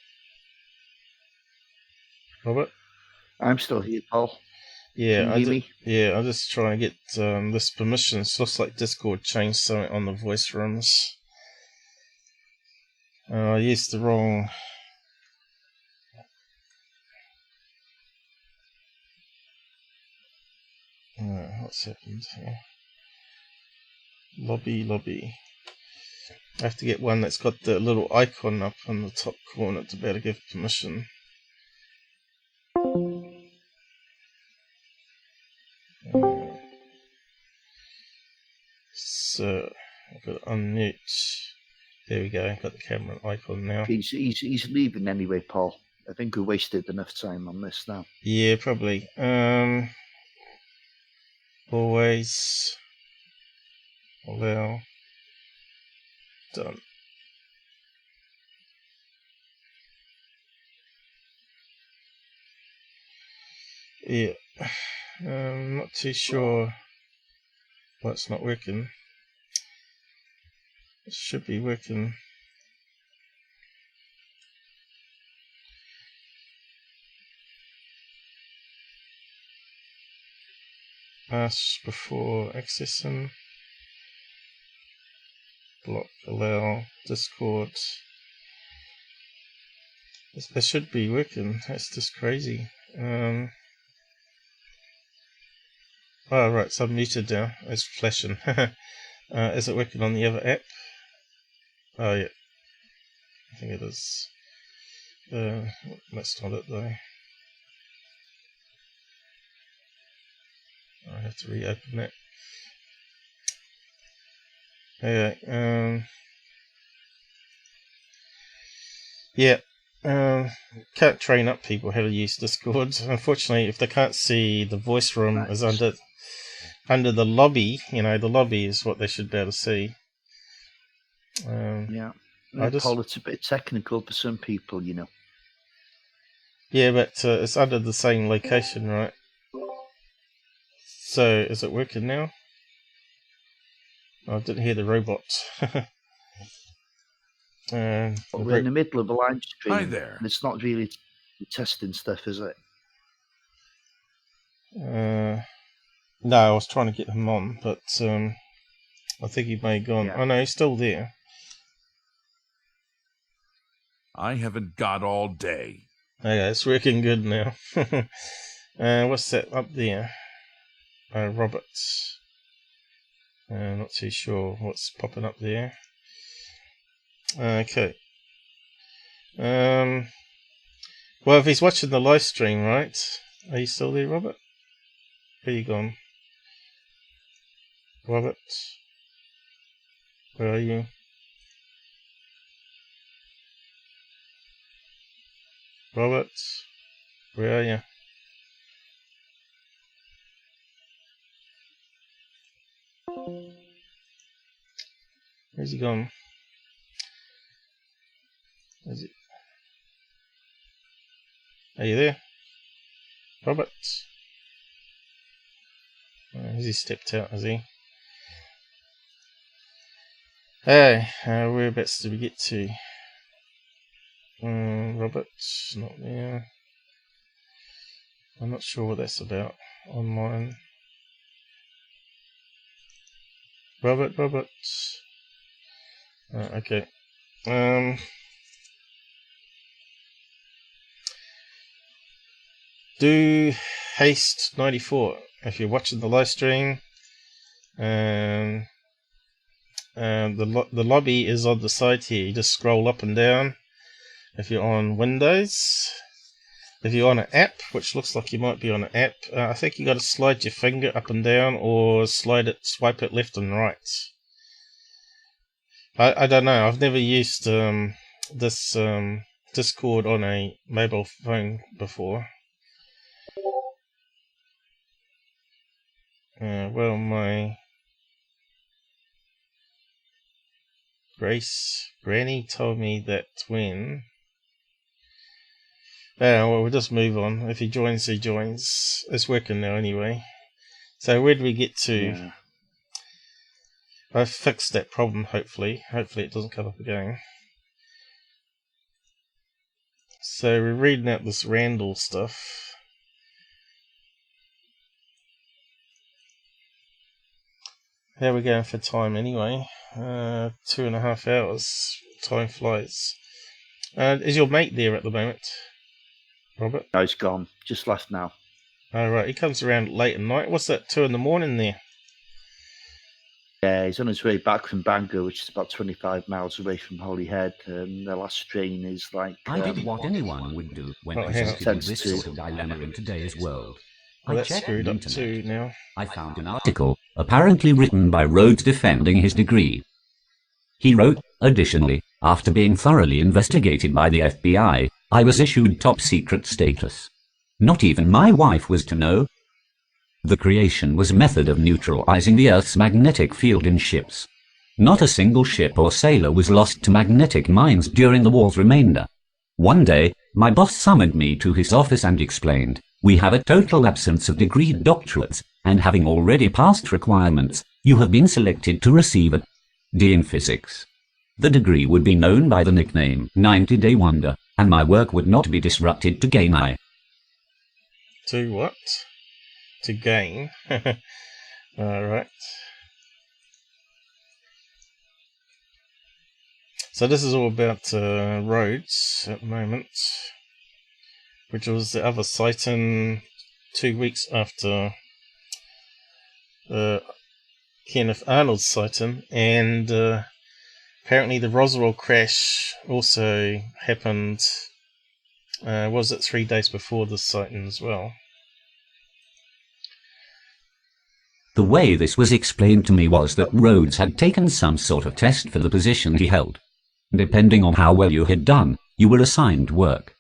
S1: Robert?
S2: I'm still here, Paul.
S1: Yeah,
S2: Can you hear me?
S1: Yeah, I'm just trying to get this permission. It looks like Discord changed something on the voice rooms. I used the wrong. What's happened here? Lobby. I have to get one that's got the little icon up on the top corner to be able to give permission. So I've got to unmute. There we go. Got the camera icon now.
S2: He's leaving anyway, Paul. I think we wasted enough time on this now.
S1: Yeah, probably. Always allow. Done. Yeah. Not too sure why it's not working. It should be working. Ask before accessing. Block, allow, Discord. It should be working. That's just crazy. Oh, right, so I'm muted now. It's flashing. Is it working on the other app? Oh, yeah. I think it is. That's not it, though. I have to reopen it. Okay, yeah. Can't train up people how to use Discord. Unfortunately, if they can't see the voice room is under the lobby, the lobby is what they should be able to see.
S2: Yeah. Paul, it's a bit technical for some people,
S1: Yeah, but it's under the same location, right? So, is it working now? Oh, I didn't hear the robot.
S2: We're in the middle of a live stream.
S7: Hi there.
S2: And it's not really testing stuff, is it?
S1: No, I was trying to get him on, but I think he may have gone.
S2: Yeah.
S1: Oh no, he's still there.
S7: I haven't got all day.
S1: Okay, it's working good now. What's that up there? Robert. Not too sure what's popping up there. Okay. Well, if he's watching the live stream, right? Are you still there, Robert? Where you gone? Robert? Where are you? Robert? Where are you? Where's he gone? Is it? Are you there? Robert? Has he stepped out, has he? Hey, whereabouts did we get to? Robert's not there. I'm not sure what that's about. Online. Robert. Okay. Do Haste 94 if you're watching the live stream. The lobby is on the side here. You just scroll up and down. If you're on Windows, if you're on an app, which looks like you might be on an app, I think you got to slide your finger up and down, or swipe it left and right. I don't know. I've never used this Discord on a mobile phone before. Well, my Granny told me that when... well, we'll just move on. If he joins, he joins. It's working now anyway. So where do we get to?
S2: Yeah.
S1: I've fixed that problem, hopefully. Hopefully it doesn't come up again. So we're reading out this Randel stuff. How are we going for time anyway? 2.5 hours. Time flies. Is your mate there at the moment, Robert?
S2: No, he's gone. Just left now.
S1: Oh, right. He comes around late at night. What's that, 2 in the morning there?
S2: Yeah, he's on his way back from Bangor, which is about 25 miles away from Holyhead. And the last train is like...
S3: I did what anyone would do when
S1: Oh, hang on.
S3: presented with this sort of dilemma in today's world.
S1: Well,
S3: I
S1: that's
S3: checked
S1: screwed
S3: the
S1: up
S3: internet.
S1: too now.
S3: I found an article, apparently written by Rhodes defending his degree. He wrote, additionally, after being thoroughly investigated by the FBI, I was issued top secret status. Not even my wife was to know. The creation was a method of neutralizing the Earth's magnetic field in ships. Not a single ship or sailor was lost to magnetic mines during the war's remainder. One day, my boss summoned me to his office and explained, "We have a total absence of degree doctorates, and having already passed requirements, you have been selected to receive a D in physics." The degree would be known by the nickname 90-Day Wonder, and my work would not be disrupted to gain I.
S1: To what? To gain. Alright. So this is all about Rhodes at the moment, which was the other sighting 2 weeks after Kenneth Arnold's sighting, and apparently the Roswell crash also happened, was it 3 days before the sighting as well?
S3: The way this was explained to me was that Rhodes had taken some sort of test for the position he held. Depending on how well you had done, you were assigned work.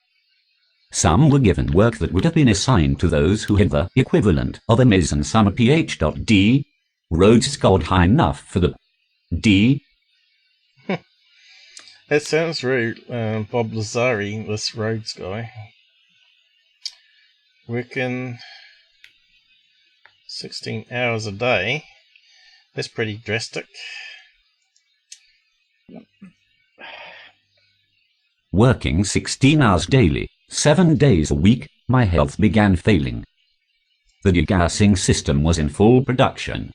S3: Some were given work that would have been assigned to those who had the equivalent of a Ms. and some a Ph.D. Rhodes scored high enough for the D.
S1: That sounds very Bob Lazari, this Rhodes guy. Working 16 hours a day. That's pretty drastic.
S3: Working 16 hours daily, 7 days a week, my health began failing. The degassing system was in full production.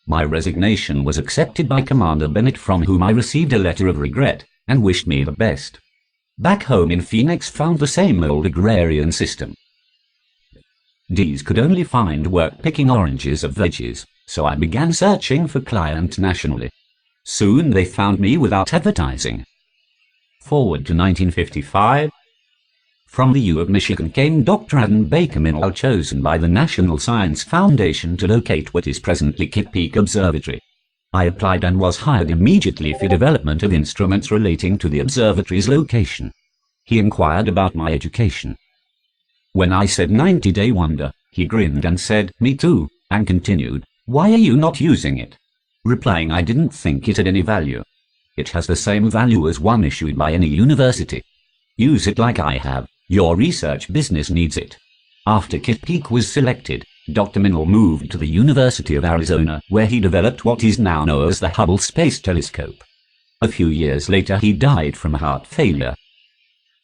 S3: My resignation was accepted by Commander Bennett, from whom I received a letter of regret and wished me the best. Back home in Phoenix, found the same old agrarian system. Ds could only find work picking oranges of veggies, so I began searching for clients nationally. Soon they found me without advertising. Forward to 1955. From the U of Michigan came Dr. Adam Baker Minwell, chosen by the National Science Foundation to locate what is presently Kitt Peak Observatory. I applied and was hired immediately for development of instruments relating to the observatory's location. He inquired about my education. When I said 90-day wonder, he grinned and said, "Me too," and continued, "Why are you not using it?" Replying I didn't think it had any value. It has the same value as one issued by any university. Use it like I have. Your research business needs it. After Kitt Peak was selected, Dr. Minwell moved to the University of Arizona, where he developed what is now known as the Hubble Space Telescope. A few years later he died from heart failure.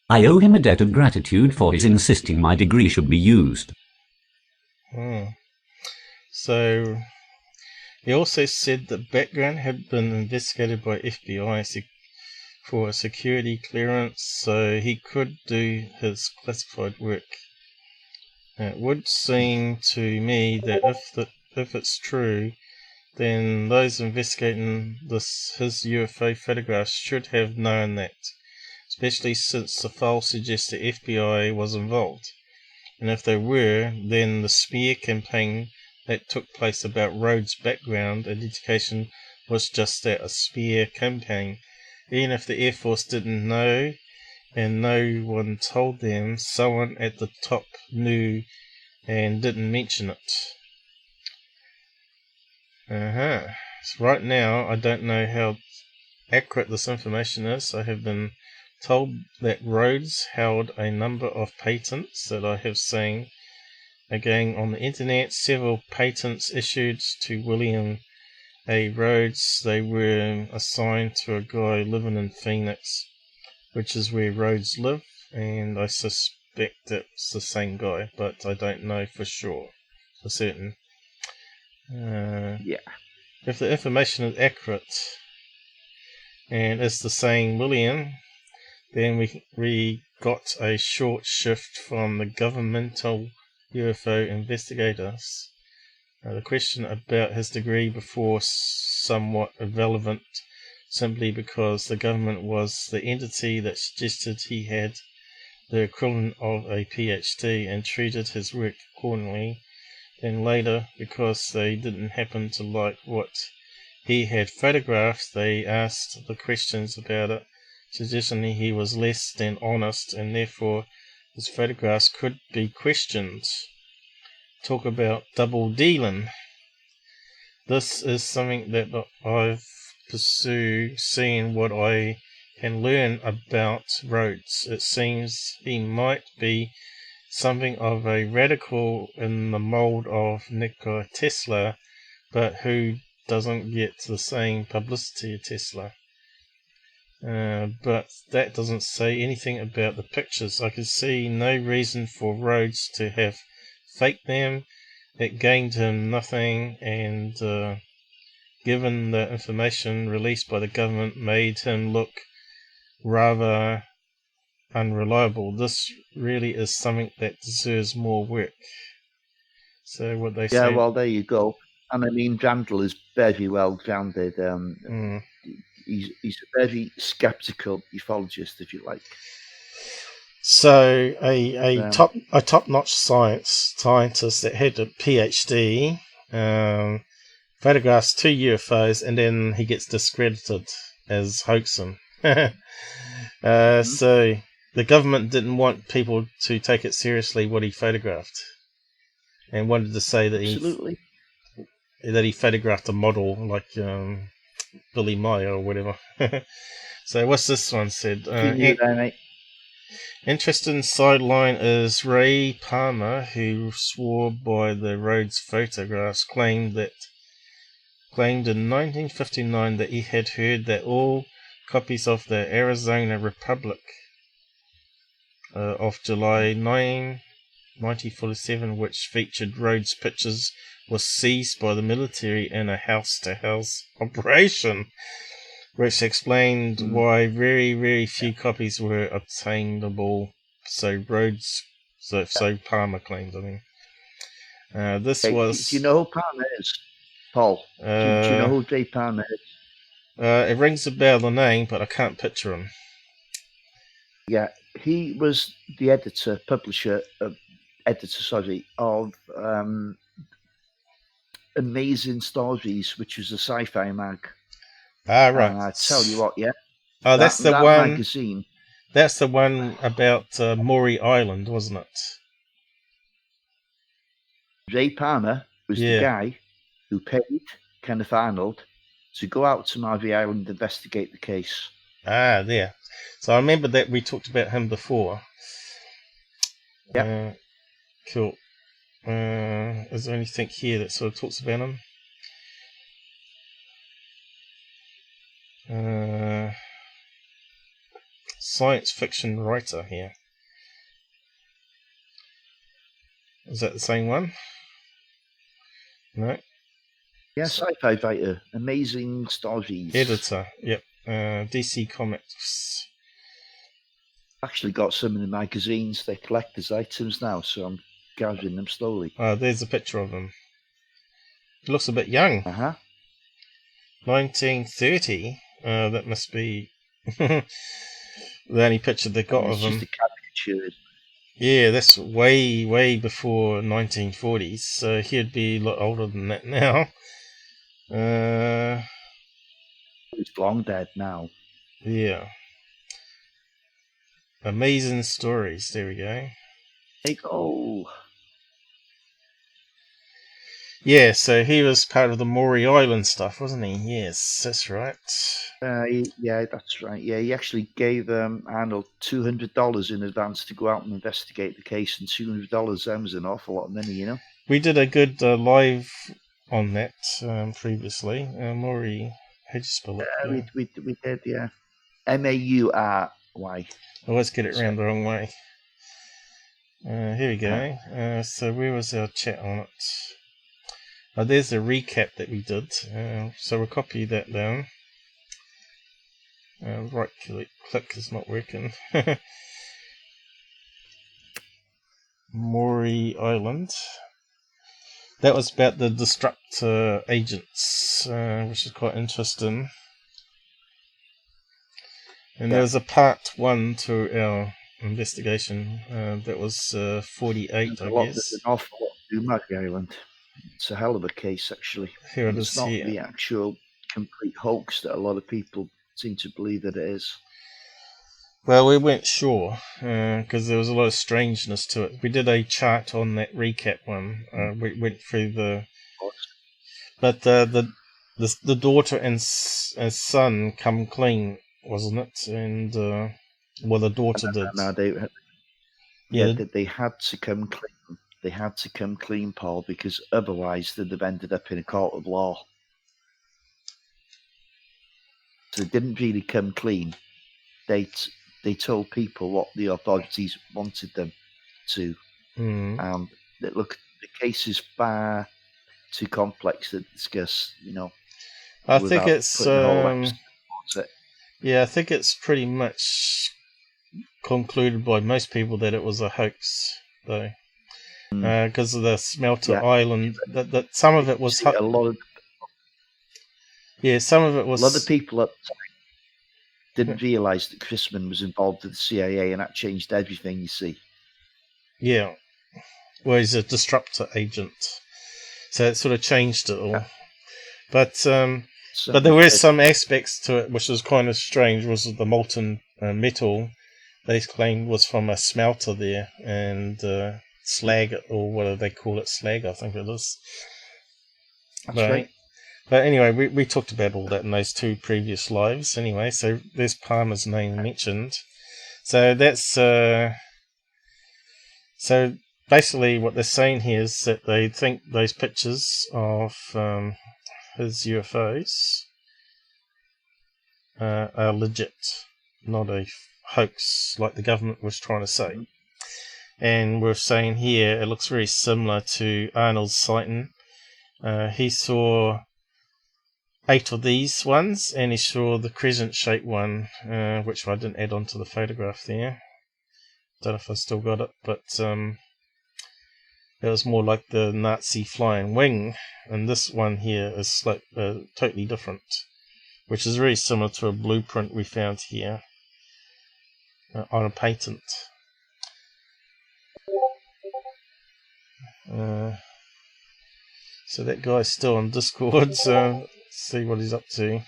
S3: I owe him a debt of gratitude for his insisting my degree should be used.
S1: So, he also said that background had been investigated by FBI for security clearance, so he could do his classified work. It would seem to me that if it's true, then those investigating his UFO photographs should have known that, especially since the file suggests the FBI was involved. And if they were, then the smear campaign that took place about Rhodes' background and education was just that, a smear campaign. Even if the Air Force didn't know and no one told them, someone at the top knew and didn't mention it. So right now, I don't know how accurate this information is. I have been told that Rhodes held a number of patents that I have seen again on the internet, several patents issued to William Rhodes. They were assigned to a guy living in Phoenix, which is where Rhodes lived, and I suspect it's the same guy, but I don't know for certain. If the information is accurate and it's the same William, then we got a short shift from the governmental UFO investigators. The question about his degree before somewhat irrelevant, simply because the government was the entity that suggested he had the equivalent of a PhD and treated his work accordingly. Then later, because they didn't happen to like what he had photographed, they asked the questions about it, suggesting he was less than honest and therefore his photographs could be questioned. Talk about double dealing. This is something that I've pursued, seeing what I can learn about Rhodes. It seems he might be something of a radical in the mold of Nikola Tesla, but who doesn't get the same publicity as Tesla. But that doesn't say anything about the pictures. I can see no reason for Rhodes to have faked them. It gained him nothing, and given the information released by the government, made him look rather unreliable. This really is something that deserves more work. So what they say.
S2: Yeah, well, there you go. And I mean, Randel is very well grounded. He's a very skeptical ufologist, if you like.
S1: So a top-notch scientist that had a PhD photographs 2 UFOs, and then he gets discredited as hoaxing. So the government didn't want people to take it seriously what he photographed, and wanted to say that he photographed a model like Billy Meyer or whatever. So what's this one said? Interesting sideline is Ray Palmer, who swore by the Rhodes photographs, claimed in 1959 that he had heard that all copies of the Arizona Republic of July 9, 1947, which featured Rhodes' pictures, was seized by the military in a house-to-house operation, which explained why very, very few copies were obtainable. So Palmer claimed. Do you
S2: know who Palmer is, Paul? Do you know who Ray Palmer is?
S1: It rings a bell, the name, but I can't picture him.
S2: Yeah, he was the publisher, of Amazing Stories, which was a sci-fi mag.
S1: Ah, right.
S2: And I tell you what, yeah.
S1: Oh, that's the
S2: that
S1: one.
S2: magazine.
S1: That's the one about Maury Island, wasn't it?
S2: Ray Palmer was the guy who paid Kenneth Arnold to go out to Maury Island and investigate the case.
S1: Ah, there. So I remember that we talked about him before.
S2: Yeah.
S1: Cool. Is there anything here that sort of talks about him? Science fiction writer here. Is that the same one? No.
S2: Yeah, sci-fi writer, Amazing Stories.
S1: Editor, yep. DC Comics.
S2: Actually got some of the magazines. They're collector's items now, so I'm gathering them slowly.
S1: There's a picture of him. He looks a bit young. 1930. That must be the only picture they got of him.
S2: Just a caricature.
S1: Yeah, that's way before 1940s. So he'd be a lot older than that now.
S2: He's long dead now.
S1: Yeah. Amazing Stories. There we go.
S2: There you go.
S1: Yeah, so he was part of the Maury Island stuff, wasn't he? Yes, that's right.
S2: Yeah, that's right. Yeah, he actually gave Arnold $200 in advance to go out and investigate the case, and $200 that was an awful lot of money, you know.
S1: We did a good live on that previously. Maury, how'd you spell it?
S2: We did, yeah. Maury. I
S1: always get it around the wrong way. Here we go. So where was our chat on it? There's the recap that we did. So we'll copy that down. Right click is not working. Maury Island. That was about the disruptor agents, which is quite interesting. And there was a part 1 to our investigation. That was 48, I guess.
S2: There's an awful lot to do Maury Island. It's a hell of a case, actually.
S1: Here it
S2: it's
S1: is
S2: not
S1: here.
S2: the actual complete hoax that a lot of people seem to believe that it is.
S1: Well, we weren't sure because there was a lot of strangeness to it. We did a chart on that recap one. We went through but the daughter and son come clean, wasn't it? And well, the daughter did.
S2: No, they had to come clean. They had to come clean, Paul, because otherwise they'd have ended up in a court of law. So they didn't really come clean. They told people what the authorities wanted them to. And look, the case is far too complex to discuss, you know.
S1: I think it's I think it's pretty much concluded by most people that it was a hoax, though. Because of the smelter island, that some of it was
S2: some of it was. A lot of people at the time didn't realise that Chrisman was involved with the CIA, and that changed everything. You see.
S1: Yeah, well, he's a disruptor agent, so it sort of changed it all. But there were some aspects to it which was kind of strange. Was the molten metal they claimed was from a smelter there, and slag, or what do they call it? Slag, I think it is.
S2: That's right.
S1: But anyway, we talked about all that in those 2 previous lives. Anyway, so there's Palmer's name mentioned. So that's so basically what they're saying here is that they think those pictures of his UFOs are legit, not a hoax like the government was trying to say. And we're saying here it looks very similar to Arnold's sighting. He saw 8 of these ones, and he saw the crescent-shaped one, which I didn't add onto the photograph there. Don't know if I still got it, but it was more like the Nazi flying wing, and this one here is totally different, which is very similar to a blueprint we found here. on a patent. So that guy's still on Discord, so let's see what he's up to.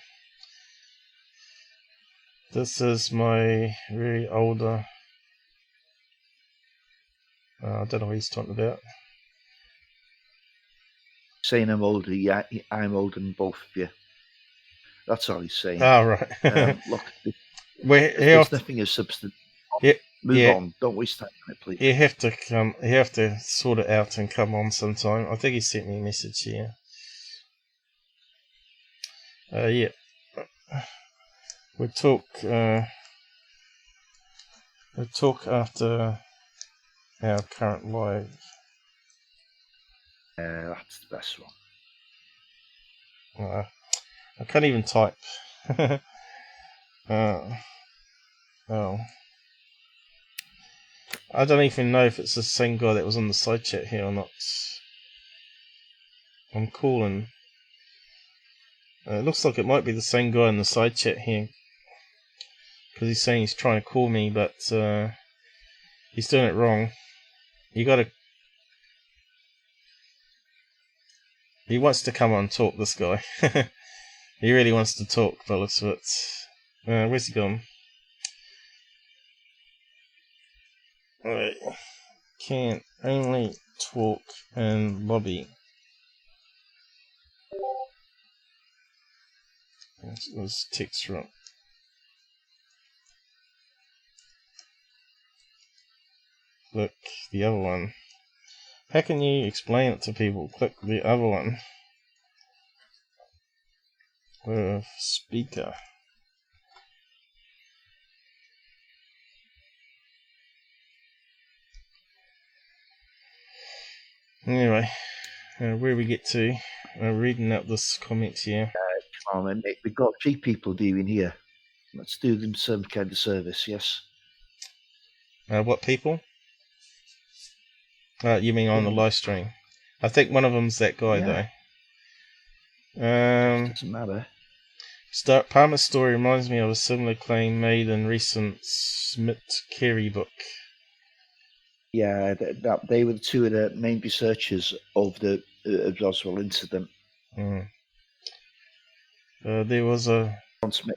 S1: This is my very older... I don't know what he's talking about.
S2: Saying I'm older, yeah, I'm older than both of you. That's all he's saying.
S1: Oh, right.
S2: Look,
S1: there's
S2: nothing of substance.
S1: Yeah,
S2: Move on. Don't waste time on it, please.
S1: You have to come. You have to sort it out and come on sometime. I think he sent me a message here. Yeah. We'll talk. We'll talk after our current live.
S2: That's the best one.
S1: I can't even type. Oh. I don't even know if it's the same guy that was on the side chat here or not. I'm calling. It looks like it might be the same guy in the side chat here. Because he's saying he's trying to call me, but he's doing it wrong. You gotta... He wants to come on and talk, this guy. He really wants to talk, by the looks of it. Where's he gone? Alright. Can only talk in lobby. Let's text right. Click the other one. How can you explain it to people? Click the other one. With speaker. Anyway, where we get to, reading out this comment here.
S2: Come on, Nick. We've got 3 people doing here. Let's do them some kind of service, yes?
S1: What people? You mean on the live stream? I think one of them's that guy, though.
S2: Doesn't matter.
S1: Palmer's story reminds me of a similar claim made in recent Smith-Carey book.
S2: Yeah, they were 2 of the main researchers of the Roswell incident.
S1: There was a...
S2: John Smith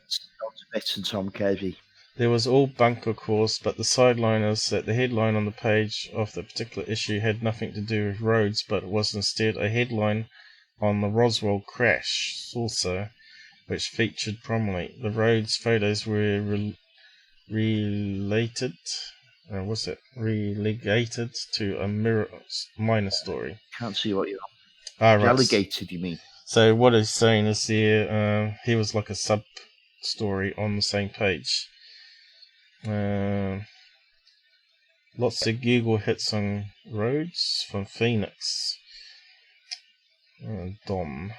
S2: and Tom Carey.
S1: There was all bunk, of course, but the sideline is that the headline on the page of the particular issue had nothing to do with Rhodes, but was instead a headline on the Roswell crash saucer, which featured prominently. The Rhodes photos were relegated to a minor story.
S2: Can't see what you're
S1: right.
S2: Relegated, you mean?
S1: So what he's saying is here, he was like a sub-story on the same page. Lots of Google hits on Rhodes from Phoenix. Dom.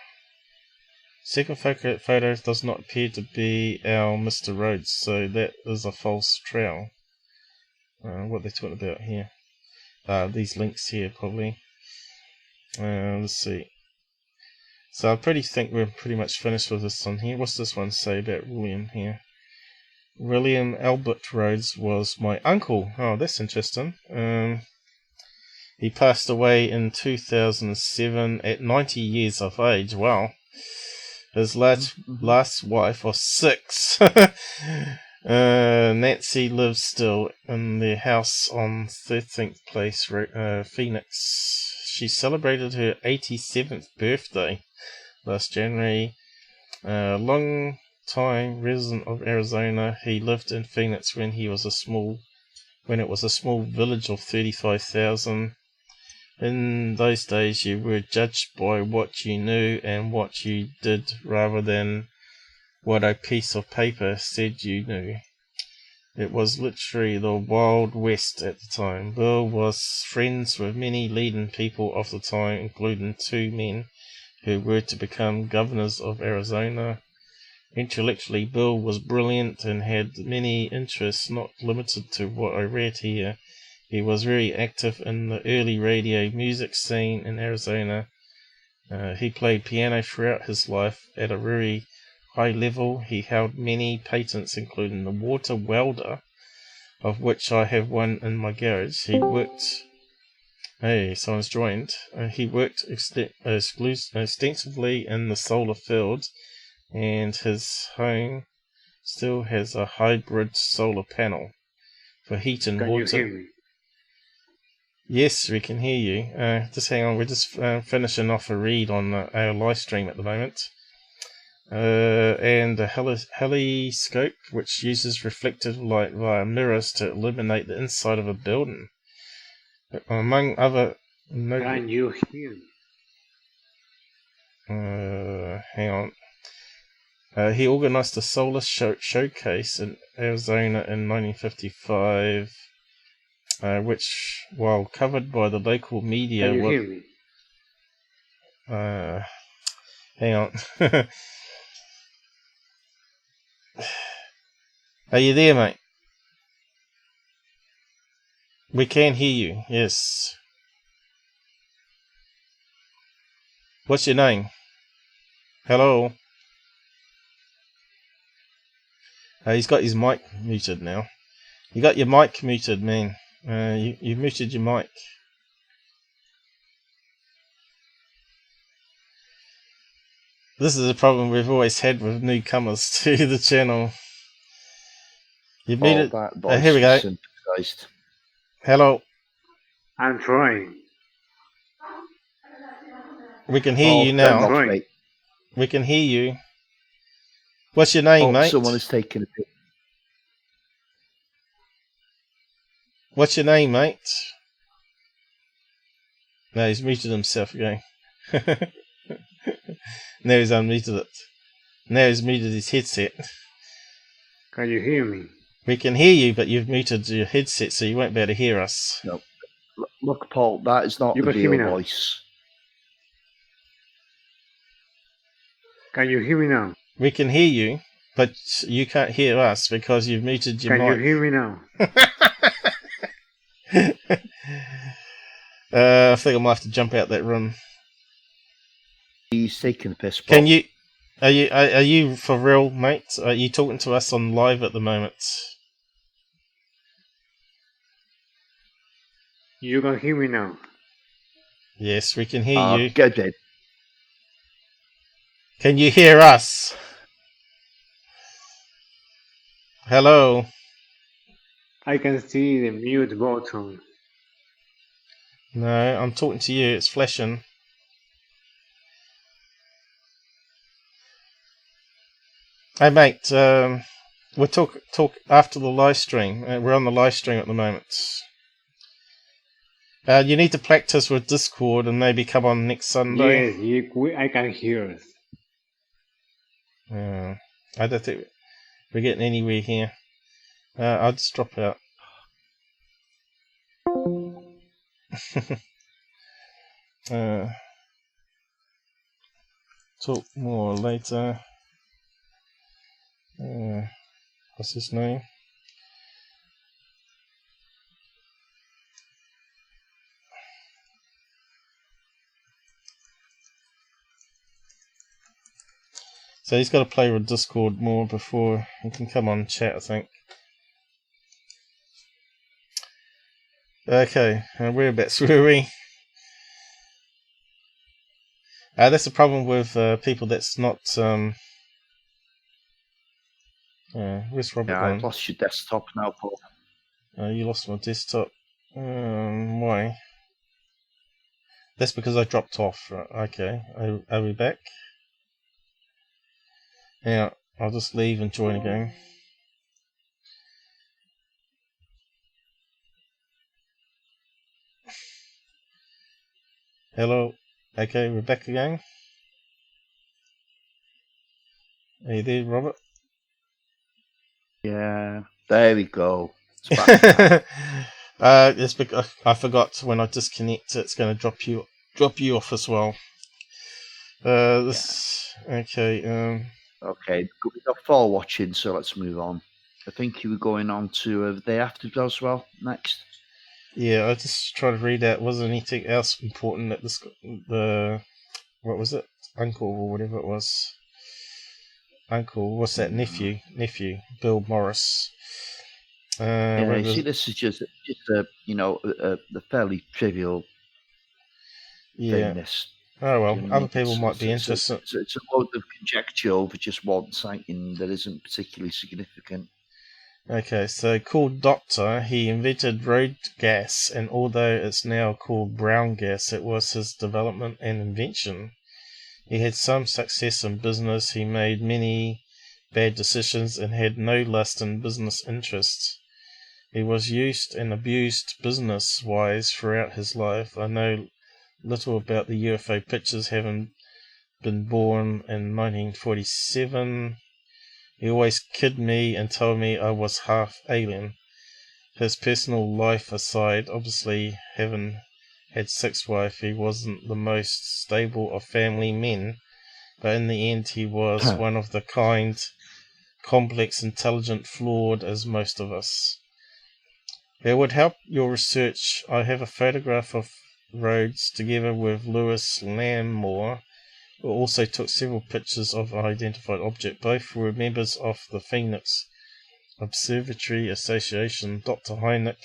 S1: Second photo does not appear to be our Mr. Rhodes, so that is a false trail. What they're talking about here. These links here, probably. Let's see. So I think we're pretty much finished with this one here. What's this one say about William here? William Albert Rhodes was my uncle. Oh, that's interesting. He passed away in 2007 at 90 years of age. Wow. His last wife was 6. Nancy lives still in their house on 13th Place, Phoenix. She celebrated her 87th birthday last January. Long time resident of Arizona, he lived in Phoenix when it was a small village of 35,000. In those days, you were judged by what you knew and what you did, rather than what a piece of paper said you knew. It was literally the Wild West at the time. Bill was friends with many leading people of the time, including 2 men who were to become governors of Arizona. Intellectually, Bill was brilliant and had many interests, not limited to what I read here. He was very active in the early radio music scene in Arizona. He played piano throughout his life at a very high level. He held many patents, including the water welder, of which I have one in my garage. He worked. Hey, someone's joined. He worked extensively in the solar field, and his home still has a hybrid solar panel for heat and water.
S6: Can you hear me?
S1: Yes, we can hear you. Just hang on, we're just finishing off a read on our live stream at the moment. And a helescope, which uses reflective light via mirrors to illuminate the inside of a building. Among other...
S6: Can you hear me?
S1: Hang on. He organized a solar showcase in Arizona in 1955. Which, while covered by the local media,
S6: Can you hear me?
S1: Hang on. Are you there, mate? We can hear you. Yes. What's your name? Hello. He's got his mic muted now. You got your mic muted, man. You muted your mic. This is a problem we've always had with newcomers to the channel. You muted. Here we go. Hello.
S6: I'm trying.
S1: We can hear you now. We can hear you. What's your name, mate?
S2: Someone is taking a picture.
S1: What's your name, mate? No, he's muted himself again. Now he's unmuted it. Now he's muted his headset.
S6: Can you hear me?
S1: We can hear you, but you've muted your headset, so you won't be able to hear us.
S2: No. Look, Paul, that is not the real voice.
S6: Can you hear me now?
S1: We can hear you, but you can't hear us because you've muted your mic.
S6: Can you hear me now?
S1: I think I might have to jump out that room.
S2: He's taking the piss. Paul.
S1: Can you? Are you for real, mate? Are you talking to us on live at the moment?
S6: You can hear me now.
S1: Yes, we can hear you.
S2: Go dead.
S1: Can you hear us? Hello.
S6: I can see the mute button.
S1: No, I'm talking to you. It's flashing. Hey, mate. We'll talk after the live stream. We're on the live stream at the moment. You need to practice with Discord and maybe come on next Sunday.
S6: Yes, I can hear us.
S1: I don't think we're getting anywhere here. I'll just drop out. Talk more later. What's his name? So he's got to play with Discord more before he can come on chat, I think. Okay, whereabouts were we? That's the problem with people that's not... where's Robert gone?
S2: I've lost your desktop now, Paul.
S1: You lost my desktop. Why? That's because I dropped off. Okay, are we back? Yeah, I'll just leave and join again. Hello. Okay, we're back again. Are you there, Robert?
S2: Yeah, there we go. It's back.
S1: It's because I forgot when I disconnect it's going to drop you off as well. Okay.
S2: Okay, we got 4 watching, so let's move on. I think you were going on to the day after Roswell next.
S1: Yeah, I just try to read out. Was there anything else important at what was it? Uncle or whatever it was. Uncle, what's that? Nephew, Bill Morris.
S2: Yeah, you see, this is just a a fairly trivial
S1: yeah.
S2: thing. This,
S1: Oh well,
S2: do you know what I
S1: other
S2: mean?
S1: people might be
S2: It's
S1: interested.
S2: it's a load of conjecture over just one sighting that isn't particularly significant.
S1: Okay, so called Doctor, he invented road gas, and although it's now called brown gas, it was his development and invention. He had some success in business, he made many bad decisions, and had no lust in business interests. He was used and abused business-wise throughout his life. I know little about the UFO pictures, having been born in 1947. He always kidded me and told me I was half alien. His personal life aside, obviously having had 6 wives, he wasn't the most stable of family men, but in the end he was one of the kind, complex, intelligent, flawed as most of us. It would help your research. I have a photograph of Rhodes together with Lewis Lamore, who also took several pictures of an identified object. Both were members of the Phoenix Observatory Association. Dr. Hynek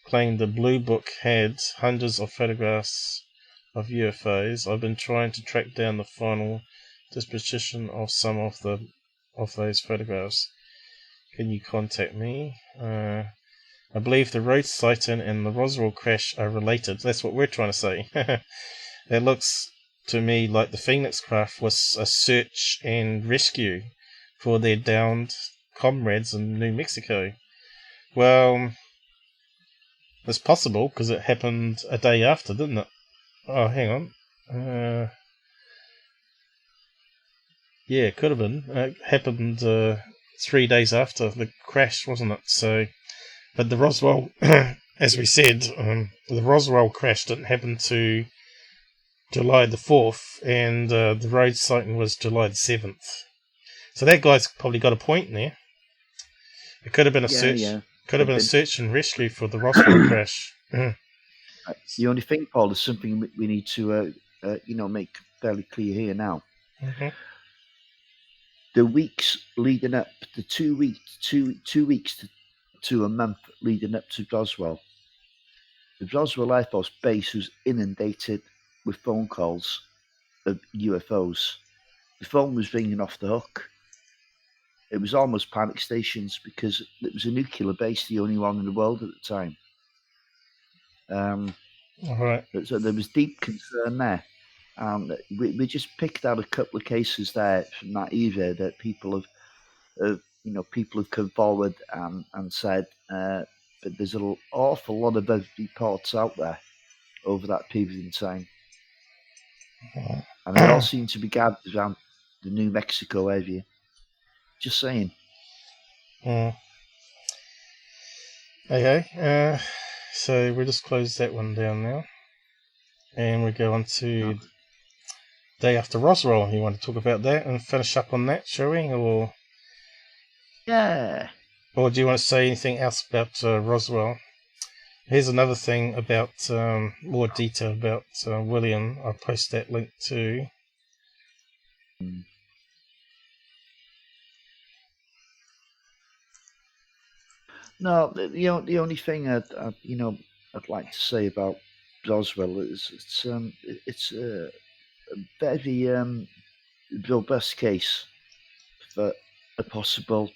S1: claimed the Blue Book had hundreds of photographs of UFOs. I've been trying to track down the final disposition of some of those photographs. Can you contact me? I believe the Rhodes sighting and the Roswell crash are related. That's what we're trying to say. It looks to me like the Phoenix craft was a search and rescue for their downed comrades in New Mexico. Well, it's possible because it happened a day after, didn't it? Oh, hang on. Yeah, it could have been. It happened 3 days after the crash, wasn't it? So, but the Roswell, as we said, the Roswell crash didn't happen to July the 4th, and the Rhodes sighting was July the 7th. So that guy's probably got a point there. It could have been a search.
S2: Yeah.
S1: Could have been a search and rescue for the Roswell crash.
S2: The only thing, Paul, is something we need to make fairly clear here now.
S1: Mm-hmm.
S2: The weeks leading up, the 2 weeks, two weeks to a month leading up to Roswell, the Roswell Air Force Base was inundated with phone calls of UFOs. The phone was ringing off the hook. It was almost panic stations because it was a nuclear base, the only one in the world at the time.
S1: All right.
S2: So there was deep concern there. We just picked out a couple of cases there from that era that people have come forward and said, but there's an awful lot of other reports out there over that period in time, and they all seem to be gathered around the New Mexico area. Just saying.
S1: Okay. So we'll just close that one down now, and we go on to day after Roswell. You want to talk about that and finish up on that, shall we? Or
S2: yeah.
S1: Or do you want to say anything else about Roswell? Here's another thing about more detail about William. I'll post that link too.
S2: No, the only thing I'd like to say about Roswell is it's a very robust case for a possible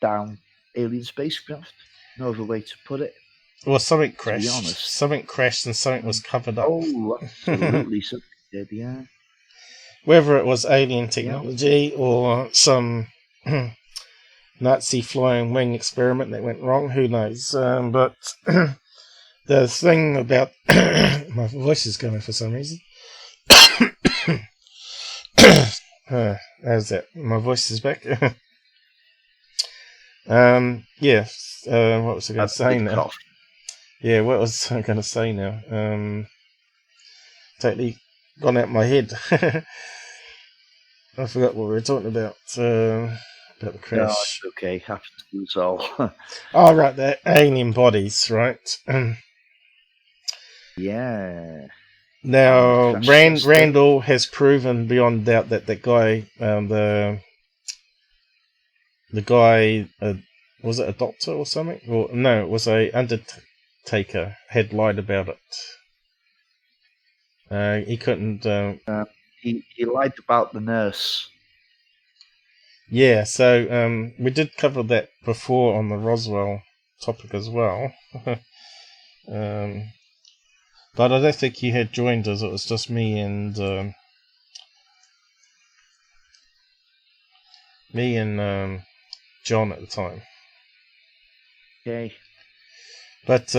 S2: down alien spacecraft. No other way to put it.
S1: Well, something crashed.
S2: To be honest.
S1: Something crashed and something was covered up.
S2: Oh, absolutely, something did, yeah.
S1: Whether it was alien technology or some Nazi flying wing experiment that went wrong, who knows? But the thing about my voice is going for some reason. How's that? My voice is back. Yes. What was I going to say now?
S2: Cough.
S1: Yeah, what was I going to say now? Totally gone out my head. I forgot what we were talking about. About the crash.
S2: No, it's okay. Happens to us all.
S1: Oh, right, the alien bodies, right?
S2: Yeah.
S1: Now, Randel has proven beyond doubt that that guy, the guy, was it a doctor or something? Or no, it was a undertaker had lied about it. He couldn't.
S2: He lied about the nurse.
S1: Yeah, so we did cover that before on the Roswell topic as well. But I don't think you had joined us. It was just me and John at the time.
S2: Okay.
S1: But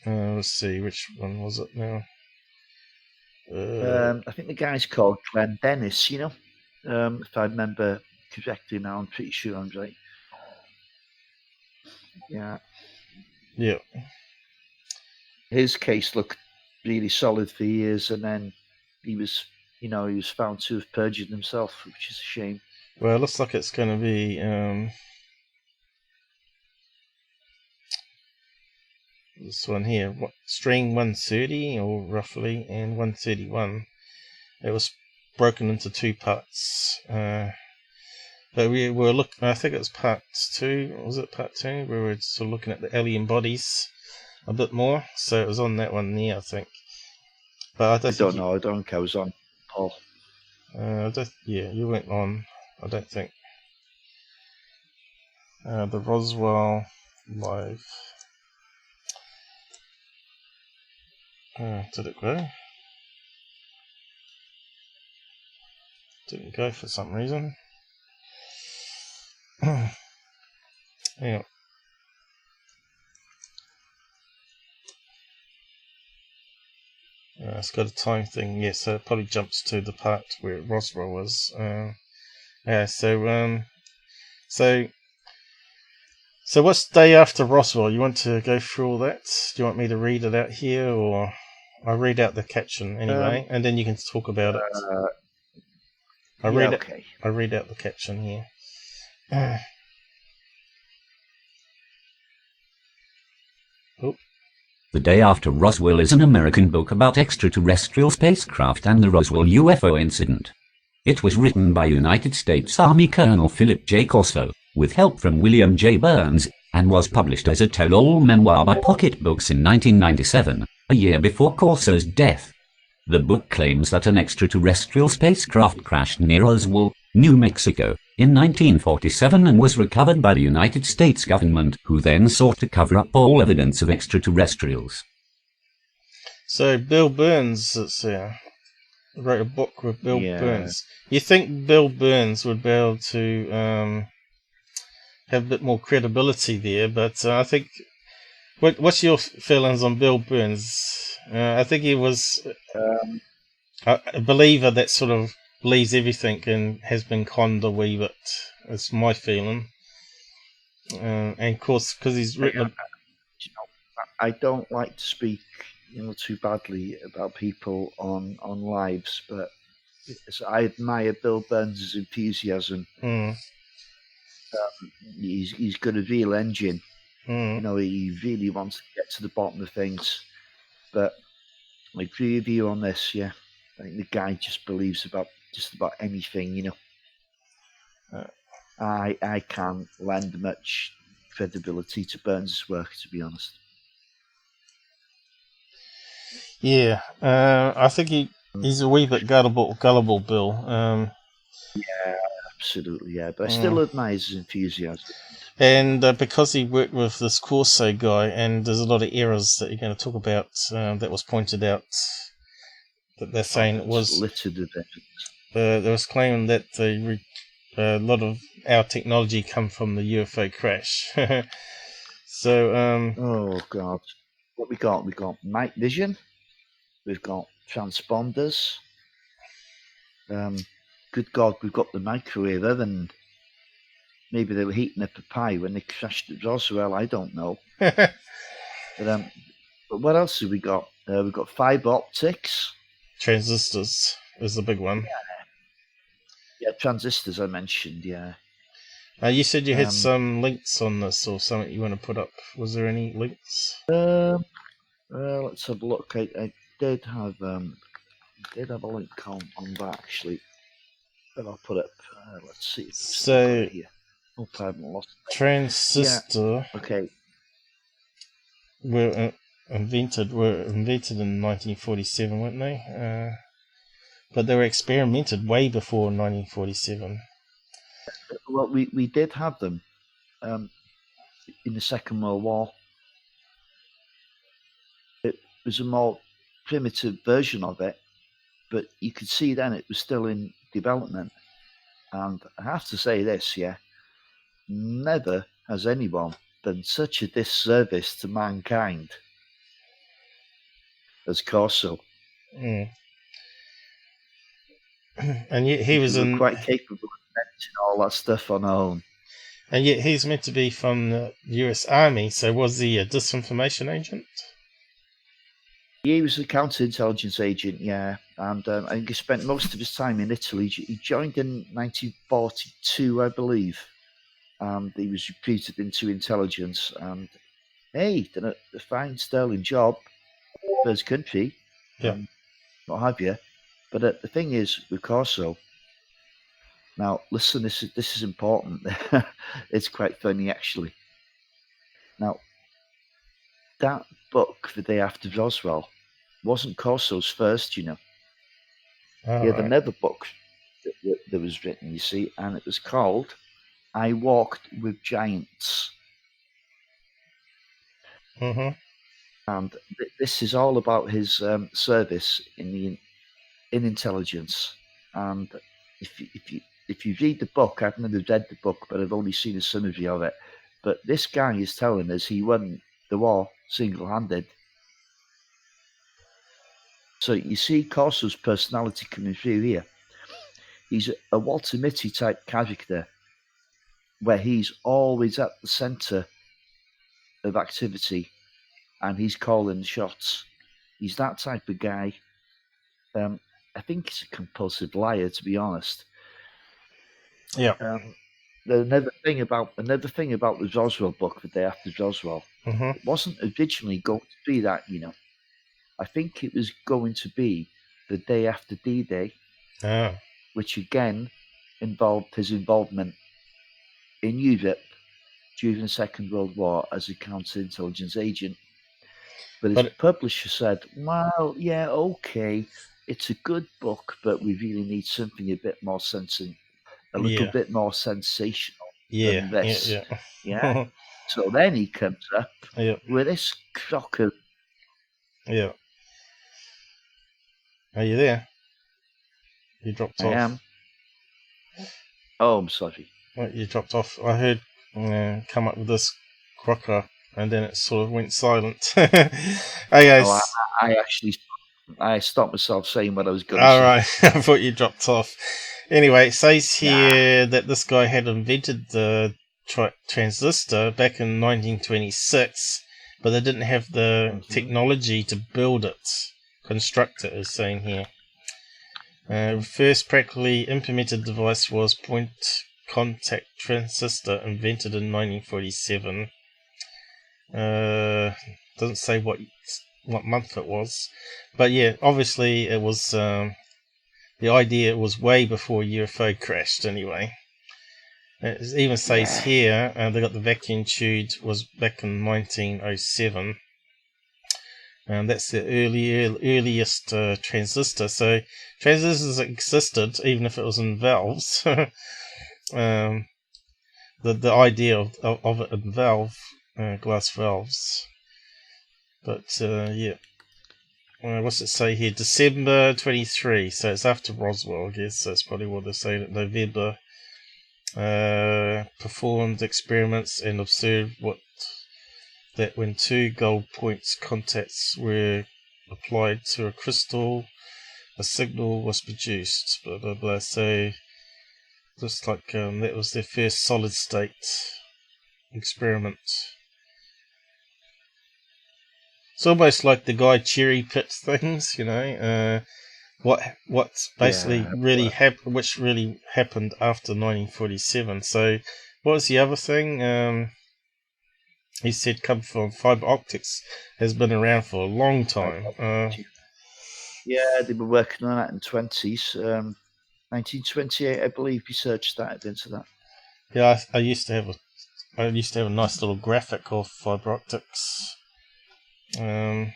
S1: let's see, which one was it now?
S2: I think the guy's called Glenn Dennis, you know. If I remember correctly now, I'm pretty sure I'm right. Yeah.
S1: Yeah.
S2: His case looked really solid for years, and then he was found to have perjured himself, which is a shame.
S1: Well, it looks like it's going to be this one here, string 130 or roughly, and 131. It was broken into two parts. But we were looking, I think it was part 2, was it part 2? We were sort of looking at the alien bodies a bit more, so it was on that one there, I think. But I don't
S2: know, I don't think I was on, Paul.
S1: Yeah, you weren't on, I don't think. The Roswell live. Did it go? Didn't go for some reason. Yeah. It's got a time thing, yes, so it probably jumps to the part where Roswell was. Yeah, so what's the day after Roswell? You want to go through all that? Do you want me to read it out here, or I'll read out the caption anyway, and then you can talk about it. I read out the caption here.
S3: The Day After Roswell is an American book about extraterrestrial spacecraft and the Roswell UFO incident. It was written by United States Army Colonel Philip J. Corso, with help from William J. Burns, and was published as a tell-all memoir by Pocket Books in 1997, a year before Corso's death. The book claims that an extraterrestrial spacecraft crashed near Roswell, New Mexico, in 1947 and was recovered by the United States government, who then sought to cover up all evidence of extraterrestrials.
S1: So Bill Burns wrote a book with Bill Burns. You think Bill Burns would be able to have a bit more credibility there, but I think... What's your feelings on Bill Burns? I think he was a believer that sort of believes everything and has been conned a wee bit. That's my feeling. And of course, because he's written...
S2: I don't like to speak too badly about people on lives, but I admire Bill Burns' enthusiasm. He's got a real engine. He really wants to get to the bottom of things. But I agree with you on this, yeah. I think the guy just believes about just about anything, I can't lend much credibility to Burns' work, to be honest.
S1: Yeah, I think he's a wee bit gullible, Bill.
S2: Yeah, absolutely, yeah. But I still admire his enthusiasm.
S1: And because he worked with this Corso guy, and there's a lot of errors that you're going to talk about that was pointed out, that they're saying it was
S2: littered with evidence.
S1: There was claiming that a lot of our technology come from the UFO crash. So,
S2: oh God, what we got? We got night vision. We've got transponders. Good God, we've got the microwave oven. Maybe they were heating up a pie when they crashed at Roswell. I don't know. But what else have we got? We've got fiber optics.
S1: Transistors is the big one.
S2: Yeah, transistors I mentioned, yeah.
S1: You said you had some links on this or something you want to put up. Was there any links?
S2: Let's have a look. I did have a link on that, actually. That I'll put up. Let's see.
S1: So,
S2: here. Hope I haven't lost it.
S1: Transistor
S2: Okay.
S1: were invented in 1947, weren't they? But they were experimented way before 1947.
S2: Well, we did have them in the Second World War. It was a more primitive version of it, but you could see then it was still in development. And I have to say this, never has anyone done such a disservice to mankind as Corso.
S1: Mm. And yet he was
S2: quite capable of inventing all that stuff on our own.
S1: And yet he's meant to be from the US Army, so was he a disinformation agent?
S2: He was a counterintelligence agent, and I think he spent most of his time in Italy. He joined in 1942, I believe, and he was recruited into intelligence. And hey, done a fine, sterling job for his country, what have you. But the thing is, with Corso, now listen, this is important. It's quite funny, actually. Now, that book, The Day After Roswell, wasn't Corso's first, He had another book that was written, you see, and it was called I Walked with Giants.
S1: Mm-hmm.
S2: And this is all about his service in intelligence. And if you read the book, I've never read the book, but I've only seen a summary of it. But this guy is telling us he won the war single-handed. So you see Corso's personality coming through here. He's a Walter Mitty type character, where he's always at the centre of activity, and he's calling the shots. He's that type of guy. I think he's a compulsive liar, to be honest.
S1: Yeah.
S2: Another thing about the Roswell book, The Day After Roswell, it wasn't originally going to be that, I think it was going to be The Day After D-Day, which again involved his involvement in Europe during the Second World War as a counterintelligence agent. But his publisher said, well, yeah, okay, it's a good book, but we really need something a bit more a little bit more sensational than this. Yeah. So then he comes up with this crock of...
S1: Yeah. Are you there? You dropped off.
S2: I am. Oh, I'm sorry.
S1: Well, you dropped off. I heard come up with this crocker, and then it sort of went silent.
S2: I stopped myself saying what I was going to say.
S1: All right. I thought you dropped off. Anyway, it says here that this guy had invented the transistor back in 1926, but they didn't have the technology to build it, construct it, is saying here. First practically implemented device was point contact transistor, invented in 1947. Doesn't say what month it was, but yeah, obviously it was the idea was way before UFO crashed anyway. It even says here they got the vacuum tube was back in 1907, and that's the earliest transistor. So transistors existed even if it was in valves. The idea of it in glass valves. But what's it say here? December 23, so it's after Roswell, I guess. That's probably what they say. That November performed experiments and observed that when two gold points contacts were applied to a crystal, a signal was produced. Blah blah blah. So just like that was their first solid state experiment. It's almost like the guy cherry picked things, what's basically which really happened after 1947. So what was the other thing? He said come from fiber optics has been around for a long time.
S2: They were working on that in 1928, I believe. Research started into that.
S1: Yeah, I used to have a nice little graphic of fiber optics. There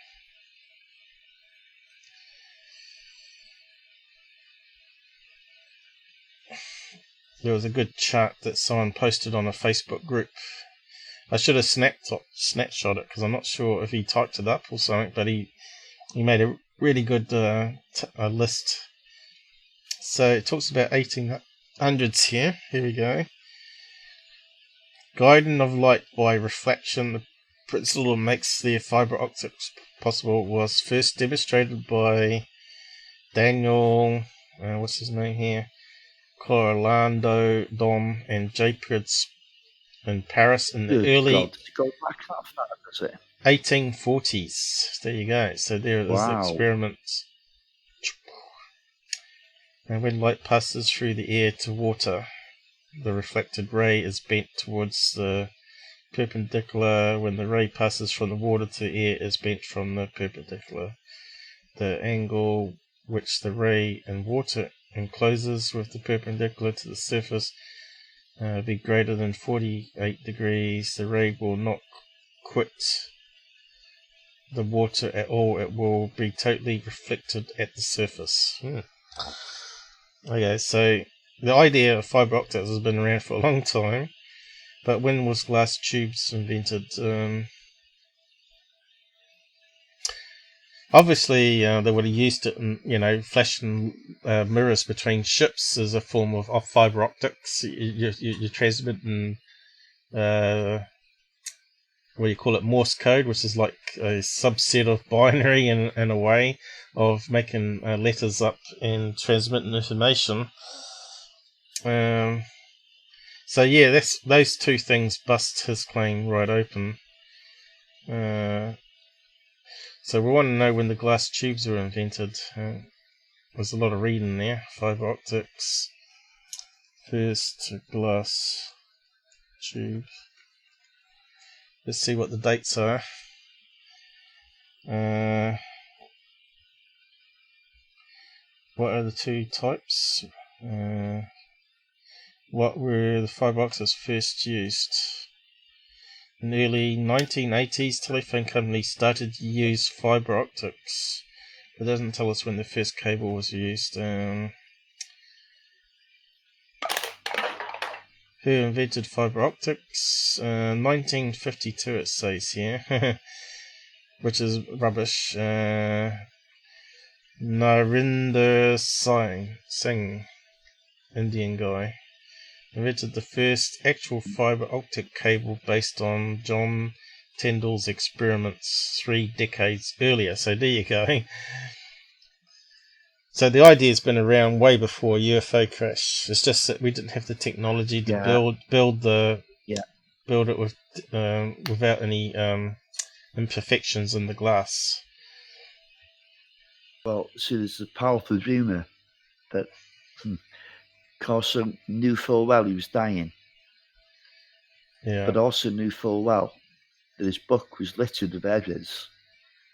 S1: was a good chart that someone posted on a Facebook group. I should have snapshot it because I'm not sure if he typed it up or something, but he made a really good list. So it talks about 1800s here. Here we go. Guiding of light by reflection, the principle that makes the fiber optics possible, was first demonstrated by Daniel, what's his name here? Corlando Dom and Japerid's in Paris in the early
S2: go back that far, does it?
S1: 1840s. There you go. So there is the experiment. And when light passes through the air to water, the reflected ray is bent towards the perpendicular. When the ray passes from the water to air, is bent from the perpendicular. The angle which the ray in water encloses with the perpendicular to the surface be greater than 48 degrees. The ray will not quit the water at all. It will be totally reflected at the surface. Okay, so the idea of fiber optics has been around for a long time, but when was glass tubes invented? Obviously, they would have used it in, flashing mirrors between ships as a form of fiber optics. You're transmitting, what do you call it, Morse code, which is like a subset of binary in a way of making letters up and transmitting information. So yeah, those two things bust his claim right open. So we want to know when the glass tubes were invented. There's a lot of reading there. Fiber optics. First glass tube. Let's see what the dates are. What are the two types? What were the fiber optics first used? In the early 1980s, telephone companies started to use fiber optics. It doesn't tell us when the first cable was used. Who invented fiber optics? 1952 it says here, which is rubbish. Narendra Singh, Indian guy, invented the first actual fiber optic cable based on John Tyndall's experiments 3 decades earlier. So there you go. So the idea's been around way before UFO crash. It's just that we didn't have the technology to build it with without any imperfections in the glass.
S2: Well, see, there's a powerful rumour that Corso knew full well he was dying.
S1: Yeah.
S2: But also knew full well that his book was littered with errors,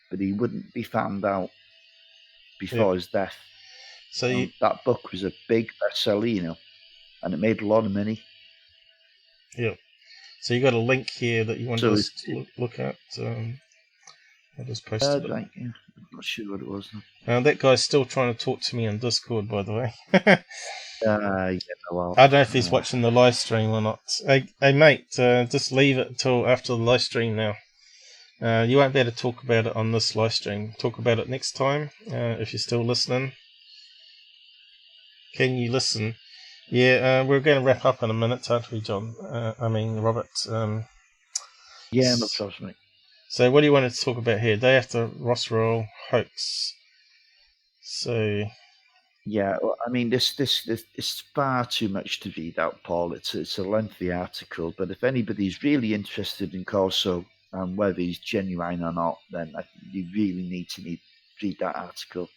S2: but he wouldn't be found out before his death.
S1: So
S2: that book was a big bestseller, and it made a lot of money.
S1: Yeah. So you got a link here that you want to look at. I just posted it.
S2: I'm not sure what it was.
S1: That guy's still trying to talk to me on Discord, by the way.
S2: I
S1: don't know if he's watching the live stream or not. Hey mate, just leave it until after the live stream now. You won't be able to talk about it on this live stream. Talk about it next time, if you're still listening. Can you listen? Yeah, we're going to wrap up in a minute, aren't we, John? Robert.
S2: Yeah, no problem.
S1: So what do you want to talk about here? Day after Roswell hoax. So...
S2: Yeah, well, this is far too much to read out, Paul. It's a lengthy article, but if anybody's really interested in Corso and whether he's genuine or not, then you really need to read that article.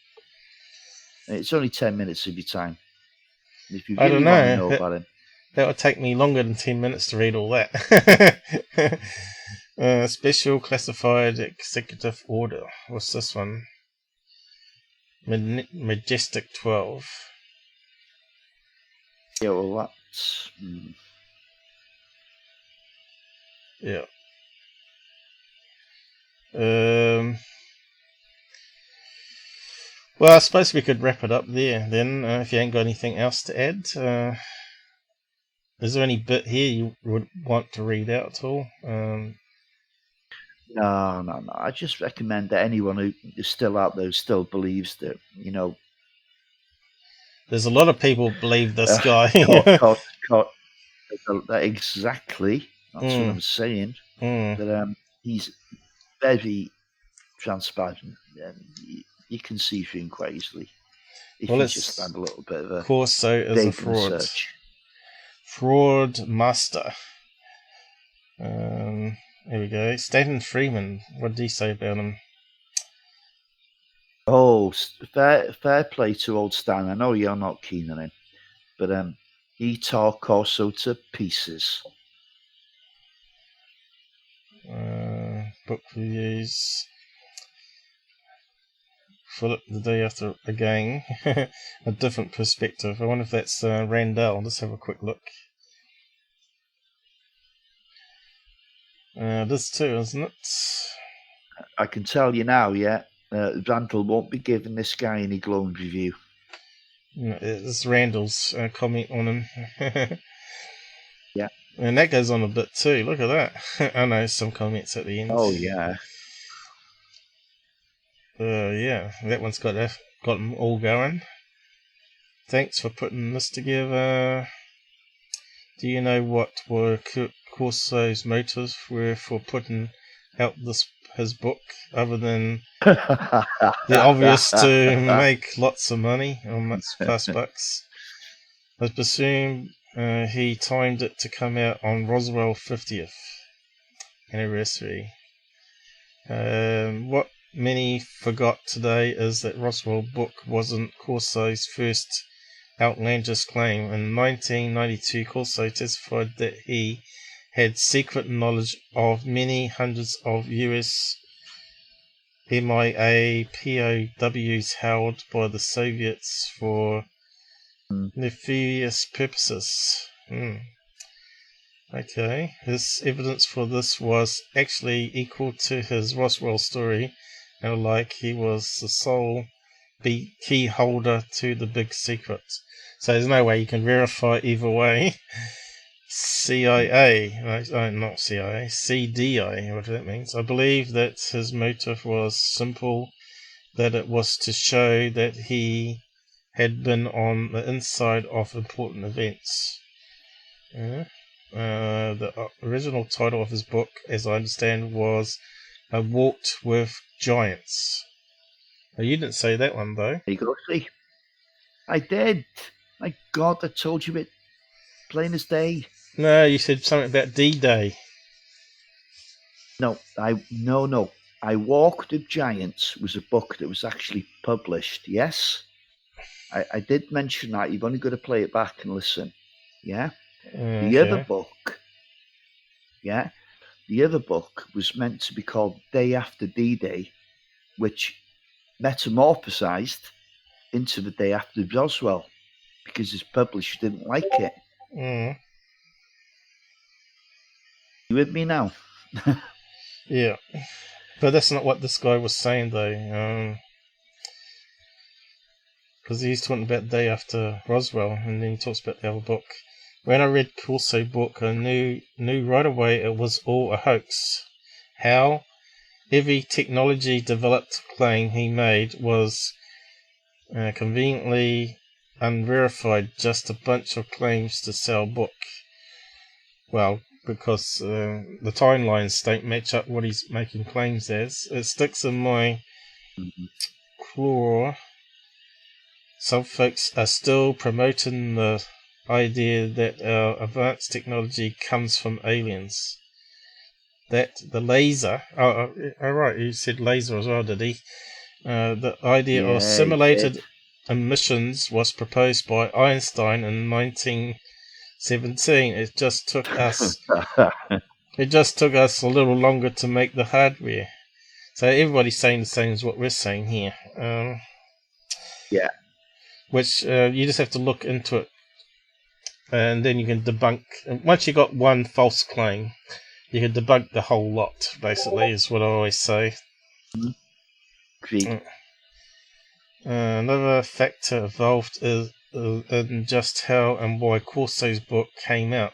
S2: And it's only 10 minutes of your time. And if you really want to know about him,
S1: that would take me longer than 10 minutes to read all that. Special classified executive order. What's this one? Majestic 12.
S2: Yeah, well, that's...
S1: Yeah. Well, I suppose we could wrap it up there then, if you ain't got anything else to add. Is there any bit here you would want to read out at all?
S2: No. I just recommend that anyone who is still out there, who still believes that,
S1: There's a lot of people believe this guy.
S2: Exactly. That's what I'm saying. That he's very transparent, and you can see through him quite easily if you just have a little bit of a
S1: Corso is a fraud.
S2: research.
S1: Fraud master. Here we go. Stanton Freeman. What did he say about him?
S2: Oh, fair play to old Stan. I know you're not keen on him, but he tore Corso to pieces.
S1: Book reviews. Philip the day after again. A different perspective. I wonder if that's Randel. Let's have a quick look. This too, isn't it?
S2: I can tell you now, Randel won't be giving this guy any glowing review.
S1: No, it's Randels comment on him.
S2: Yeah.
S1: And that goes on a bit too. Look at that. I know some comments at the end.
S2: Oh yeah.
S1: Yeah, that one's got them all going. Thanks for putting this together. Do you know what were Corso's motives were for putting out his book, other than the obvious to make lots of money, or much plus bucks? I presume he timed it to come out on Roswell 50th anniversary. What many forgot today is that Roswell book wasn't Corso's first outlandish claim. In 1992, Corso testified that he had secret knowledge of many hundreds of US MIA POWs held by the Soviets for nefarious purposes. Okay, his evidence for this was actually equal to his Roswell story, and he was the sole key holder to the big secret. So there's no way you can verify either way. CIA, not CIA, CDI, whatever that means. I believe that his motive was simple, that it was to show that he had been on the inside of important events. The original title of his book, as I understand, was I Walked with Giants. You didn't say that one, though.
S2: There you go, see. I did. My God, I told you it plain as day.
S1: No, you said something about D-Day.
S2: No. I Walked with Giants was a book that was actually published, yes? I did mention that. You've only got to play it back and listen. Yeah?
S1: Okay.
S2: The other book was meant to be called Day After D-Day, which metamorphosized into The Day After Roswell because his publisher didn't like it. You with me now?
S1: Yeah. But that's not what this guy was saying, though. Because he's talking about Day After Roswell, and then he talks about the other book. When I read Corso's book, I knew right away it was all a hoax. How? Every technology developed claim he made was conveniently unverified, just a bunch of claims to sell book. Well, because the timelines don't match up what he's making claims as. It sticks in my craw. Some folks are still promoting the idea that our advanced technology comes from aliens. That the laser... right, you said laser as well, did he? The idea of simulated emissions was proposed by Einstein in 1917. It just took us a little longer to make the hardware. So everybody's saying the same as what we're saying here. Which you just have to look into it, and then you can debunk. And once you got one false claim, you could debunk the whole lot, basically, is what I always say.
S2: Agreed.
S1: Another factor involved is in just how and why Corso's book came out,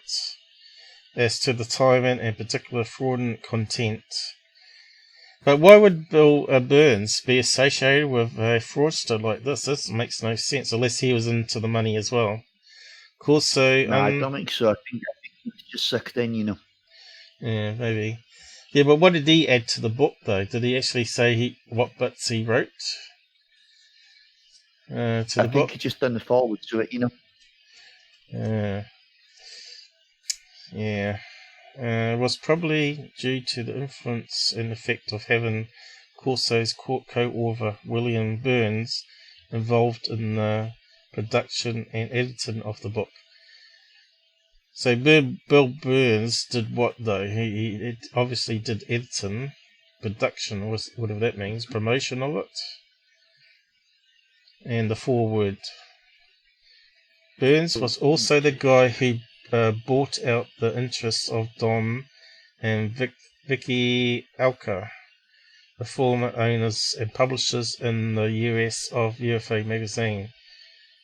S1: as to the timing and particular fraudulent content. But why would Bill Burns be associated with a fraudster like this? This makes no sense, unless he was into the money as well. Corso...
S2: No, I don't think so. I think he was just sucked in, you know.
S1: Yeah, maybe. Yeah, but what did he add to the book, though? Did he actually say what bits he wrote to the book?
S2: I think he just done the forward to it, you know.
S1: Yeah. It was probably due to the influence and effect of having Corso's co-author William Burns involved in the production and editing of the book. So Bill Burns did what, though? He obviously did editing, production, whatever that means, promotion of it, and the foreword. Burns was also the guy who bought out the interests of Don and Vicky Alka, the former owners and publishers in the US of UFO magazine,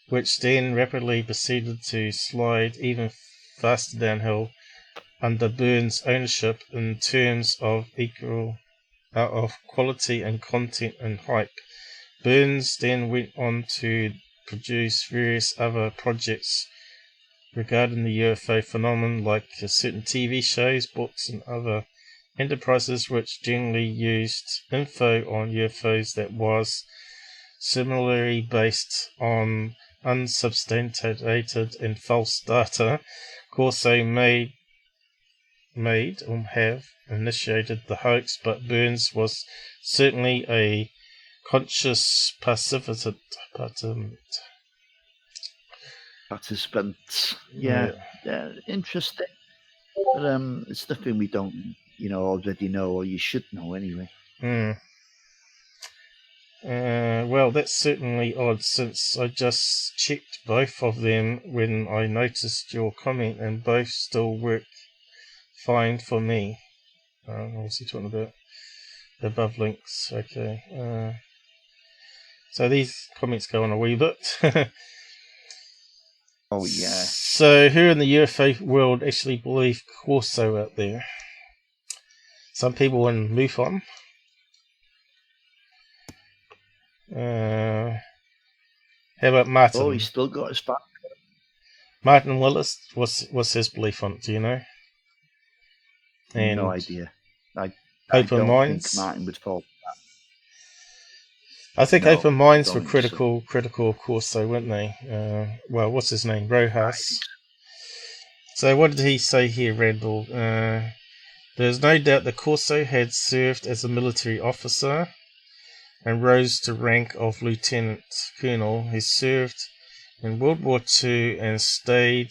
S1: which then rapidly proceeded to slide even faster downhill under Burns' ownership in terms of quality and content and hype. Burns then went on to produce various other projects regarding the UFO phenomenon, like certain TV shows, books, and other enterprises which generally used info on UFOs that was similarly based on unsubstantiated and false data. Corso may or have initiated the hoax, but Burns was certainly a conscious participant.
S2: Yeah, interesting. But it's nothing we don't, already know, or you should know anyway.
S1: Well, that's certainly odd, since I just checked both of them when I noticed your comment, and both still work fine for me. What's he talking about? The above links. Okay. So these comments go on a wee bit.
S2: Oh, yeah.
S1: So who in the UFO world actually believe Corso out there? Some people in MUFON. How about Martin?
S2: Oh, he's still got his back.
S1: Martin Willis, what's his belief on it, do you know? And
S2: no idea. I
S1: Open
S2: don't
S1: Minds?
S2: think Martin would fall.
S1: I think
S2: No,
S1: Open Minds were
S2: don't think so.
S1: critical of Corso, weren't they? Well, what's his name? Rojas. So what did he say here, Randel? There's no doubt that Corso had served as a military officer and rose to rank of lieutenant colonel. He served in World War II and stayed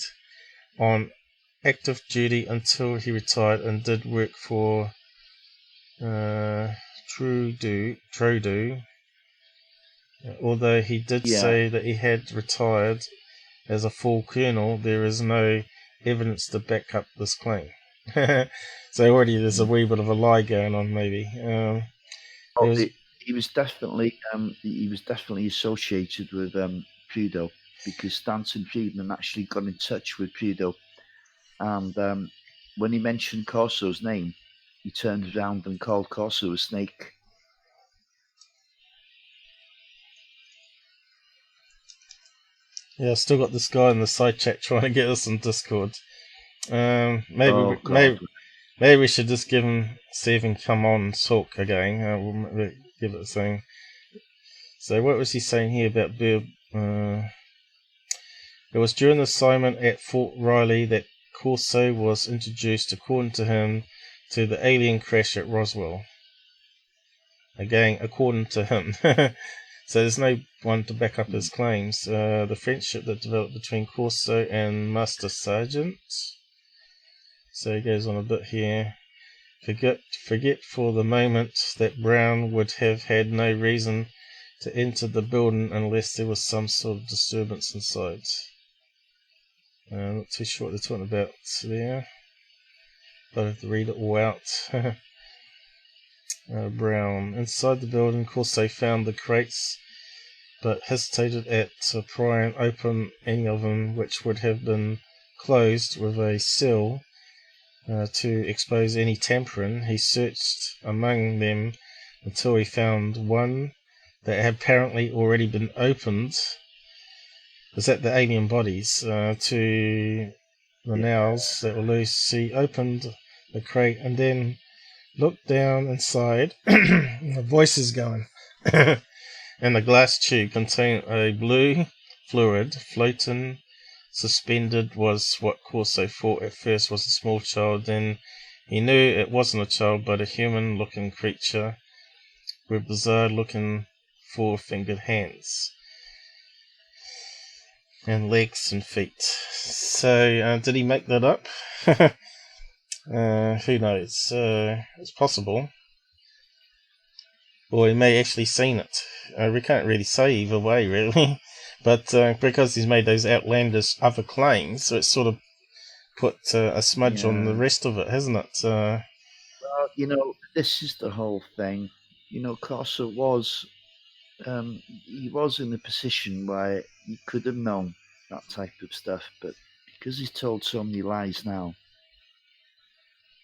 S1: on active duty until he retired, and did work for Trudeau. Although he did say that he had retired as a full colonel, there is no evidence to back up this claim. So already there's a wee bit of a lie going on, maybe.
S2: He was definitely associated with Trudeau, because Stanton Friedman actually got in touch with Trudeau, and when he mentioned Corso's name, he turned around and called Corso a snake.
S1: Yeah, I've still got this guy in the side chat trying to get us on Discord. Maybe we should just see if he can come on and talk again. We'll give it a thing. So what was he saying here about Bill? It was during the assignment at Fort Riley that Corso was introduced, according to him, to the alien crash at Roswell. Again, according to him. So there's no one to back up his claims. The friendship that developed between Corso and Master Sergeant. So he goes on a bit here. Forget for the moment that Brown would have had no reason to enter the building unless there was some sort of disturbance inside. Not too sure what they're talking about there. I'll have to read it all out. Brown. Inside the building, Corso found the crates, but hesitated at prying open any of them, which would have been closed with a seal to expose any tampering. He searched among them until he found one that had apparently already been opened. Was that the alien bodies? To the nails that were loose. He opened the crate and then looked down inside. The voice is going. And the glass tube contained a blue fluid floating suspended. Was what Corso thought at first was a small child. Then he knew it wasn't a child but a human looking creature with bizarre looking 4-fingered hands and legs and feet. So did he make that up? Who knows? It's possible. Or he may actually seen it. We can't really say either way, really. But because he's made those outlandish other claims, so it's sort of put a smudge on the rest of it, hasn't it?
S2: Well, this is the whole thing. Corso was, he was in a position where he could have known that type of stuff, but because he's told so many lies now,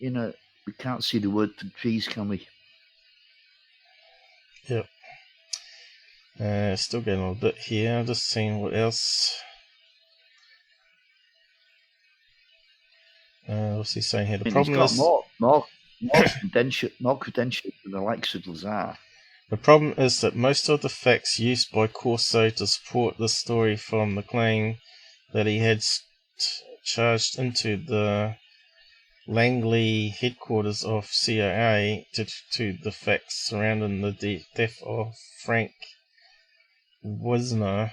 S2: we can't see the wood for the trees, can we?
S1: Yep. Still getting a little bit here. I'm just seeing what else. What's he saying here? The problem
S2: he's got
S1: is
S2: more credentials than the likes of Lazar.
S1: The problem is that most of the facts used by Corso to support this story, from the claim that he had charged into the Langley headquarters of CIA to the facts surrounding the death of Frank Wisner,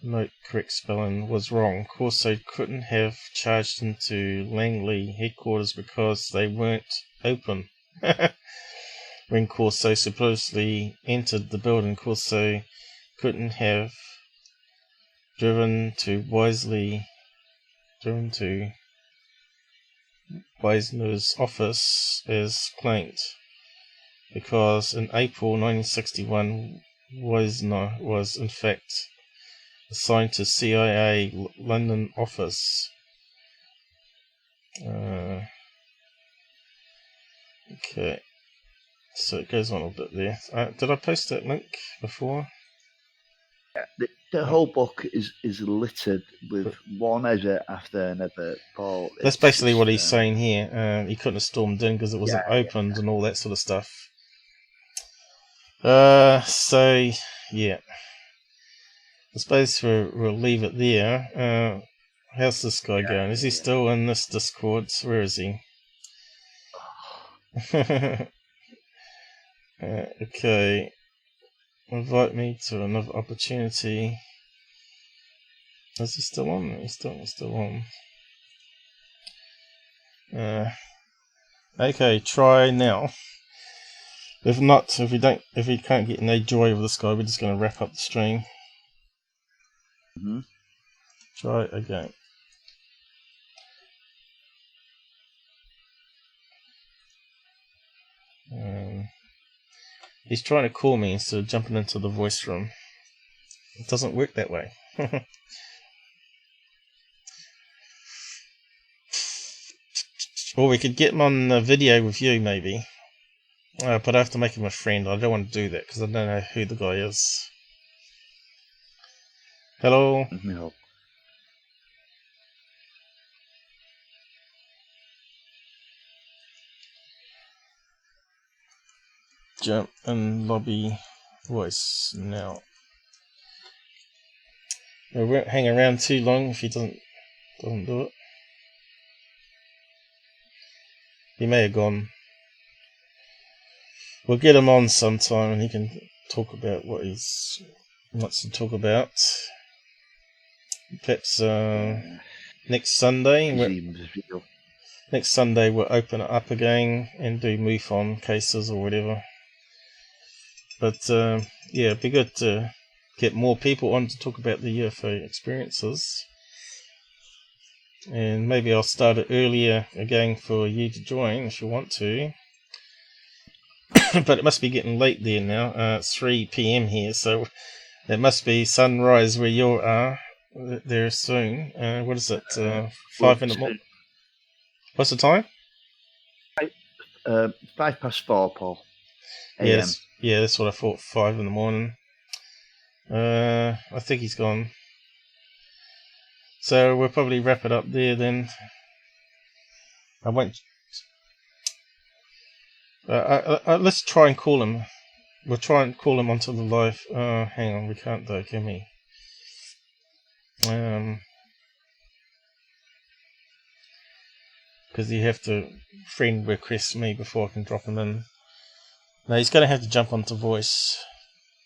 S1: note correct spelling, was wrong. Corso couldn't have charged into Langley headquarters because they weren't open. When Corso supposedly entered the building, Corso couldn't have driven to Wisner's office as claimed, because in April 1961 Wisner was in fact assigned to CIA London office. Okay. So it goes on a bit there. Did I post that link before?
S2: The whole book is littered with one edit after another, Paul.
S1: That's basically what he's saying here. He couldn't have stormed in because it wasn't opened and all that sort of stuff. So, yeah. I suppose we'll leave it there. How's this guy going? Is he still in this Discord? Where is he? Okay. Invite me to another opportunity. Is he still on? He's still on. Okay, try now. If not, if we can't get no joy of this guy, we're just going to wrap up the stream. Try again. He's trying to call me instead of jumping into the voice room. It doesn't work that way. Or we could get him on the video with you, maybe. But I have to make him a friend. I don't want to do that because I don't know who the guy is. Hello?
S2: No.
S1: Jump in lobby voice now. We won't hang around too long if he doesn't do it. He may have gone. We'll get him on sometime and he can talk about what he wants to talk about. Perhaps next Sunday. Next Sunday we'll open it up again and do MUFON cases or whatever. But yeah, it'd be good to get more people on to talk about the UFO experiences. And maybe I'll start it earlier again for you to join if you want to. But it must be getting late there now. It's 3 p.m. here, so it must be sunrise where you are there soon. What is it? 5 in the morning? What's the time?
S2: 4:05, Paul.
S1: Yes, yeah, that's what I thought. 5 in the morning. I think he's gone. So we'll probably wrap it up there then. I won't. Let's try and call him. We'll try and call him onto the live. Hang on, we can't though, can we? Because you have to friend request me before I can drop him in. No, he's going to have to jump onto voice.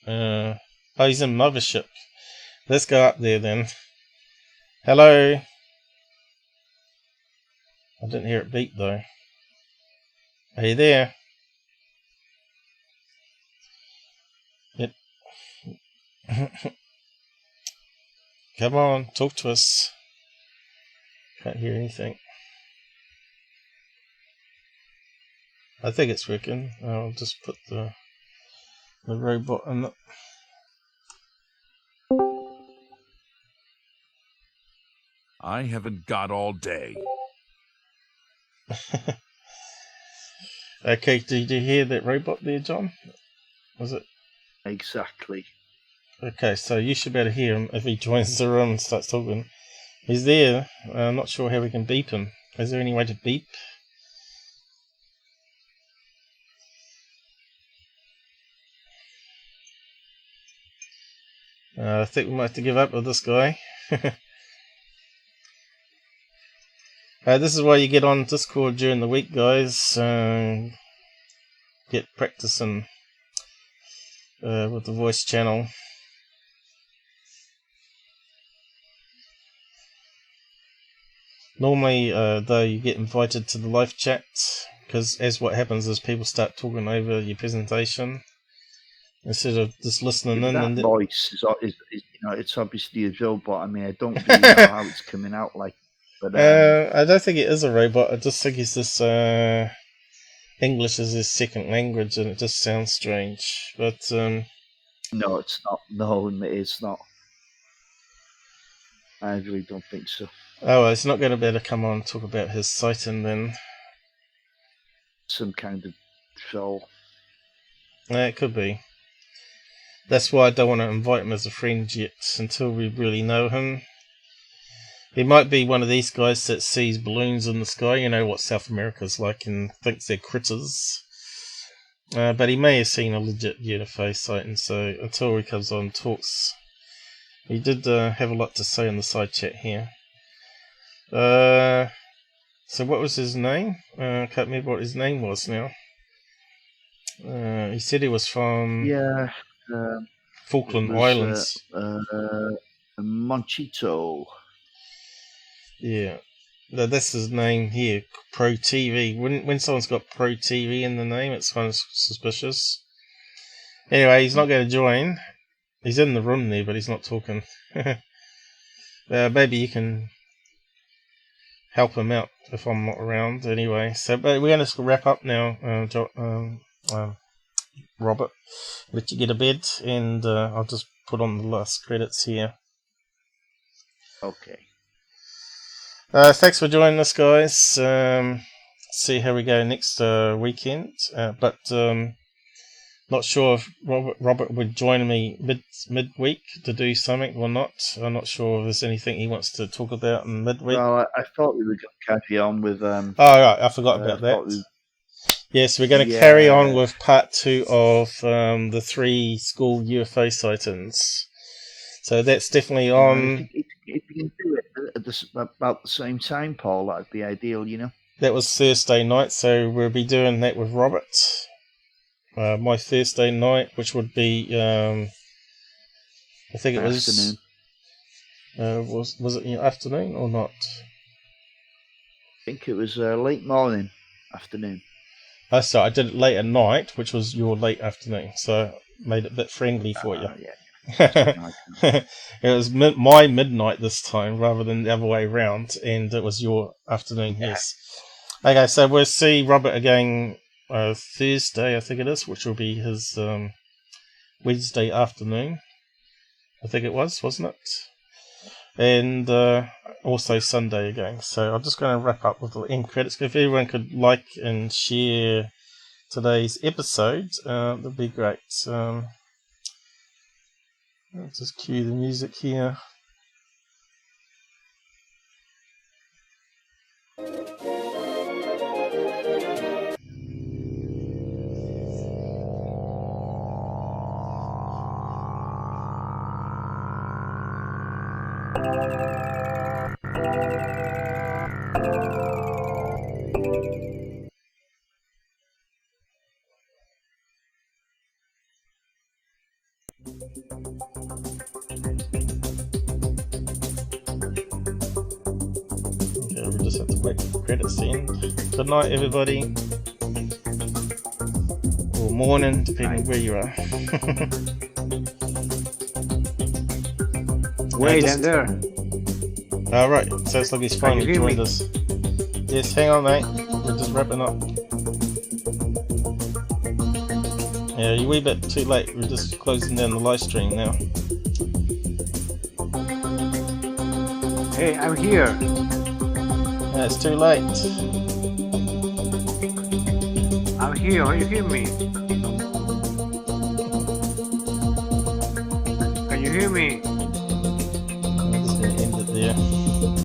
S1: Oh, he's in Mothership. Let's go up there then. Hello. I didn't hear it beep though. Are you there? Yep. Come on, talk to us. Can't hear anything. I think it's working. I'll just put the robot in it.
S7: I haven't got all day.
S1: Okay, did you hear that robot there, John? Was it?
S2: Exactly.
S1: Okay, so you should be able to hear him if he joins the room and starts talking. He's there. I'm not sure how we can beep him. Is there any way to beep? I think we might have to give up with this guy. This is why you get on Discord during the week, guys. Get practicing with the voice channel. Normally, though, you get invited to the live chat, because as what happens is people start talking over your presentation instead of just listening in.
S2: That voice is you know, it's obviously a robot. I mean, I don't really know how it's coming out like. But
S1: I don't think it is a robot. I just think it's this English is his second language, and it just sounds strange. But
S2: no, it's not. No, it's not. I really don't think so.
S1: Oh, well, it's not going to be able to come on and talk about his sighting then.
S2: Some kind of troll.
S1: It could be. That's why I don't want to invite him as a friend yet, until we really know him. He might be one of these guys that sees balloons in the sky, you know what South America's like, and thinks they're critters. But he may have seen a legit UFO sighting, so until he comes on and talks. He did have a lot to say in the side chat here. So what was his name? I can't remember what his name was now. He said he was from Falkland Islands.
S2: Monchito.
S1: Yeah. No, that's his name here. Pro TV. When someone's got Pro TV in the name, it's kind of suspicious. Anyway, he's not going to join. He's in the room there, but he's not talking. Maybe you can help him out if I'm not around. Anyway, so but we're going to wrap up now, Robert. Let you get to bed, and I'll just put on the last credits here.
S2: Okay.
S1: Thanks for joining us, guys. See how we go next weekend. But not sure if Robert would join me midweek to do something or not. I'm not sure if there's anything he wants to talk about in midweek.
S2: Well, I thought we were going to carry on with.
S1: Oh, right, I forgot about that. Yes, we're going to carry on with part 2 of the 3 school UFO sightings. So that's definitely on.
S2: If you can do it at about the same time, Paul, that'd be ideal, you know.
S1: That was Thursday night, so we'll be doing that with Robert. My Thursday night, which would be, I think it was afternoon. Was it in the afternoon or not?
S2: I think it was late morning, afternoon.
S1: Oh, so I did it late at night, which was your late afternoon, so made it a bit friendly for you.
S2: Yeah.
S1: It was my midnight this time rather than the other way around, and it was your afternoon. Yes. Okay, so we'll see Robert again Thursday, I think it is, which will be his Wednesday afternoon. I think it was, wasn't it? And also Sunday again. So I'm just going to wrap up with the end credits. If everyone could like and share today's episode, that'd be great. I'll just cue the music here. Okay, we just have to wait for the credits to end. Good night, everybody. Or morning, depending where you are.
S8: Wait, I'm there.
S1: Alright, sounds like he's finally joined us. Yes, hang on, mate. We're just wrapping up. Yeah, you're a wee bit too late. We're just closing down the live stream now.
S8: Hey, I'm here.
S1: Yeah, it's too late.
S8: I'm here. Can you hear me? Can you hear me?
S1: I'm just going to end it there.